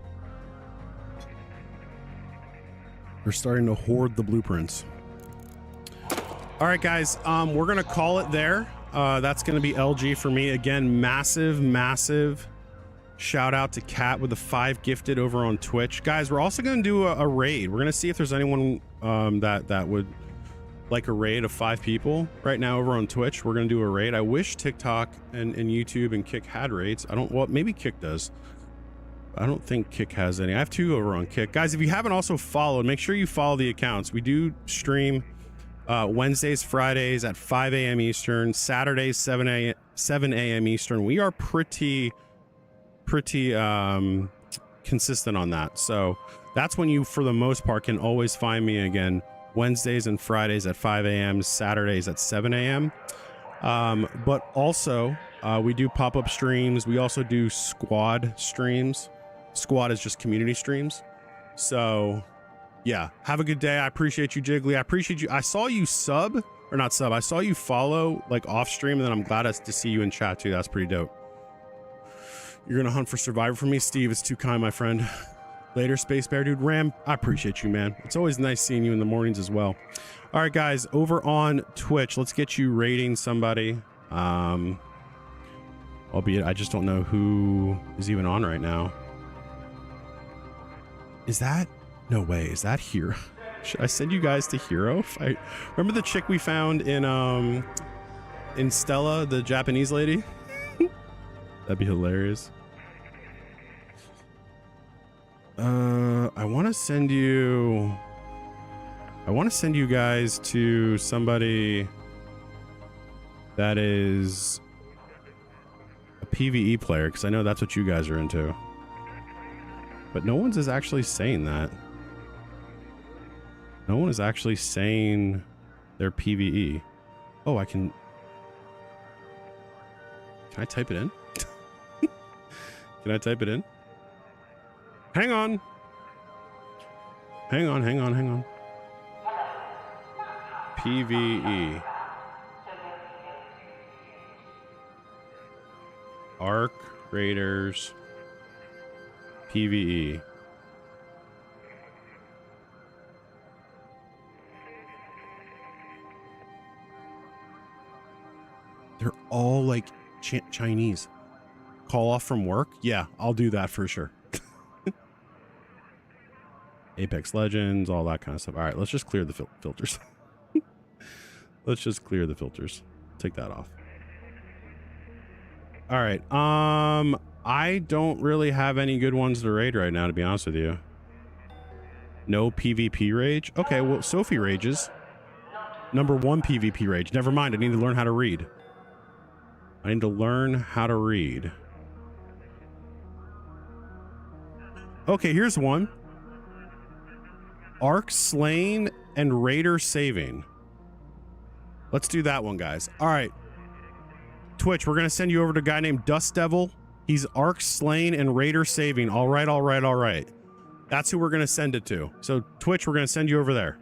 They're starting to hoard the blueprints. All right, guys, we're gonna call it there. That's gonna be LG for me. Again, massive shout out to Kat with the 5 gifted over on Twitch. Guys, we're also gonna do a raid. We're gonna see if there's anyone that would like a raid of 5 people right now over on Twitch. We're gonna do a raid. I wish TikTok and YouTube and Kick had raids. Well, maybe Kick does. I don't think Kick has any. I have 2 over on Kick. Guys, if you haven't also followed, make sure you follow the accounts. We do stream Wednesdays, Fridays at 5 a.m. Eastern, Saturdays 7 a.m. Eastern. We are pretty consistent on that. So that's when you, for the most part, can always find me again. Wednesdays and Fridays at 5 a.m., Saturdays at 7 a.m. But also, we do pop-up streams. We also do squad streams. Squad is just community streams. So yeah, have a good day. I appreciate you, Jiggly. I appreciate you. I saw you sub, or not sub, I saw you follow like off stream, and then I'm glad to see you in chat too. That's pretty dope. You're gonna hunt for Survivor for me, Steve. It's too kind, my friend. Later, Space Bear Dude. Ram, I appreciate you, man. It's always nice seeing you in the mornings as well. All right, guys, over on Twitch, let's get you rating somebody. Albeit, I just don't know who is even on right now. Is that? No way. Is that Hero? Should I send you guys to Hero? I remember the chick we found in Stella, the Japanese lady. That'd be hilarious. I want to send you guys to somebody that is a PvE player, because I know that's what you guys are into. But no one's is actually saying that. No one is actually saying their PvE. Oh, can I type it in? Can I type it in? Hang on. PvE. Arc Raiders PvE. They're all like Chinese. Call off from work? Yeah, I'll do that for sure. Apex Legends, all that kind of stuff. All right, let's just clear the filters. Let's just clear the filters. Take that off. All right. I don't really have any good ones to raid right now, to be honest with you. No PvP rage? Okay, well, Sophie rages. Number 1 PvP rage. Never mind, I need to learn how to read. Okay, here's one. Arc slain and Raider saving. Let's do that one, guys. All right. Twitch, we're going to send you over to a guy named Dust Devil. He's Arc slain and Raider saving. All right. That's who we're going to send it to. So, Twitch, we're going to send you over there.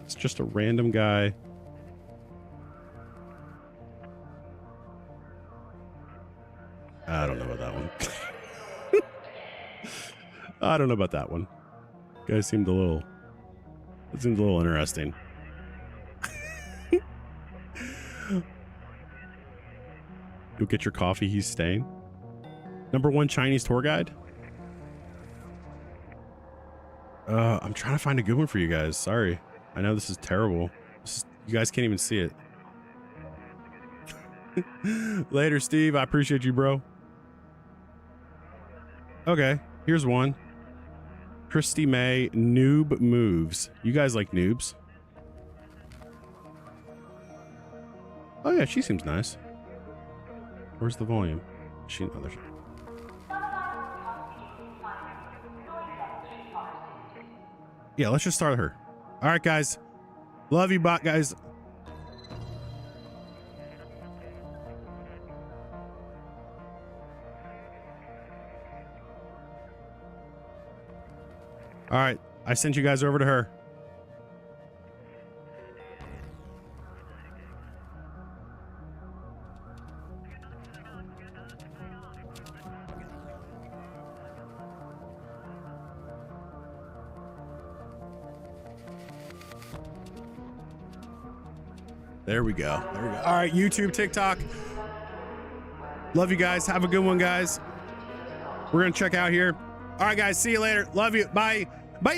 It's just a random guy. I don't know about that one. I don't know about that one. Guy seemed a little interesting. You'll get your coffee, he's staying. Number 1 Chinese tour guide. I'm trying to find a good one for you guys. Sorry. I know this is terrible. You guys can't even see it. Later, Steve. I appreciate you, bro. Okay, here's one. Christy May, Noob Moves. You guys like noobs? Oh yeah, she seems nice. Where's the volume? Oh, there's... Yeah, let's just start her. All right, guys. Love you, bot guys. All right, I sent you guys over to her. There we go. There we go. All right, YouTube, TikTok. Love you guys. Have a good one, guys. We're going to check out here. All right, guys. See you later. Love you. Bye. Bye.